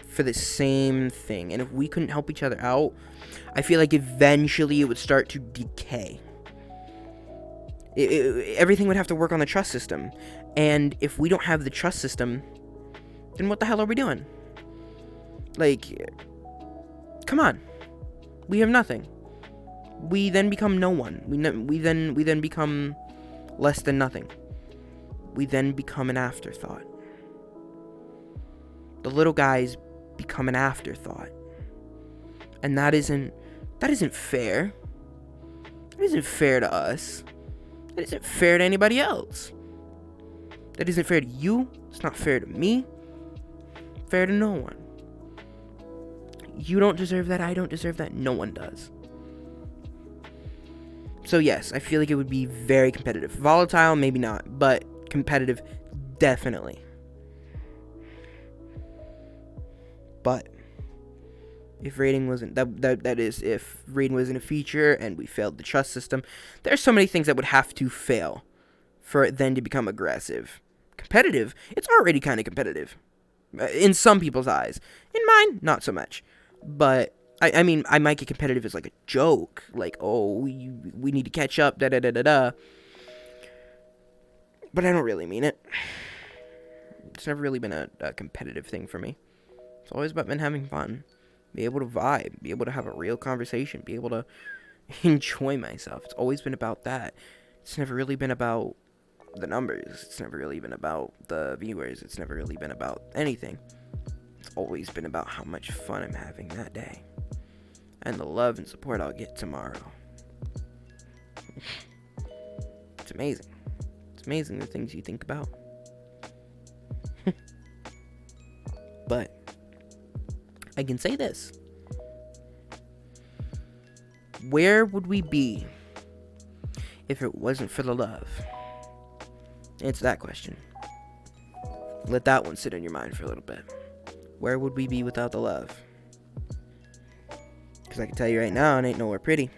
for the same thing, and if we couldn't help each other out, I feel like eventually it would start to decay. Everything would have to work on the trust system, and if we don't have the trust system, then what the hell are we doing? Like, come on, we have nothing. We then become no one. We then become less than nothing. We then become an afterthought. The little guys become an afterthought, and that isn't fair. That isn't fair to us. That isn't fair to anybody else. That isn't fair to you. It's not fair to me. Fair to no one. You don't deserve that. I don't deserve that. No one does. So yes, I feel like it would be very competitive. Volatile, maybe not, but competitive, definitely. But if rating wasn't if rating wasn't a feature and we failed the trust system, there's so many things that would have to fail for it then to become aggressive. Competitive, it's already kind of competitive in some people's eyes. In mine, not so much. But I mean, I might get competitive as like a joke, like, oh, we need to catch up, da da da da da. But I don't really mean it. It's never really been a competitive thing for me. It's always about been having fun, be able to vibe, be able to have a real conversation, be able to enjoy myself. It's always been about that. It's never really been about the numbers. It's never really been about the viewers. It's never really been about anything. It's always been about how much fun I'm having that day, and the love and support I'll get tomorrow. It's amazing. It's amazing the things you think about. But I can say this. Where would we be if it wasn't for the love? Answer that question. Let that one sit in your mind for a little bit. Where would we be without the love? Because I can tell you right now, it ain't nowhere pretty.